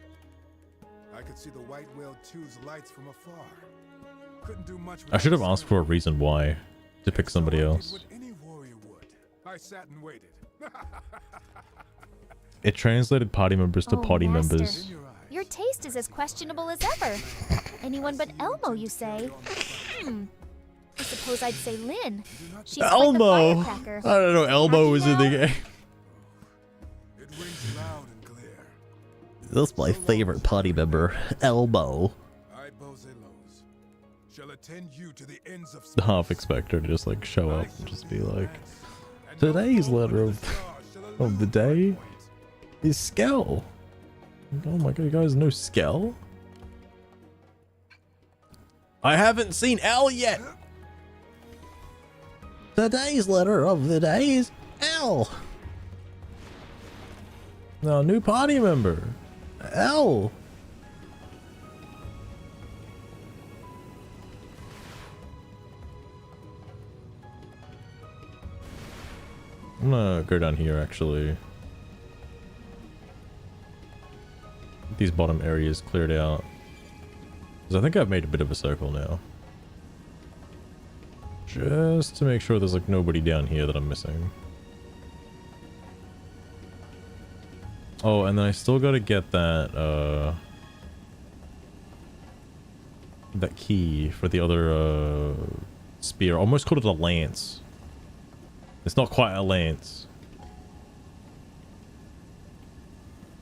I could see the White Whale 2's lights from afar. Couldn't do much. I should have asked for a reason why to pick somebody else. What any warrior would. I sat and waited. It translated party members to Oh, party Master. members. is as questionable as ever. Anyone but Elmo, you say? I suppose I'd say Lynn. She's Elmo! quite the firecracker. I don't know, Elmo was in the game. It rings loud and clear. That's my favorite party member, Elmo. I, Bozelos, shall attend you to the ends of Half expect her to just like show up and just be like, today's letter of the day is Skell. Oh my god, you guys know Skell? I haven't seen L yet. Today's letter of the day is L. No, new party member, L. I'm gonna go down here actually. These bottom areas cleared out. Because I think I've made a bit of a circle now. Just to make sure there's like nobody down here that I'm missing. Oh, and then I still gotta get that, that key for the other, spear. I almost called it a lance. It's not quite a lance.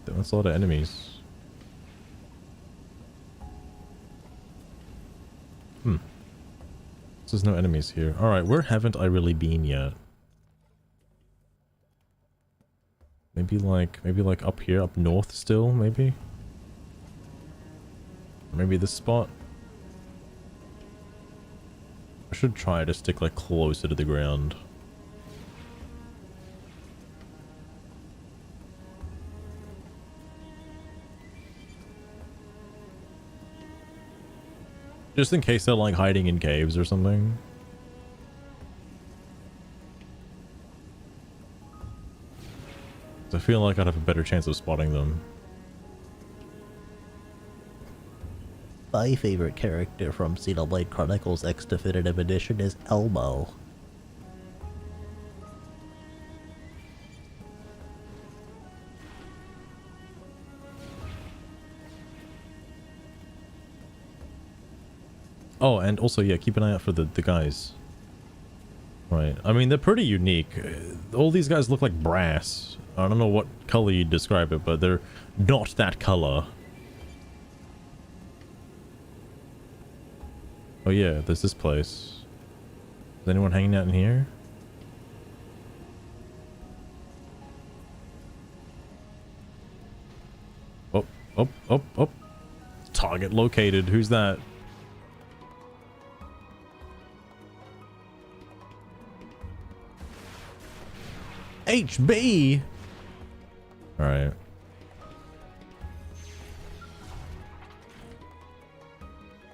That's a lot of enemies. There's no enemies here. Alright, where haven't I really been yet? Maybe like up here, up north still, maybe? Maybe this spot? I should try to stick like closer to the ground. Just in case they're like hiding in caves or something. I feel like I'd have a better chance of spotting them. My favorite character from Xenoblade Chronicles X Definitive Edition is Elmo. Oh, and also, yeah, keep an eye out for the guys. Right. I mean, they're pretty unique. All these guys look like brass. I don't know what color you'd describe it, but they're not that color. Oh yeah, there's this place. Is anyone hanging out in here? Oh. Target located. Who's that? HB! Alright.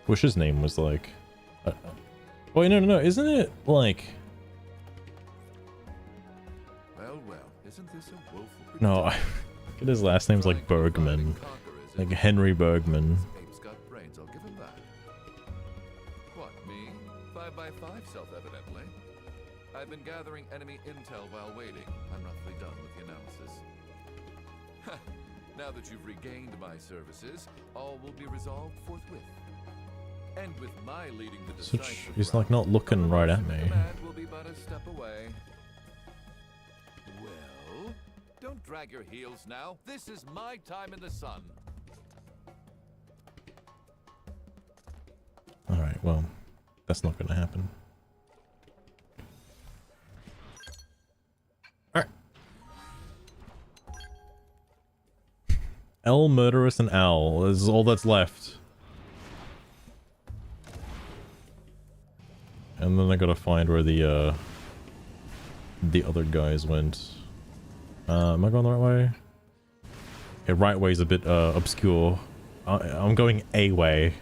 Wish his name was like... wait, no, isn't it like... Well, isn't this a woeful... No, I think his last name's like Bergman. Like Henry Bergman. Ape's got brains, I'll give him that. What, me? 5x5, self-evidently. I've been gathering enemy intel while waiting. I'm roughly done with the analysis. Now that you've regained my services, all will be resolved forthwith. And with my leading the decisive He's like not looking right at me. command will be but a step away. Well, don't drag your heels now. This is my time in the sun. Alright, well, that's not gonna happen. Alright. L, Murderous, and Owl is all that's left. And then I gotta find where the other guys went. Am I going the right way? Okay, right way is a bit obscure. I'm going A way.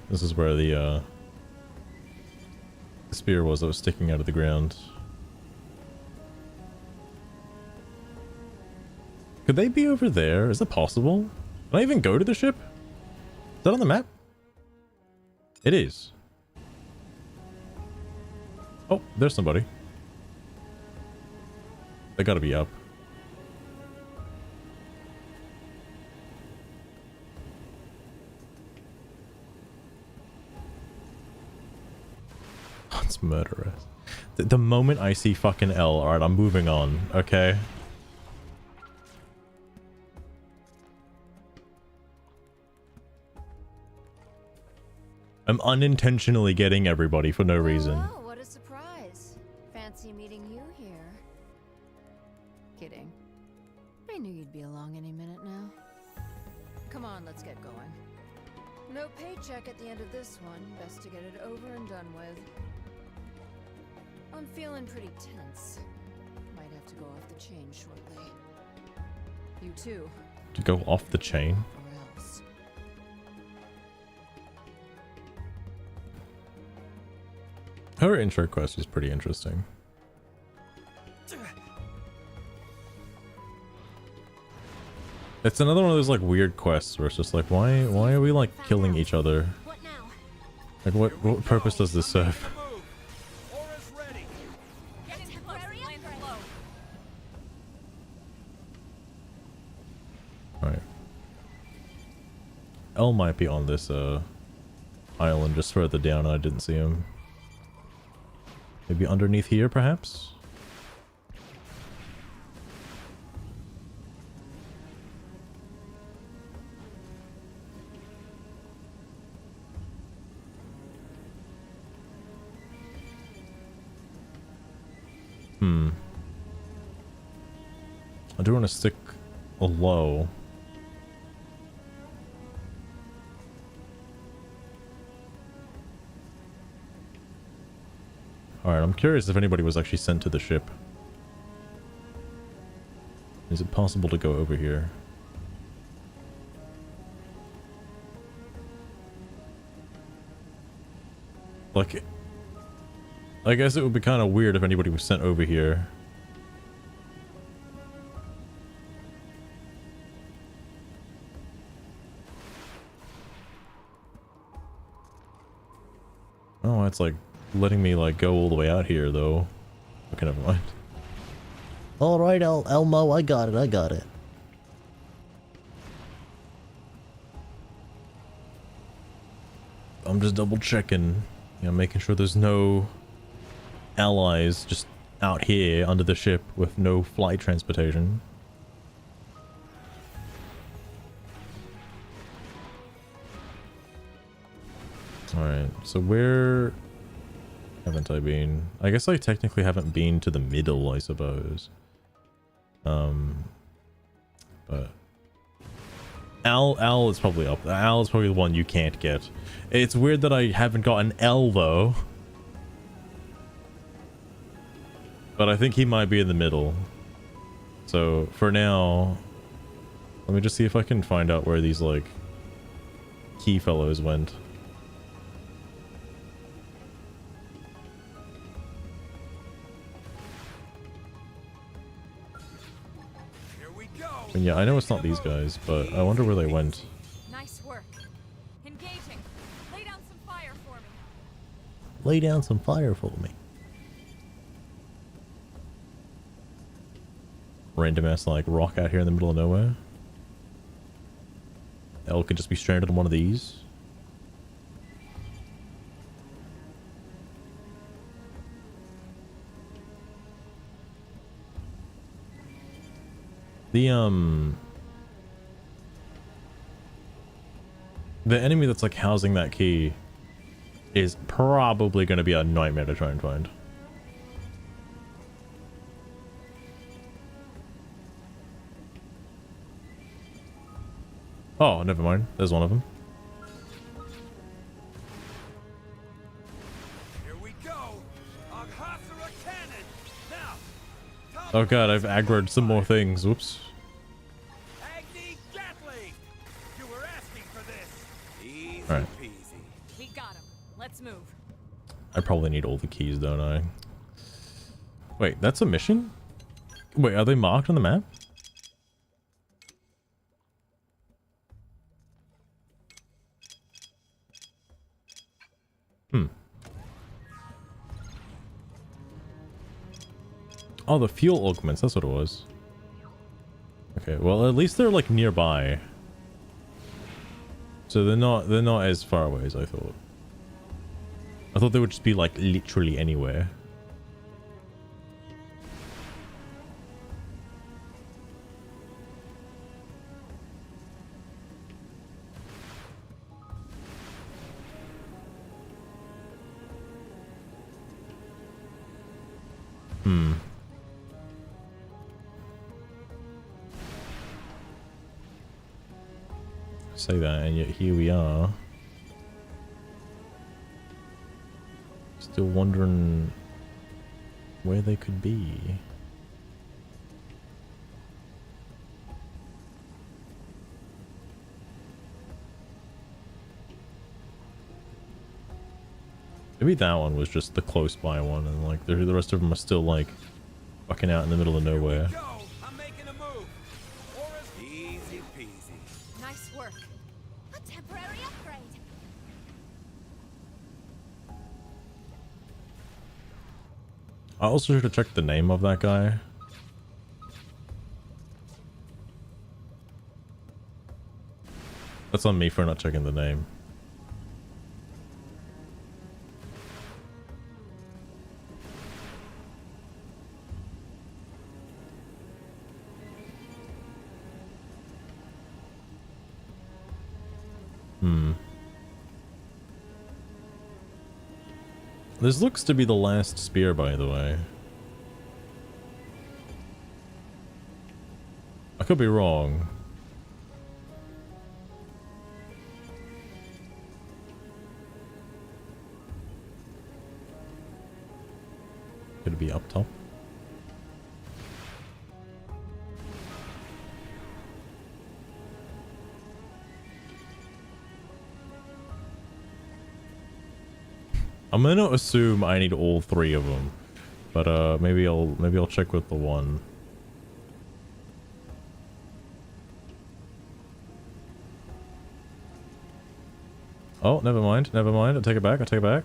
This is where the spear was that was sticking out of the ground. Could they be over there? Is it possible? Can I even go to the ship? Is that on the map? It is. Oh, there's somebody. They gotta be up. It's murderous. The moment I see fucking L, alright, I'm moving on, okay? I'm unintentionally getting everybody for no reason. Oh, what a surprise. Fancy meeting you here. Kidding. I knew you'd be along any minute now. Come on, let's get going. No paycheck at the end of this one. Best to get it over and done with. I'm feeling pretty tense. Might have to go off the chain shortly. You too. To go off the chain? Or else. Her intro quest was pretty interesting. It's another one of those like weird quests where it's just like, why are we like killing each other? Like what purpose does this serve? Alright. L might be on this island just further down and I didn't see him. Maybe underneath here perhaps? I do want to stick a low. Alright, I'm curious if anybody was actually sent to the ship. Is it possible to go over here? Like, I guess it would be kind of weird if anybody was sent over here. Oh, it's like letting me like go all the way out here though. Okay, never mind. Alright, Elmo, I got it. I'm just double checking, you know, making sure there's no allies just out here under the ship with no flight transportation. Alright, so where haven't I been? I guess I technically haven't been to the middle, I suppose. But Al is probably up. Al is probably the one you can't get. It's weird that I haven't got an L though. But I think he might be in the middle. So for now, let me just see if I can find out where these like key fellows went. And yeah, I know it's not these guys, but I wonder where they went. Nice work. Engaging. Lay down some fire for me. Lay down some fire for me. Random ass like rock out here in the middle of nowhere. L could just be stranded on one of these. The enemy that's like housing that key is probably going to be a nightmare to try and find. Oh, never mind. There's one of them. Here we go. Oh god, I've aggroed some more things. Whoops. Alright. We got him. Let's move. I probably need all the keys, don't I? Wait, that's a mission? Wait, are they marked on the map? Hmm. Oh, the fuel augments, that's what it was. Okay, well at least they're like nearby. So they're not as far away as I thought. I thought they would just be like literally anywhere. Hmm. Say that, and yet here we are. Still wondering where they could be. Maybe that one was just the close by one, and like the rest of them are still like fucking out in the middle of nowhere. I'm making a move. Easy peasy. Nice work. A temporary upgrade. I also should have checked the name of that guy. That's on me for not checking the name. Hmm. This looks to be the last spear, by the way. I could be wrong. Could it be up top? I'm gonna assume I need all three of them, but maybe I'll check with the one. Oh, never mind. I take it back.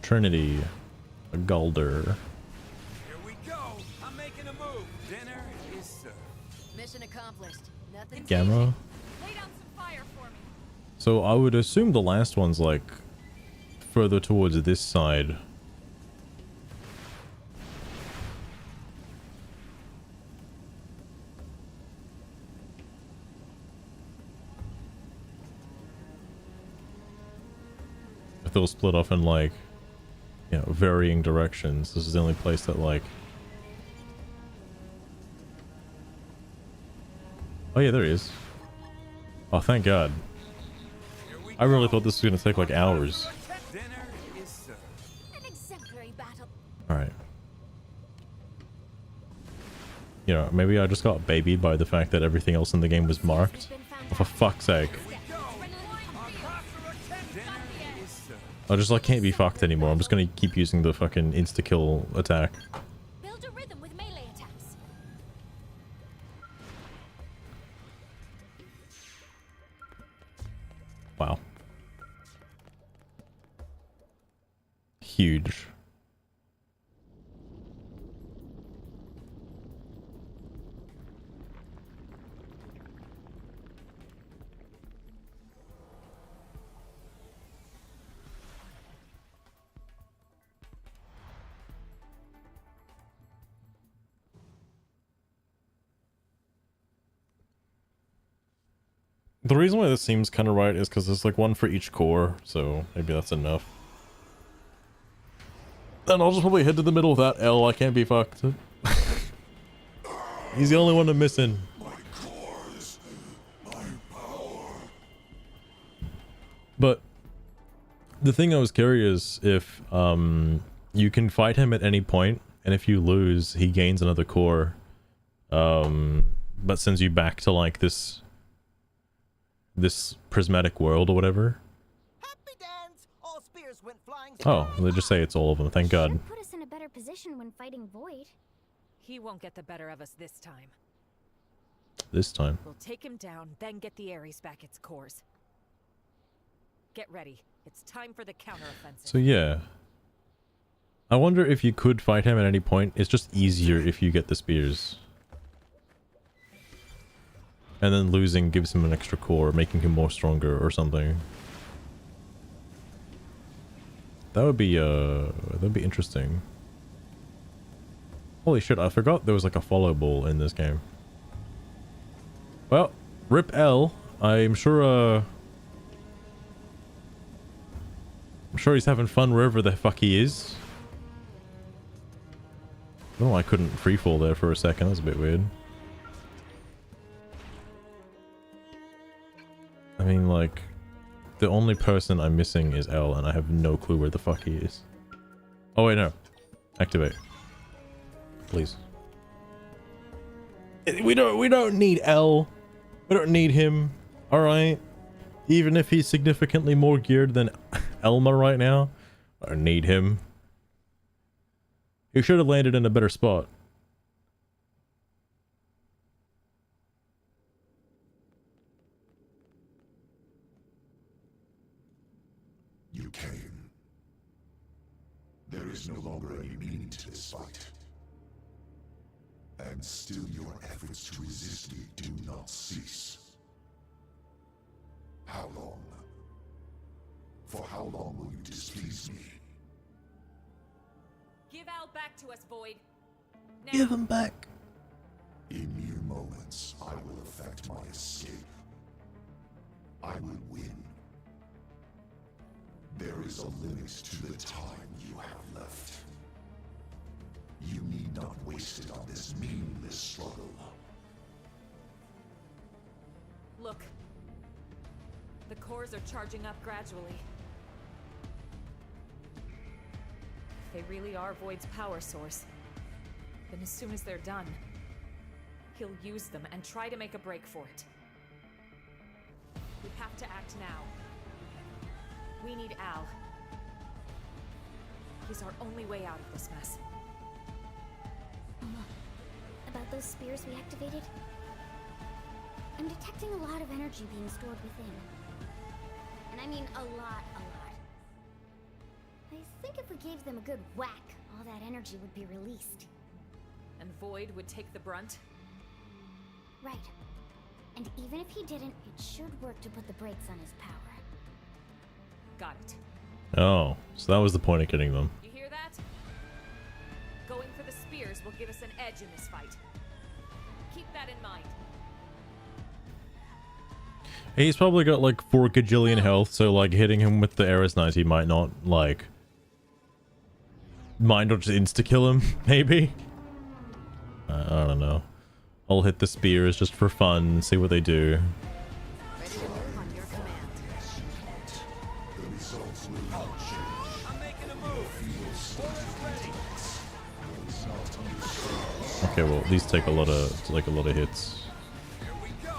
Trinity, a Gulder. Here we go. I'm making a move. Dinner is served. Mission accomplished. Nothing. Gamma. Lay down some fire for me. So I would assume the last one's like further towards this side. If they'll split off in like, you know, varying directions. This is the only place that like... Oh yeah, there he is. Oh, thank God. I really thought this was gonna take like hours. Dinner is served. An exemplary battle. Alright. You know, maybe I just got babied by the fact that everything else in the game was marked. Oh, for fuck's sake. I just like can't be fucked anymore. I'm just gonna keep using the fucking insta-kill attack. Build a rhythm with melee attacks. Wow. Huge. The reason why this seems kind of right is because there's like one for each core, so maybe that's enough. Then I'll just probably head to the middle of that L. I can't be fucked. He's the only one I'm missing. But the thing I was curious if you can fight him at any point, and if you lose, he gains another core, but sends you back to like this prismatic world or whatever. All spears went flying. Oh, they just say it's all of them. Thank God. Put us in a better position when fighting Void. He won't get the better of us this time. This time. We'll take him down, then get the Ares back its cores. Get ready. It's time for the counteroffensive. So yeah. I wonder if you could fight him at any point. It's just easier if you get the spears. And then losing gives him an extra core, making him more stronger or something. That'd be interesting. Holy shit, I forgot there was like a follow ball in this game. Well, rip L. I'm sure he's having fun wherever the fuck he is. Oh, I couldn't freefall there for a second. That was a bit weird. I mean, like, the only person I'm missing is L, and I have no clue where the fuck he is. Oh wait, no. Activate. Please. We don't need L. We don't need him. Alright. Even if he's significantly more geared than Elma right now, I don't need him. He should have landed in a better spot. You came. There is no longer any meaning to this fight. And still your efforts to resist me do not cease. How long? For how long will you displease me? Give Al back to us, Void. Now. Give him back. In mere moments, I will effect my escape. I will win. There is a limit to the time you have left. You need not waste it on this meaningless struggle. Look. The cores are charging up gradually. If they really are Void's power source, then as soon as they're done, he'll use them and try to make a break for it. We have to act now. We need Al. He's our only way out of this mess. About those spears we activated? I'm detecting a lot of energy being stored within. And I mean a lot. I think if we gave them a good whack, all that energy would be released. And Void would take the brunt? Right. And even if he didn't, it should work to put the brakes on his power. Got it. Oh, so that was the point of getting them. You hear that? Going for the spears will give us an edge in this fight. Keep that in mind. He's probably got like 4 gajillion health, so like hitting him with the Eris Knight, he might not like... Might not just insta-kill him, maybe? I don't know. I'll hit the spears just for fun, see what they do. Ready to move on your command. The results will not change. I'm making a move. Ready. Okay, well these take a lot of hits. Here we go.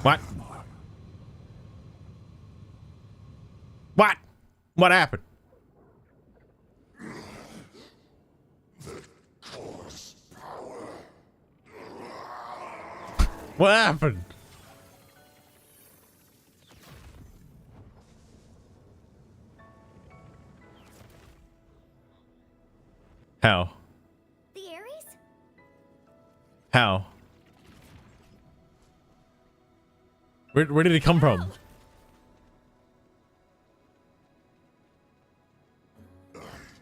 What? What? What happened? What happened? How? The Ares? How? Where did he come from?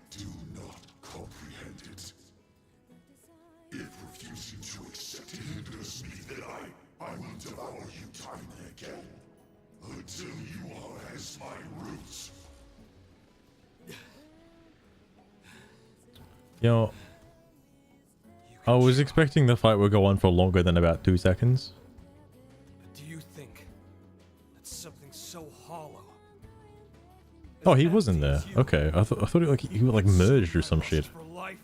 Do not comprehend it. If refusing to accept it hinders me, then I will devour you time and again. Until you are as my roots. Yo, I was expecting the fight would go on for longer than about 2 seconds. Do you think that something so hollow? Oh, he was in there. Okay, I thought he like merged or some shit. For life?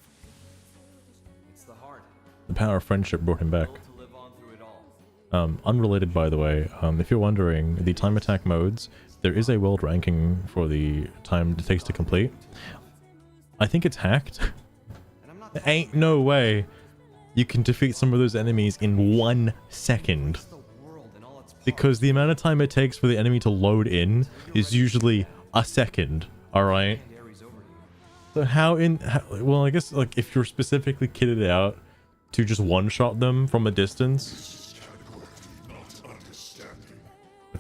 It's the heart. The power of friendship brought him back. To live on through it all. Unrelated, by the way, if you're wondering, the time attack modes, there is a world ranking for the time it takes to complete. I think it's hacked. There ain't no way you can defeat some of those enemies in 1 second. The world and all its because the amount of time it takes for the enemy to load in is usually a second. All right. So well, I guess like if you're specifically kitted out to just one-shot them from a distance.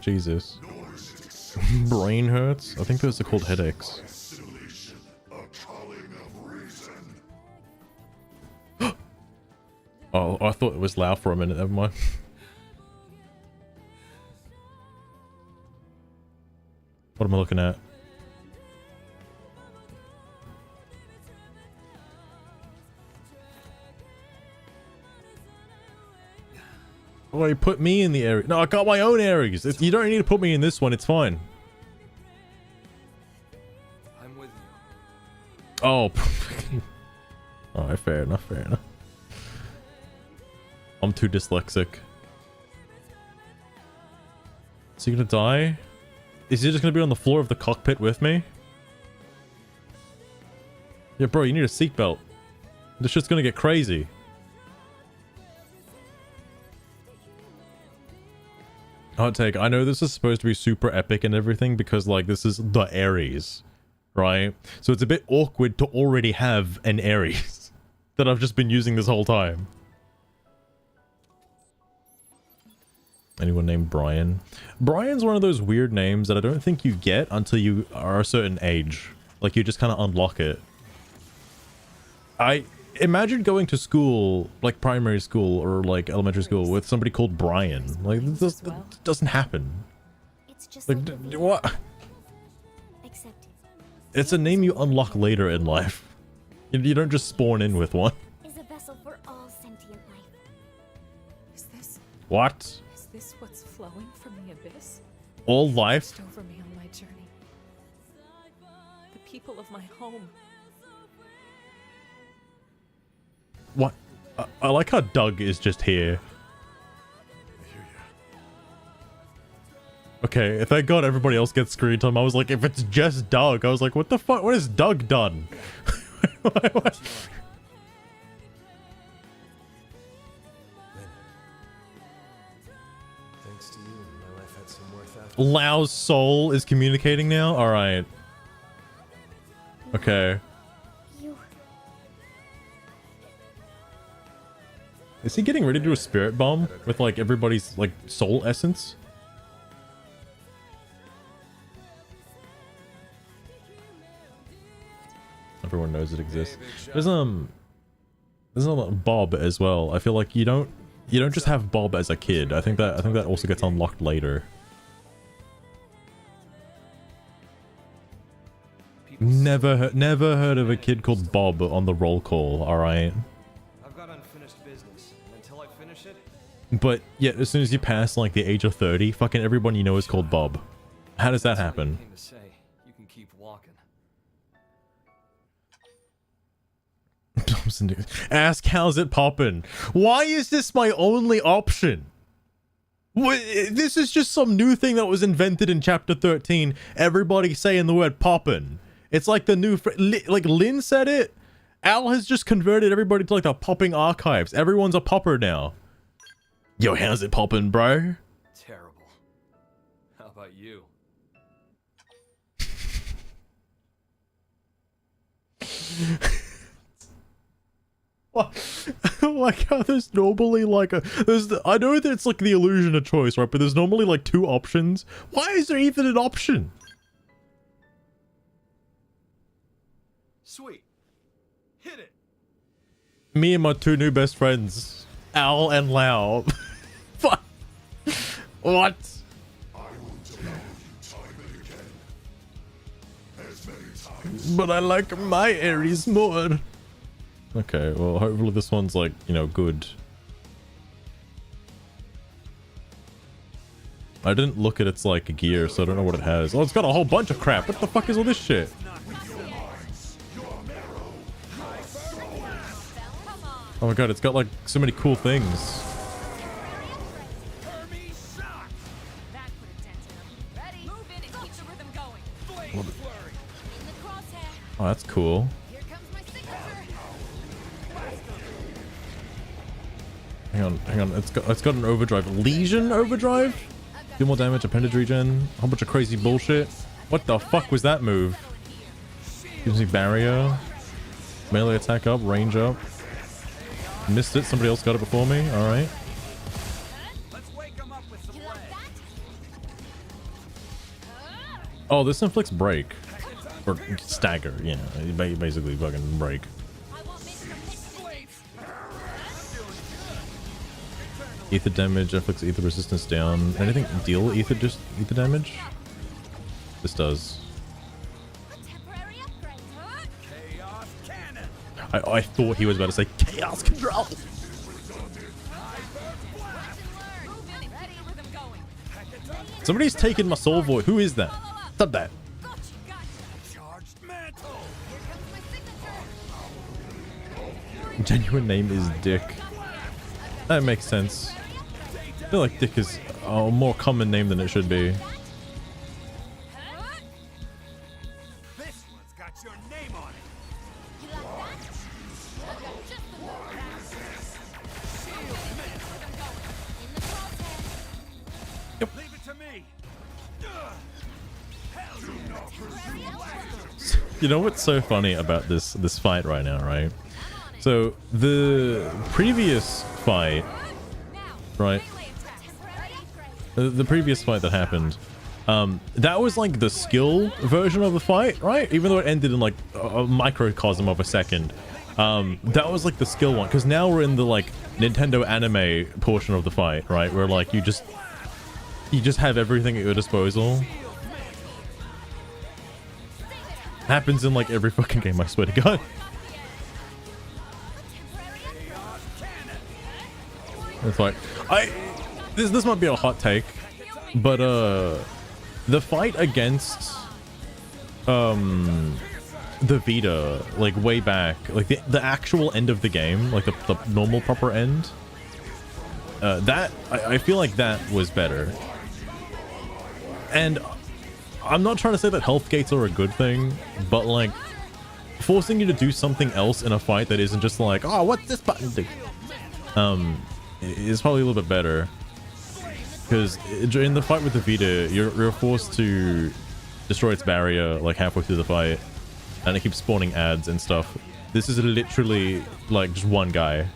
Jesus. Brain hurts? I think those are called headaches. Oh, I thought it was loud for a minute. Never mind. What am I looking at? Oh, you put me in the area. No, I got my own areas. You don't need to put me in this one. It's fine. I'm with you. Oh. Alright, fair enough, fair enough. I'm too dyslexic. Is he gonna die? Is he just gonna be on the floor of the cockpit with me? Yeah, bro, you need a seatbelt. This shit's gonna get crazy. Hot take. I know this is supposed to be super epic and everything because, like, this is the Ares, right? So it's a bit awkward to already have an Ares that I've just been using this whole time. Anyone named Brian? Brian's one of those weird names that I don't think you get until you are a certain age. Like, you just kind of unlock it. I imagine going to school, like primary school or like elementary school, with somebody called Brian. Like, this doesn't happen. It's just like, what? It's a name you unlock later in life. You don't just spawn in with one. Is a vessel for all sentient life. Is this? What? Is this what's flowing from the abyss? All life? Just over me on my journey. The people of my home. What? I like how Doug is just here. Okay, thank God everybody else gets screen time. I was like, if it's just Doug, I was like, what the fuck? What has Doug done? Thanks to you, my life had some worth after. Lau's soul is communicating now? Alright. Okay. Is he getting ready to do a spirit bomb with like everybody's like soul essence? Everyone knows it exists. There's Bob as well. I feel like you don't just have Bob as a kid. I think that also gets unlocked later. Never heard of a kid called Bob on the roll call. All right. I've got unfinished business, and until I finish it, But yeah, as soon as you pass like the age of 30, fucking everyone you know is called Bob. How does that happen? came to say you can keep walking. Ask how's it poppin'? Why is this my only option? This is just some new thing that was invented in chapter 13. Everybody saying the word poppin'. It's like the new, like Lynn said it. Al has just converted everybody to like the popping archives. Everyone's a popper now. Yo, how's it poppin', bro? Terrible. How about you? Like how there's normally like I know that it's like the illusion of choice, right? But there's normally like two options. Why is there even an option? Sweet. Hit it. Me and my two new best friends, Al and Lau. Fuck. What? But I like my Ares more. Okay, well, hopefully this one's like, you know, good. I didn't look at its like gear, so I don't know what it has. Oh, it's got a whole bunch of crap. What the fuck is all this shit? Oh my god, it's got like so many cool things. Oh, that's cool. Hang on. It's got an overdrive. Legion overdrive? Do more damage, appendage regen, a whole bunch of crazy bullshit. What the fuck was that move? Gives me barrier. Melee attack up, range up. Missed it, somebody else got it before me. Alright. Oh, this inflicts break. Or stagger, you know, basically fucking break. Ether damage, inflicts ether resistance down. Anything deal ether damage? This does. I thought he was about to say chaos control. Somebody's taken my soul void. Who is that? Stop that. Genuine name is Dick. That makes sense. I feel like Dick is a more common name than it should be. You know what's so funny about this fight right now, right? So the previous fight, right? The previous fight that happened, that was like the skill version of the fight, right? Even though it ended in like a microcosm of a second, that was like the skill one. Because now we're in the like Nintendo anime portion of the fight, right? Where like you just have everything at your disposal. Happens in like every fucking game, I swear to God. It's like this might be a hot take, but the fight against the Vita, like way back, like the actual end of the game, like the normal proper end, that I feel like that was better. And I'm not trying to say that health gates are a good thing, but like forcing you to do something else in a fight that isn't just like, oh, what's this button do? Is probably a little bit better, because in the fight with the Vita, you're forced to destroy its barrier like halfway through the fight, and it keeps spawning ads and stuff. This is literally like just one guy.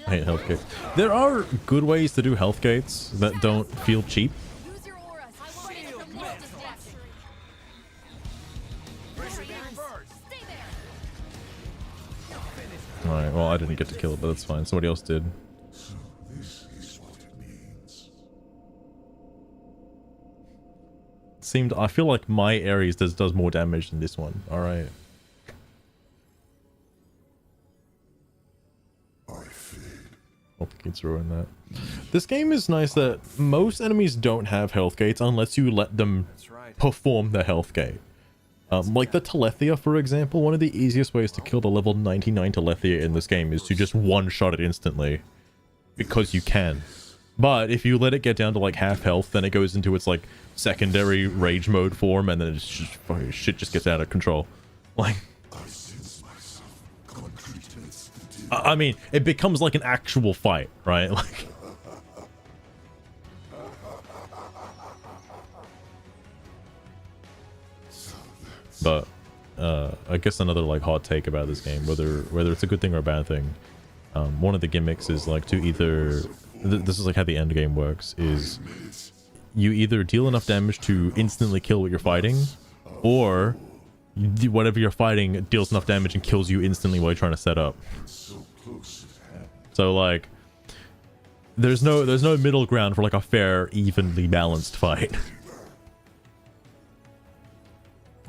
I hate health gates. There are good ways to do health gates that don't feel cheap. Alright, well I didn't get to kill it, but that's fine. Somebody else did. So this is what it means. I feel like my Ares does more damage than this one. Alright. Health gates ruin that. This game is nice that most enemies don't have health gates unless you let them perform the health gate. Like the Telethia, for example, one of the easiest ways to kill the level 99 Telethia in this game is to just one-shot it instantly. Because you can. But if you let it get down to like half health, then it goes into its like secondary rage mode form, and then it's just, fucking shit just gets out of control. Like, I mean, it becomes like an actual fight, right? Like, but I guess another like hot take about this game, whether it's a good thing or a bad thing, one of the gimmicks is like to either this is like how the end game works, is you either deal enough damage to instantly kill what you're fighting, or whatever you're fighting deals enough damage and kills you instantly while you're trying to set up. So like there's no middle ground for like a fair, evenly balanced fight.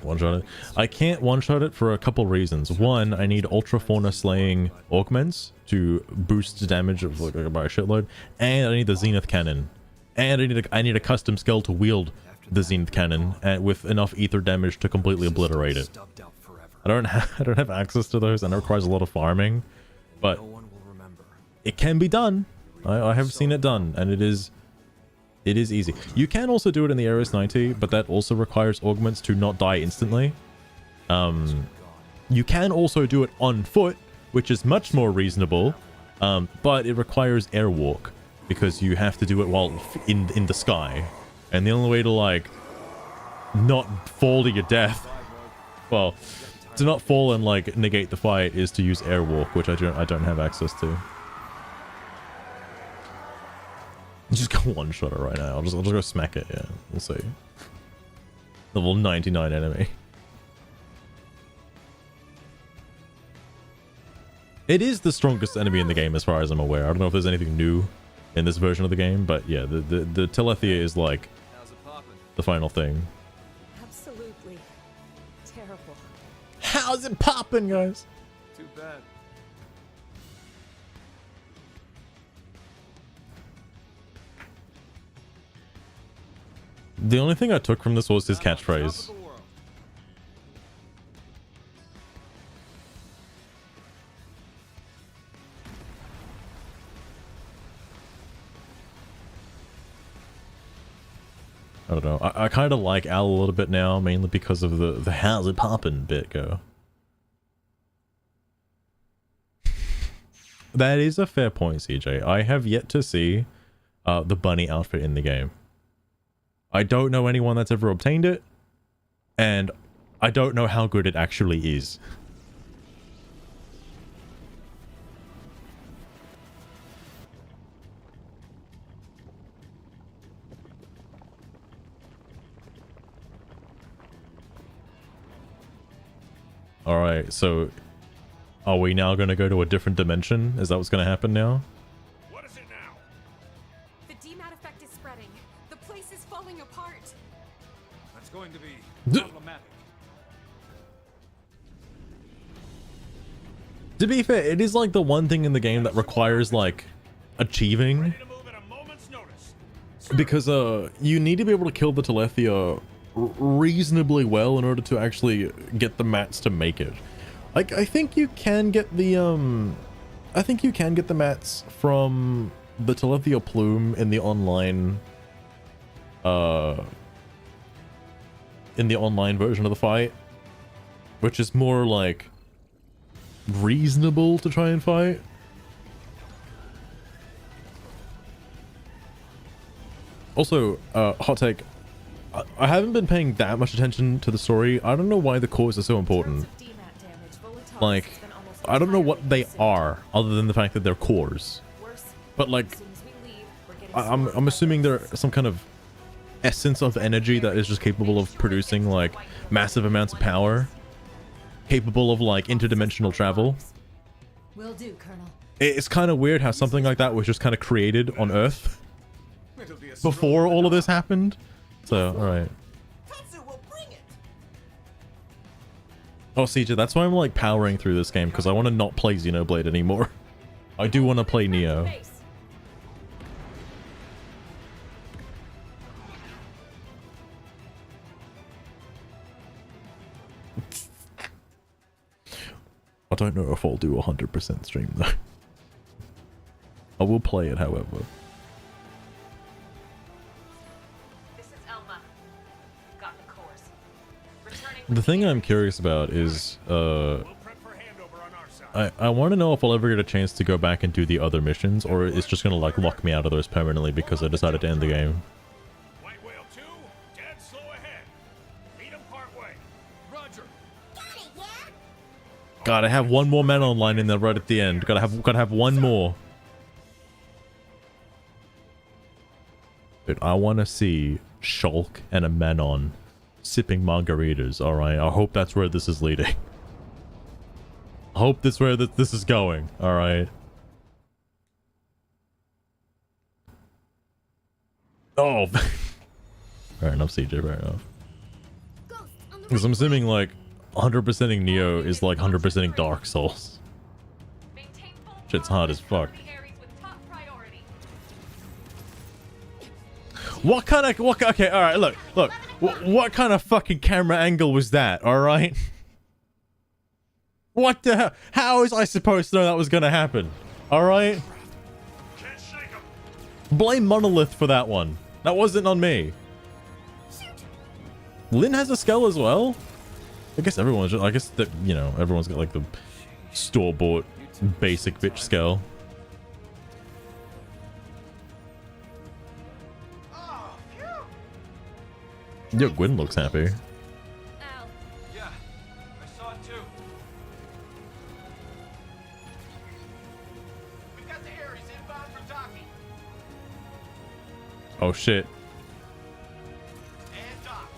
One-shot it. I can't one-shot it for a couple reasons. One, I need Ultra Fauna Slaying augments to boost the damage of like by a shitload, and I need the Zenith Cannon, and I need a custom skill to wield the Zenith Cannon and with enough ether damage to completely obliterate it. I don't have access to those, and it requires a lot of farming, but it can be done. I have seen it done, and it is easy. You can also do it in the Ares 90, but that also requires augments to not die instantly. You can also do it on foot, which is much more reasonable, but it requires airwalk because you have to do it while in the sky, and the only way to like not fall to your death, well, to not fall and like negate the fight, is to use airwalk, which I don't have access to. Just go one shot it right now. I'll just go smack it. Yeah, we'll see. Level 99 enemy. It is the strongest enemy in the game as far as I'm aware. I don't know if there's anything new in this version of the game, but yeah, the Telethia is like the final thing. Absolutely terrible. How's it popping, guys? Too bad. The only thing I took from this was his catchphrase. I don't know. I kind of like Al a little bit now, mainly because of the how's it poppin' bit go. That is a fair point, CJ. I have yet to see the bunny outfit in the game. I don't know anyone that's ever obtained it, and I don't know how good it actually is. Alright, so are we now going to go to a different dimension? Is that what's going to happen now? What is it now? The DMAT effect is spreading. The place is falling apart. That's going to be problematic. To be fair, it is like the one thing in the game that requires like achieving, because you need to be able to kill the Telethia reasonably well in order to actually get the mats to make it. Like, I think you can get the mats from the Telethia plume in the online version of the fight, which is more like reasonable to try and fight. Also, hot take, I haven't been paying that much attention to the story. I don't know why the cores are so important. Like, I don't know what they are, other than the fact that they're cores. But like, I'm assuming they're some kind of essence of energy that is just capable of producing like massive amounts of power, capable of like interdimensional travel. Will do, Colonel. It's kind of weird how something like that was just kind of created on Earth before all of this happened. So, alright. Oh, CJ, that's why I'm like powering through this game, because I want to not play Xenoblade anymore. I do want to play Neo. I don't know if I'll do 100% stream though. I will play it, however. The thing I'm curious about is, I want to know if I'll ever get a chance to go back and do the other missions, or it's just going to like lock me out of those permanently because I decided to end the game. White Whale 2, dead slow ahead. Meet him partway. Roger. God, I have one more man online in there right at the end. Gotta have one more. Dude, I want to see Shulk and a Manon sipping margaritas. Alright, I hope that's where this is leading. I hope that's where this is going. Alright. Oh. Fair enough, CJ, fair enough. Because I'm assuming like 100%ing Neo is like 100%ing Dark Souls. Shit's hard as fuck. Okay, alright, look. What kind of fucking camera angle was that, alright? What the hell? How was I supposed to know that was gonna happen? Alright? Blame Monolith for that one. That wasn't on me. Lynn has a skull as well? I guess everyone's just, I guess that, you know, everyone's got like the store-bought basic bitch skull. Yo, Gwyn looks happy. Yeah, I saw it too. We've got the Ares inbound for docking. Oh shit. And dock.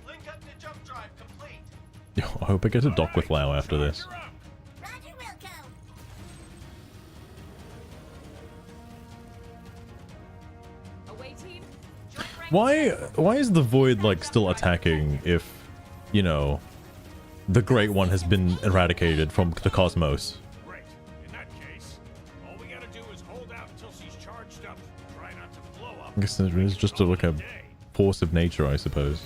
Link up to jump drive complete. Yo, I hope I get to dock with Lau after this. Roger, Wilco. Away team. Why is the Void like still attacking if, you know, the Great One has been eradicated from the cosmos? Great. In that case, all we gotta do is hold out until she's charged up. Try not to blow up. I guess it's just like a force of nature, I suppose.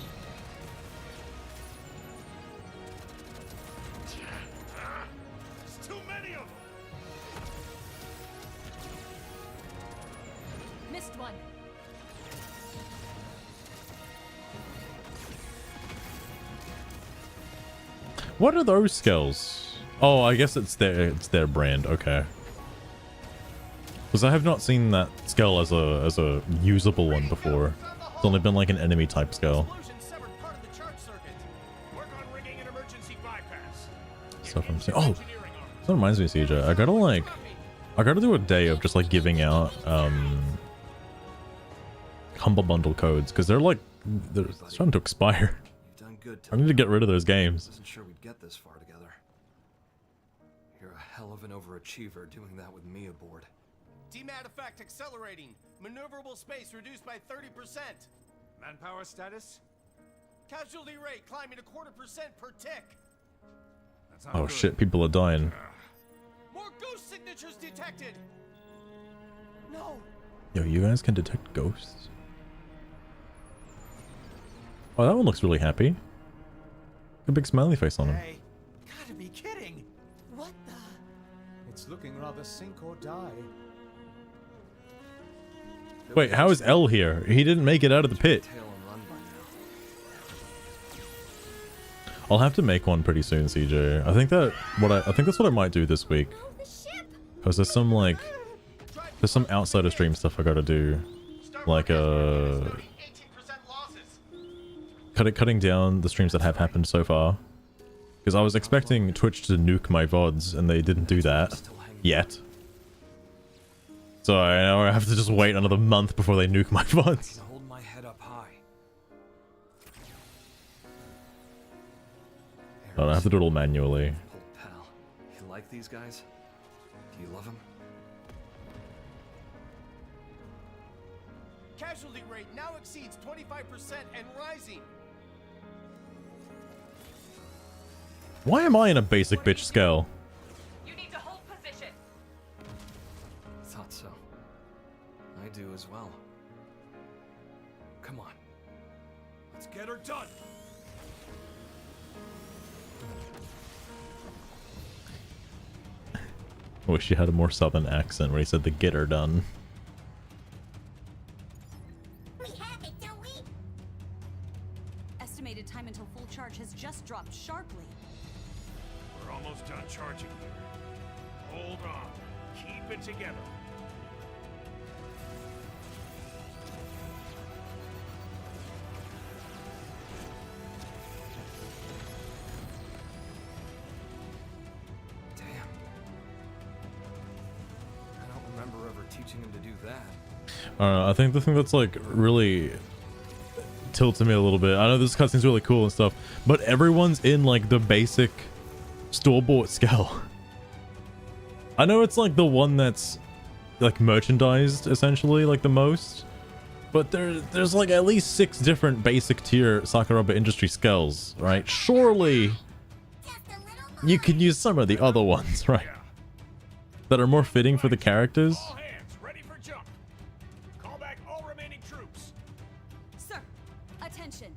There's too many of them. Missed one. What are those skills? Oh, I guess it's their brand. Okay. Because I have not seen that skill as a usable one before. It's only been like an enemy type skill. Stuff I'm saying. Oh, that reminds me, CJ. I gotta do a day of just like giving out Humble Bundle codes because they're starting to expire. I need to get rid of those games. Wasn't sure we'd get this far together. You're a hell of an overachiever doing that with me aboard. DMAT effect accelerating. Maneuverable space reduced by 30%. Manpower status? Casualty rate climbing 0.25% per tick. That's not Oh good. shit, people are dying. More ghost signatures detected. No. Yo, you guys can detect ghosts? Oh, that one looks really happy. A big smiley face on him. Hey, gotta be kidding. What the? It's looking rather sink or die. Wait, how is L here? He didn't make it out of the pit. I'll have to make one pretty soon, CJ. I think that's what I might do this week. Cause there's some outsider stream stuff I gotta do, like cutting down the streams that have happened so far. Because I was expecting Twitch to nuke my VODs and they didn't do that yet. So I know I have to just wait another month before they nuke my VODs. Hold my head up high. I have to do it all manually. Pal, you like these guys? Do you love them? Casualty rate now exceeds 25% and rising. Why am I in a basic bitch scale? You need to hold position. Thought so. I do as well. Come on. Let's get her done. I wish you had a more southern accent where he said the get her done. We have it, don't we? Estimated time until full charge has just dropped sharply. We're almost done charging here. Hold on. Keep it together. Damn. I don't remember ever teaching him to do that. I think the thing that's like really tilted me a little bit. I know this cutscene's really cool and stuff, but everyone's in like the basic store-bought scale. I know it's like the one that's like merchandised essentially like the most, but there's like at least 6 different basic tier Sakuraba industry scales, right? Surely you could use some of the other ones, right? That are more fitting for the characters. All hands, ready for jump. Call back all remaining troops. Sir, attention.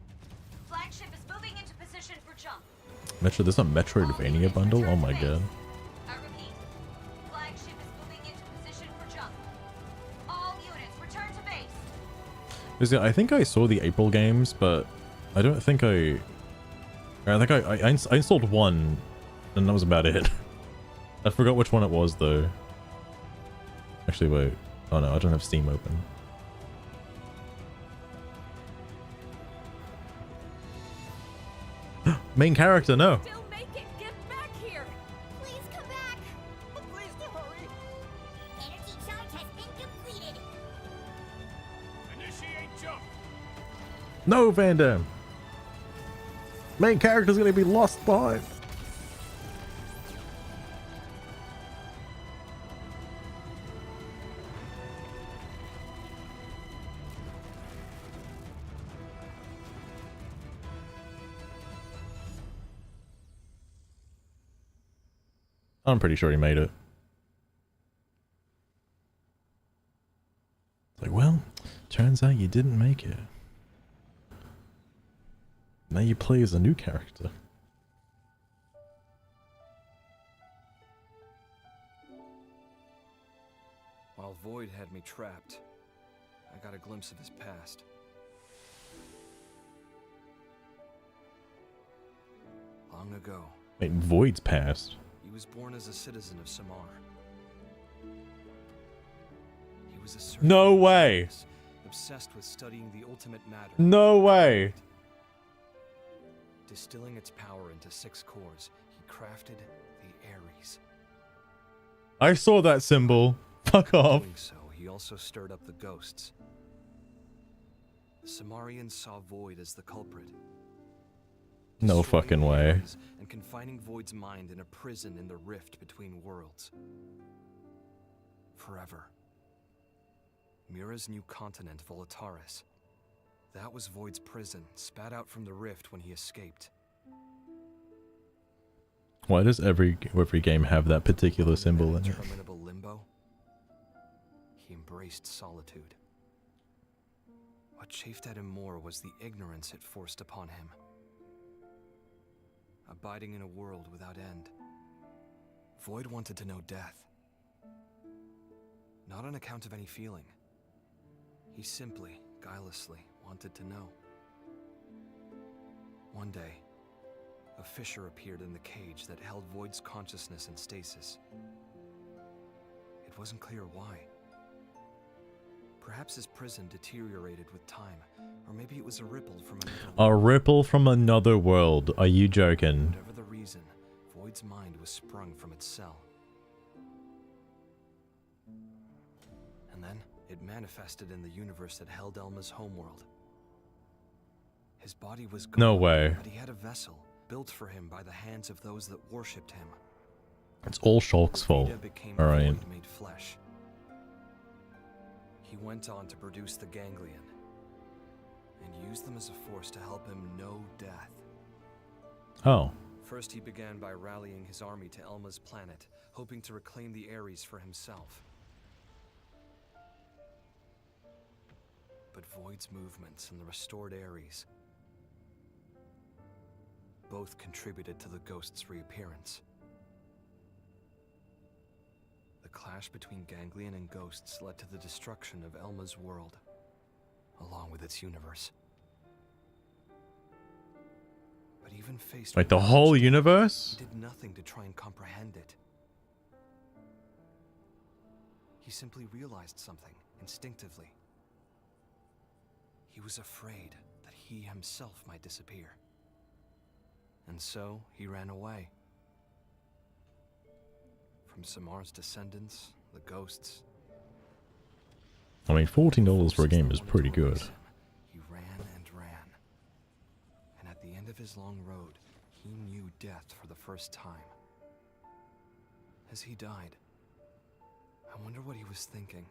Flagship is moving into position for jump. There's a Metroidvania bundle? Oh my god. I repeat. Flagship is moving into position for jump. All units return to base. I think I saw the April games, but I don't think I installed one, and that was about it. I forgot which one it was, though. Actually, wait. Oh no, I don't have Steam open. Main character, no. Still make it. Get back here. Please come back. Please do hurry. Energy charge has been completed. Initiate jump. No, Van Damme. Main character's gonna be lost behind. I'm pretty sure he made it. It's like, well, turns out you didn't make it. Now you play as a new character. While Void had me trapped, I got a glimpse of his past. Long ago, Wait, Void's past. he was born as a citizen of Samar. He was a searcher No for way. genius, obsessed with studying the ultimate matter. No way. Distilling its power into 6 cores, he crafted the Ares. I saw that symbol. Fuck off. Doing so, he also stirred up the ghosts. The Samarians saw Void as the culprit, No fucking way. and confining Void's mind in a prison in the rift between worlds. Forever. Mira's new continent, Volataris. That was Void's prison, spat out from the rift when he escaped. Why does every game have that particular symbol in it? Interminable limbo. He embraced solitude. What chafed at him more was the ignorance it forced upon him. Abiding in a world without end. Void wanted to know death. Not on account of any feeling. He simply, guilelessly, wanted to know. One day, a fissure appeared in the cage that held Void's consciousness in stasis. It wasn't clear why. Perhaps his prison deteriorated with time, or maybe it was a ripple from another A ripple from another world. Are you joking? Whatever the reason, Void's mind was sprung from its cell. And then, it manifested in the universe that held Elma's homeworld. His body was gone, No way. but he had a vessel, built for him by the hands of those that worshipped him. It's all Shulk's fault. Vida became Alright. Void made flesh. He went on to produce the ganglion, and used them as a force to help him know death. Oh. First, he began by rallying his army to Elma's planet, hoping to reclaim the Ares for himself. But Void's movements and the restored Ares both contributed to the ghost's reappearance. The clash between Ganglion and ghosts led to the destruction of Elma's world, along with its universe. But even faced Like with the whole knowledge, universe? he did nothing to try and comprehend it. He simply realized something instinctively. He was afraid that he himself might disappear. And so he ran away. From Samar's descendants, the ghosts. I mean, $14 for a game is pretty good. He ran and ran. And at the end of his long road, he knew death for the first time. As he died, I wonder what he was thinking.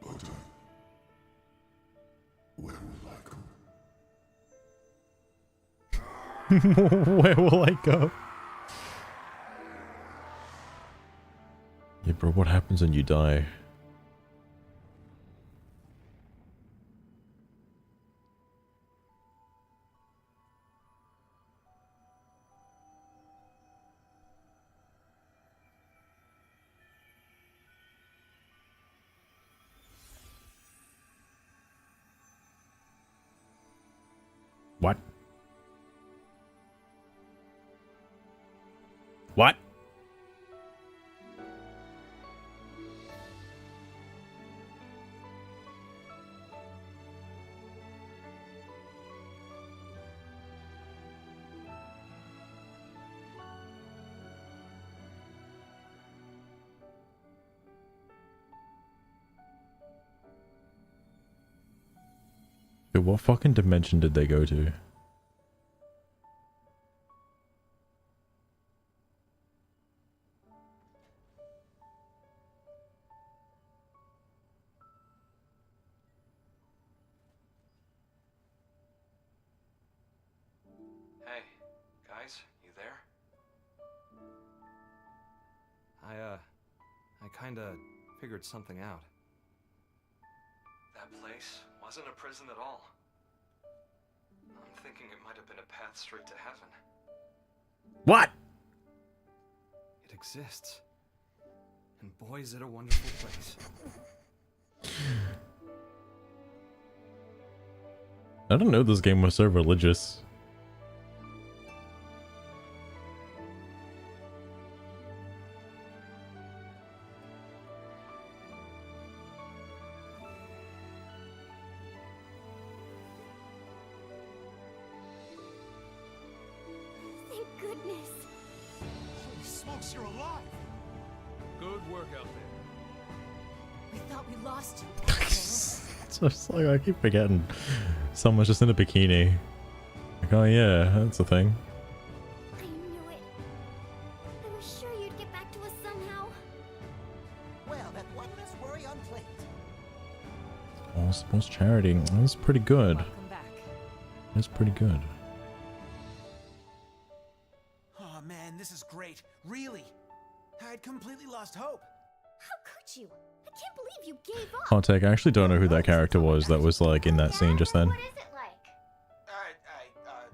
But, where will I go? Where will I go? Yeah, bro, what happens when you die? What? What? Dude, what fucking dimension did they go to? Hey, guys, you there? I kinda figured something out. That place wasn't a prison at all. I'm thinking it might have been a path straight to heaven. What? It exists. And boy, is it a wonderful place. I don't know this game was so religious. Thank goodness. Holy smokes, you're alive! Good work out there. We thought we lost you. It's just like I keep forgetting someone's just in a bikini. Like, oh yeah, that's a thing. I knew it. I was sure you'd get back to us somehow. Well, that one less worry on plate. Oh, suppose charity. That's pretty good. Welcome back. That's pretty good. Oh man, this is great. Really. I'd completely lost hope. How could you? I can't believe you gave up. Hot take, I actually don't know who that character was that was like in that scene just then. What is it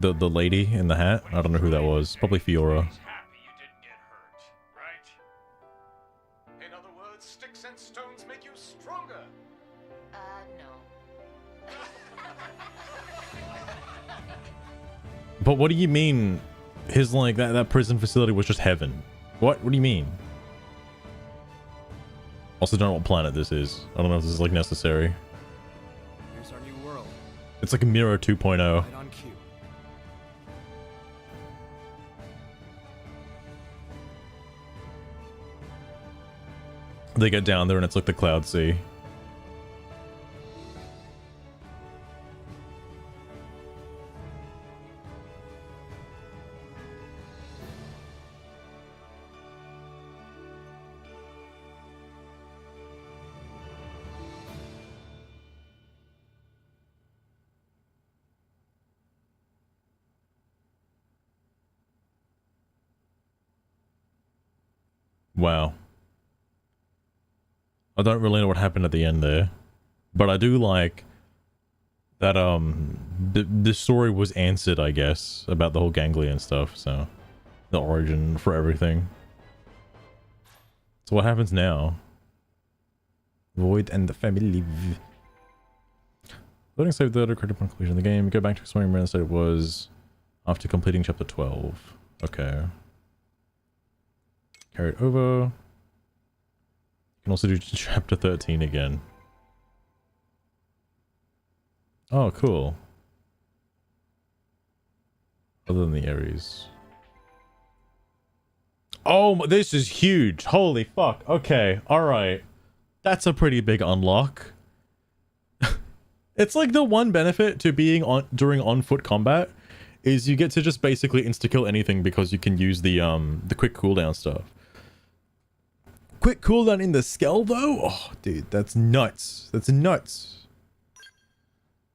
like? The lady in the hat? I don't know who that was. Probably Fiora. Happy you didn't get hurt, right? In other words, sticks and stones make you stronger. No. But what do you mean his like that prison facility was just heaven? What do you mean? Also don't know what planet this is. I don't know if this is like necessary. Here's our new world. It's like a Mirror 2.0. Right on cue. They get down there and it's like the Cloud Sea. Wow. I don't really know what happened at the end there, but I do like that the story was answered, I guess, about the whole ganglion stuff, so the origin for everything. So what happens now? Void and the family. Loading save the critical conclusion of the game. Go back to exploring where it was after completing chapter 12. Okay. Carry it over. You can also do chapter 13 again. Oh, cool. Other than the Ares. Oh, this is huge. Holy fuck. Okay, alright. That's a pretty big unlock. It's like the one benefit to being during on-foot combat is you get to just basically insta-kill anything because you can use the quick cooldown stuff. Quick cooldown in the Skell though? Oh, dude, that's nuts. That's nuts.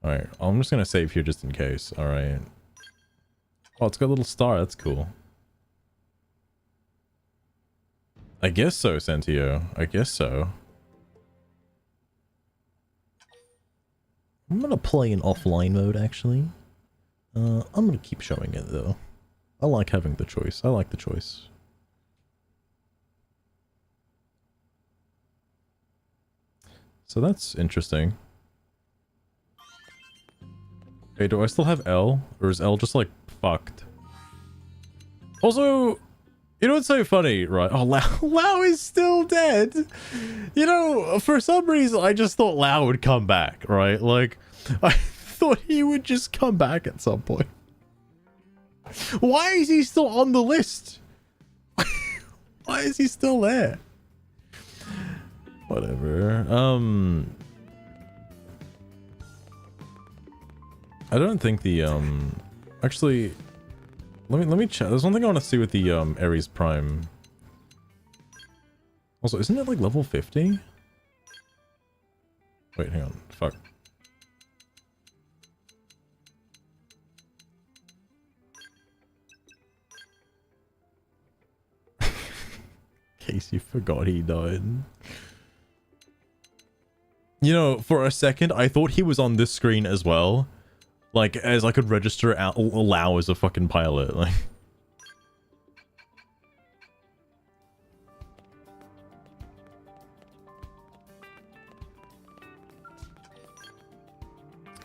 Alright, I'm just gonna save here just in case. Alright. Oh, it's got a little star. That's cool. I guess so, Santio. I guess so. I'm gonna play in offline mode, actually. I'm gonna keep showing it, though. I like having the choice. I like the choice. So that's interesting. Okay, do I still have L? Or is L just, like, fucked? Also, you know what's so funny, right? Oh, Lao is still dead! You know, for some reason, I just thought Lao would come back, right? Like, I thought he would just come back at some point. Why is he still on the list? Why is he still there? Whatever. I don't think the actually let me check. There's one thing I want to see with the Ares Prime. Also, isn't it like level 50? Wait, hang on. Fuck. In case you forgot he died. You know, for a second, I thought he was on this screen as well. Like, as I could register out, allow as a fucking pilot. Like,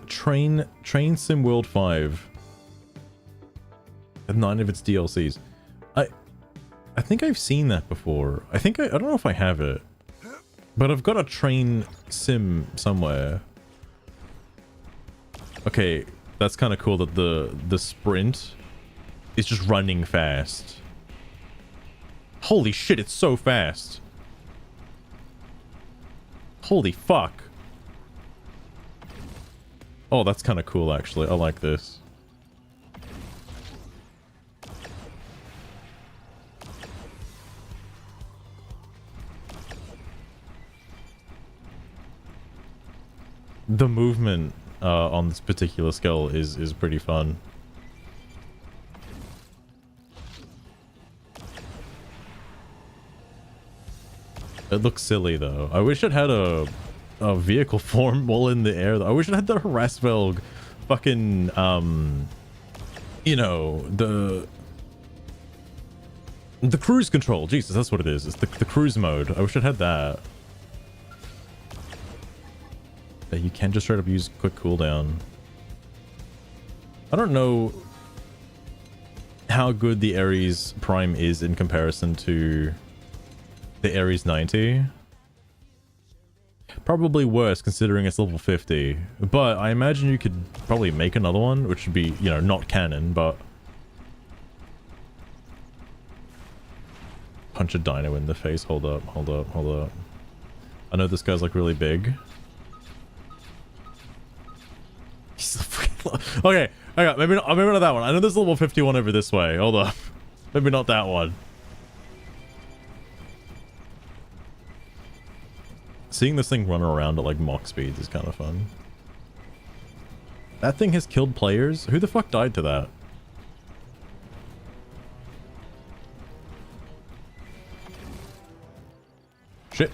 Train Sim World 5. And 9 of its DLCs. I think I've seen that before. I don't know if I have it. But I've got a train sim somewhere. Okay, that's kind of cool that the sprint is just running fast. Holy shit, it's so fast. Holy fuck. Oh, that's kind of cool, actually. I like this. The movement on this particular skull is pretty fun. It looks silly though. I wish it had a vehicle form while in the air. I wish it had the Harassvelg fucking you know, the cruise control. Jesus, that's what it is. It's the cruise mode. I wish it had that. That you can just straight up use quick cooldown. I don't know how good the Ares Prime is in comparison to the Ares 90. Probably worse considering it's level 50. But I imagine you could probably make another one, which would be, you know, not canon, but... Punch a dino in the face. Hold up, hold up, hold up. I know this guy's like really big. Okay, maybe not that one. I know there's a level 51 over this way. Hold up. Maybe not that one. Seeing this thing run around at like Mach speeds is kind of fun. That thing has killed players? Who the fuck died to that? Shit.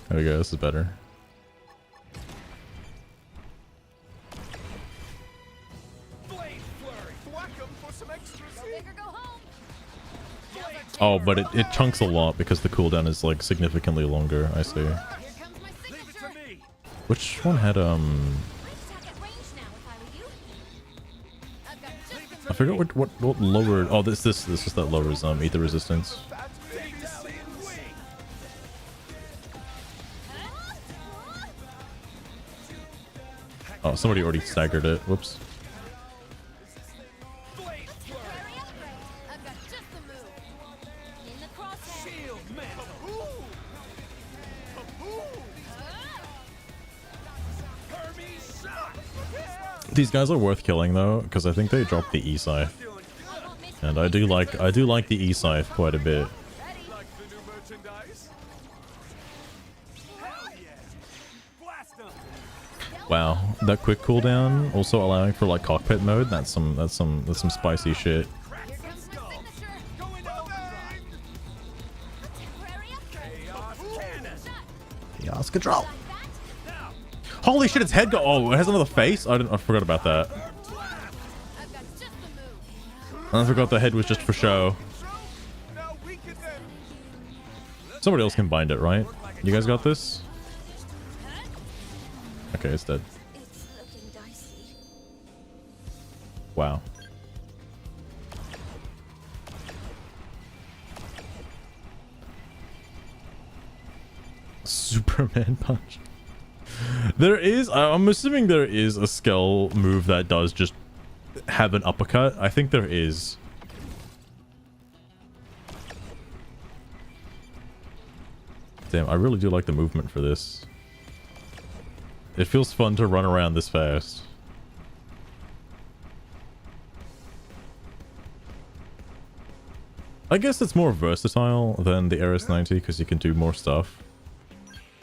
There we go, this is better. Oh, but it chunks a lot because the cooldown is like significantly longer. I see. Which one had I forgot what lowered. Oh, this is that lowers ether resistance. Oh, somebody already staggered it. Whoops. These guys are worth killing though, because I think they dropped the E-Scythe. And I do like the E-Scythe quite a bit. Wow, that quick cooldown also allowing for like cockpit mode, that's some spicy shit. Chaos control. Holy shit, its head oh, it has another face? I forgot about that. I forgot the head was just for show. Somebody else can bind it, right? You guys got this? Okay, it's dead. Wow. Superman punch. There is, I'm assuming there is a skill move that does just have an uppercut. I think there is. Damn, I really do like the movement for this. It feels fun to run around this fast. I guess it's more versatile than the RS-90 because you can do more stuff.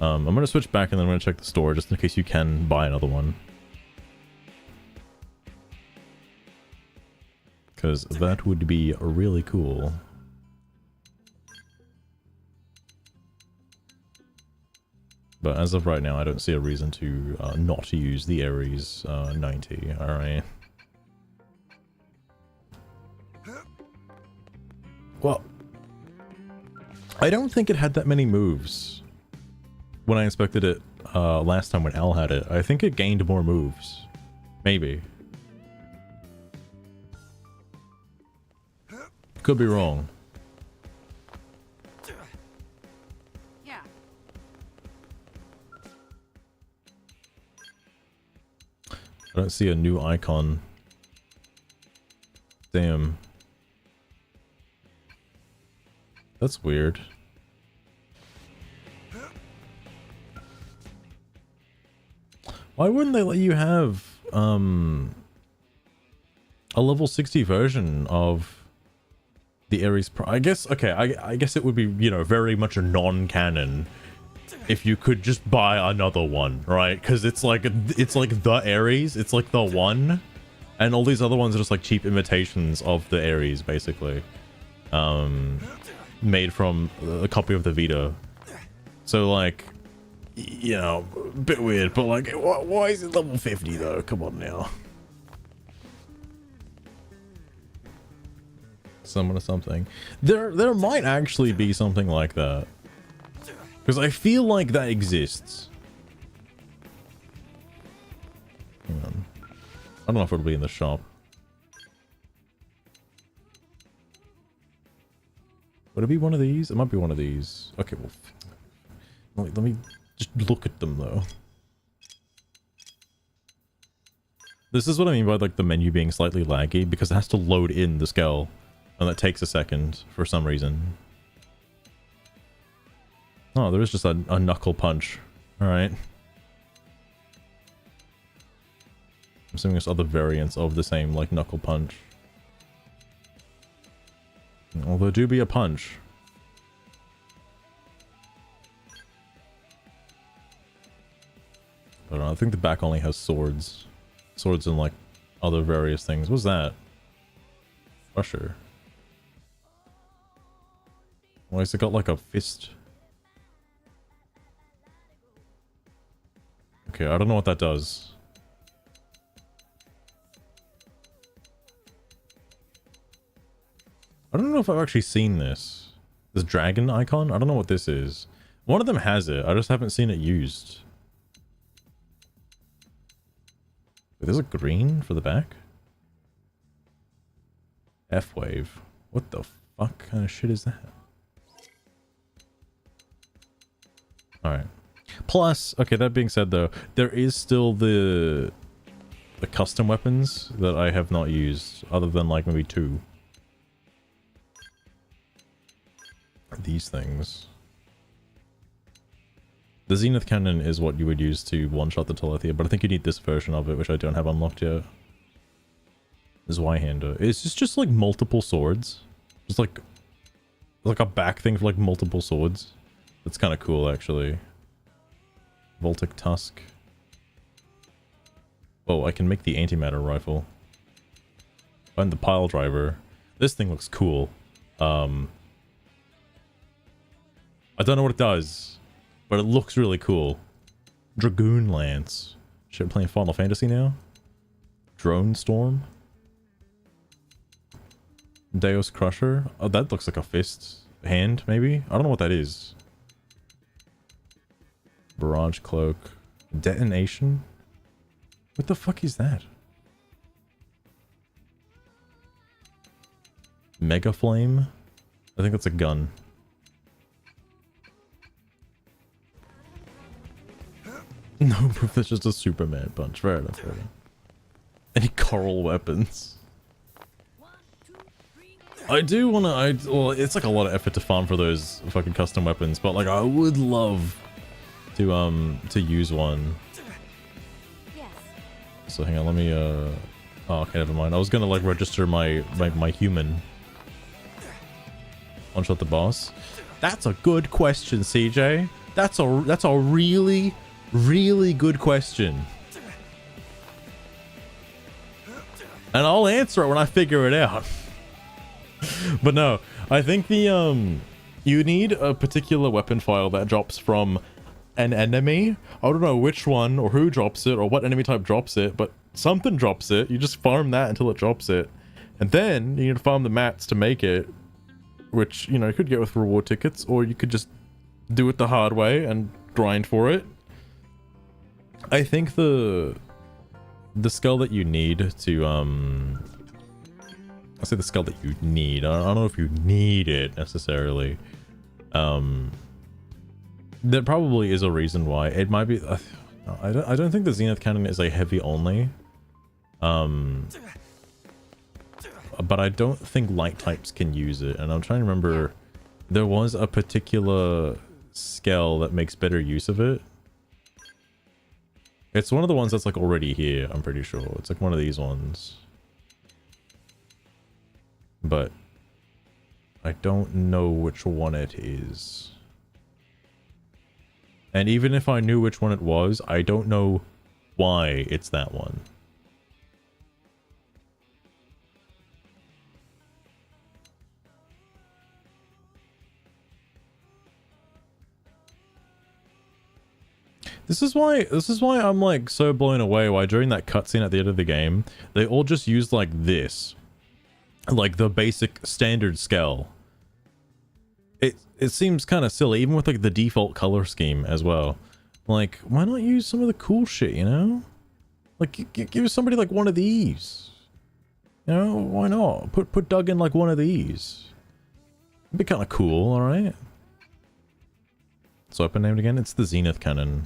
I'm going to switch back and then I'm going to check the store just in case you can buy another one. Because that would be really cool. But as of right now, I don't see a reason to not use the Ares 90. Alright. Well, I don't think it had that many moves when I inspected it last time when Al had it. I think it gained more moves. Maybe. Could be wrong. Yeah. I don't see a new icon. Damn. That's weird. Why wouldn't they let you have a level 60 version of the Ares Pro? I guess, okay, I guess it would be, you know, very much a non-canon if you could just buy another one, right? Because it's like the Ares, it's like the one, and all these other ones are just like cheap imitations of the Ares, basically. Made from a copy of the Vita. So like, you know, a bit weird, but like, why is it level 50 though? Come on now. Summon or something. There might actually be something like that. Because I feel like that exists. Hang on. I don't know if it'll be in the shop. Would it be one of these? It might be one of these. Okay, well, let me just look at them though. This is what I mean by like the menu being slightly laggy, because it has to load in the skull, and that takes a second for some reason. Oh, there is just a knuckle punch. Alright. I'm assuming there's other variants of the same like knuckle punch. Well, there do be a punch. But I think the back only has swords. Swords and like other various things. What's that? Crusher. Why has it got like a fist? Okay, I don't know what that does. I don't know if I've actually seen this. This dragon icon? I don't know what this is. One of them has it. I just haven't seen it used. Wait, there's a green for the back? F-wave. What the fuck kind of shit is that? Alright. Plus, okay, that being said though, there is still the custom weapons that I have not used, other than like maybe 2. These things. The Zenith Cannon is what you would use to one-shot the Telethia, but I think you need this version of it, which I don't have unlocked yet. Zweihander. Is this just like multiple swords? Just like a back thing for like multiple swords? That's kind of cool, actually. Voltic Tusk. Oh, I can make the antimatter rifle. Find the pile driver. This thing looks cool. I don't know what it does, but it looks really cool. Dragoon Lance. Shit, I'm playing Final Fantasy now? Drone Storm. Deus Crusher. Oh, that looks like a fist. Hand, maybe? I don't know what that is. Barrage Cloak. Detonation? What the fuck is that? Mega Flame? I think that's a gun. No, that's just a Superman punch. Fair enough, fair enough. Any coral weapons? I do wanna, well, it's like a lot of effort to farm for those fucking custom weapons, but like I would love to use one. So hang on, let me oh, okay, never mind. I was gonna like register my human. One-shot the boss. That's a good question, CJ. That's a really, really good question. And I'll answer it when I figure it out. But no, I think the you need a particular weapon file that drops from an enemy. I don't know which one or who drops it or what enemy type drops it, but something drops it. You just farm that until it drops it. And then you need to farm the mats to make it, which, you know, you could get with reward tickets, or you could just do it the hard way and grind for it. I think the skill that you need to I say the skill that you need. I don't know if you need it necessarily. There probably is a reason why. It might be. I don't think the Zenith cannon is a heavy only. But I don't think light types can use it. And I'm trying to remember. There was a particular skill that makes better use of it. It's one of the ones that's like already here. I'm pretty sure it's like one of these ones. But I don't know which one it is. And even if I knew which one it was, I don't know why it's that one. This is why I'm like so blown away why during that cutscene at the end of the game, they all just used like this. Like the basic standard scale. It seems kind of silly, even with like the default color scheme as well. Like, why not use some of the cool shit, you know? Like, give somebody like one of these. You know, why not? Put Doug in like one of these. It'd be kind of cool, alright? So weapon named again? It's the Zenith cannon.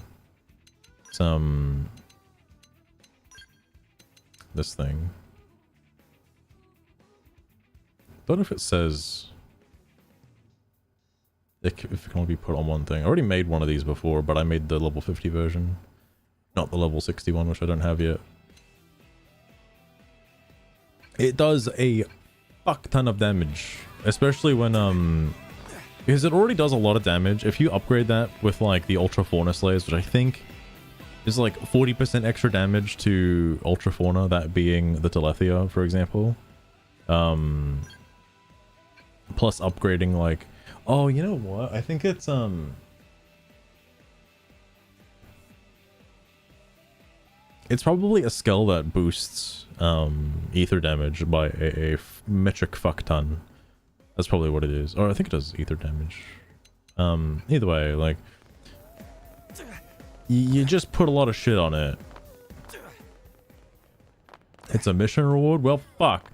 It's this thing. Don't know if it says if it can only be put on one thing. I already made one of these before, but I made the level 50 version. Not the level 61, which I don't have yet. It does a fuck ton of damage. Especially when, because it already does a lot of damage. If you upgrade that with like the Ultra Fauna Slayers, which I think is like 40% extra damage to Ultra Fauna, that being the Telethia, for example. Plus upgrading like, oh, you know what? I think it's probably a skill that boosts ether damage by a metric fuck ton. That's probably what it is. Or I think it does ether damage. Either way, like you just put a lot of shit on it. It's a mission reward? Well, fuck.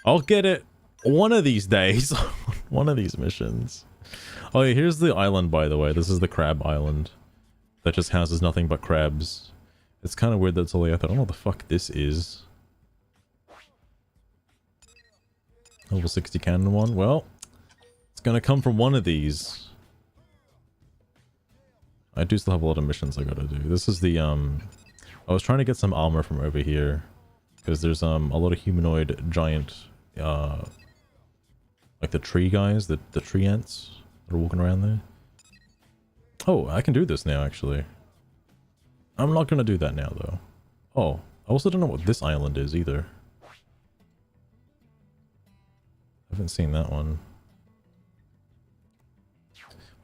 I'll get it one of these days. One of these missions. Oh yeah, here's the island, by the way. This is the crab island that just houses nothing but crabs. It's kind of weird that's all I don't know what the fuck this is. Level 60 cannon one. Well, it's gonna come from one of these. I do still have a lot of missions I gotta do. This is the I was trying to get some armor from over here because there's a lot of humanoid giant like the tree guys, the tree ants that are walking around there. Oh, I can do this now, actually. I'm not gonna do that now, though. Oh, I also don't know what this island is, either. I haven't seen that one.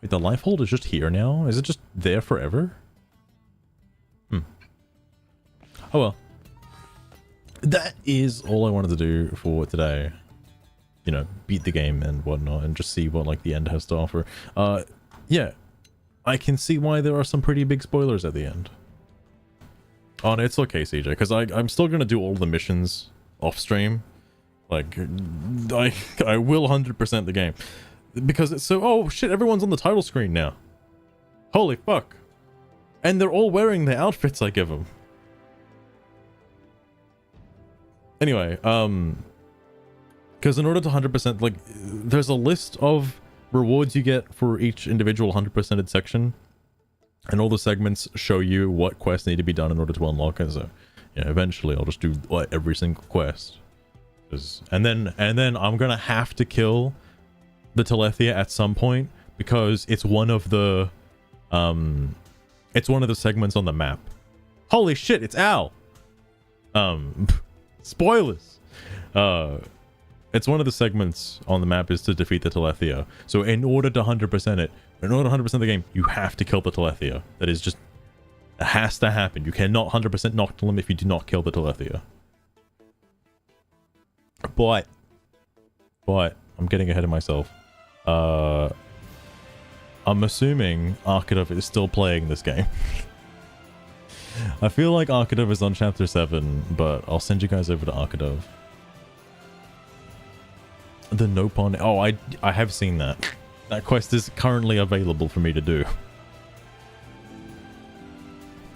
Wait, the life hold is just here now? Is it just there forever? Oh well. That is all I wanted to do for today. You know, beat the game and whatnot, and just see what like the end has to offer. Yeah, I can see why there are some pretty big spoilers at the end. Oh, no, it's okay, CJ, because I'm still gonna do all the missions off stream. Like, I will 100% the game because it's so. Oh shit! Everyone's on the title screen now. Holy fuck! And they're all wearing the outfits I give them. Anyway, because in order to 100%, like, there's a list of rewards you get for each individual 100%ed section. And all the segments show you what quests need to be done in order to unlock it. So, you know, eventually I'll just do every single quest. And then I'm gonna have to kill the Telethia at some point because it's one of the segments on the map. Holy shit, it's Al. Spoilers. It's one of the segments on the map is to defeat the Telethia. So in order to 100% it, in order to 100% the game, you have to kill the Telethia. That is just, it has to happen. You cannot 100% knock him if you do not kill the Telethia. But I'm getting ahead of myself. I'm assuming Arkadev is still playing this game. I feel like Arkadev is on chapter 7, but I'll send you guys over to Arkadev. The Nopon. Oh, I have seen that. That quest is currently available for me to do.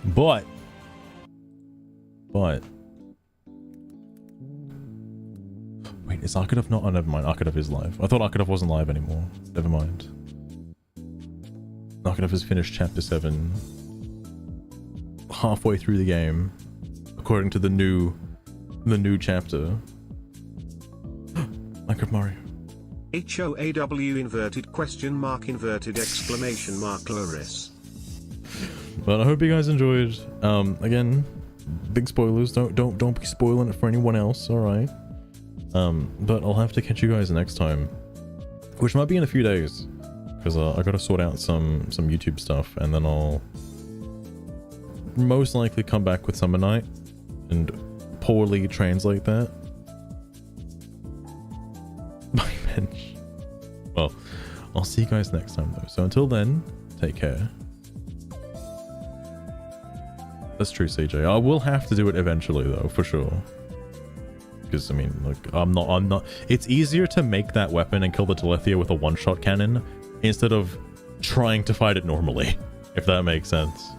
But wait, is Arkadev not? Oh, never mind. Arkadev is live. I thought Arkadev wasn't live anymore. Never mind. Arkadev has finished chapter 7. Halfway through the game, according to the new chapter. Minecraft Mario. HOAW inverted question mark inverted exclamation mark Loris. But I hope you guys enjoyed. Again, big spoilers. Don't be spoiling it for anyone else. All right. But I'll have to catch you guys next time, which might be in a few days, because I got to sort out some YouTube stuff, and then I'll most likely come back with Summer Night and poorly translate that. My bench. Well, I'll see you guys next time though. So until then, take care. That's true, CJ. I will have to do it eventually though, for sure. Because I mean, like, I'm not. It's easier to make that weapon and kill the Telethia with a one-shot cannon instead of trying to fight it normally, if that makes sense.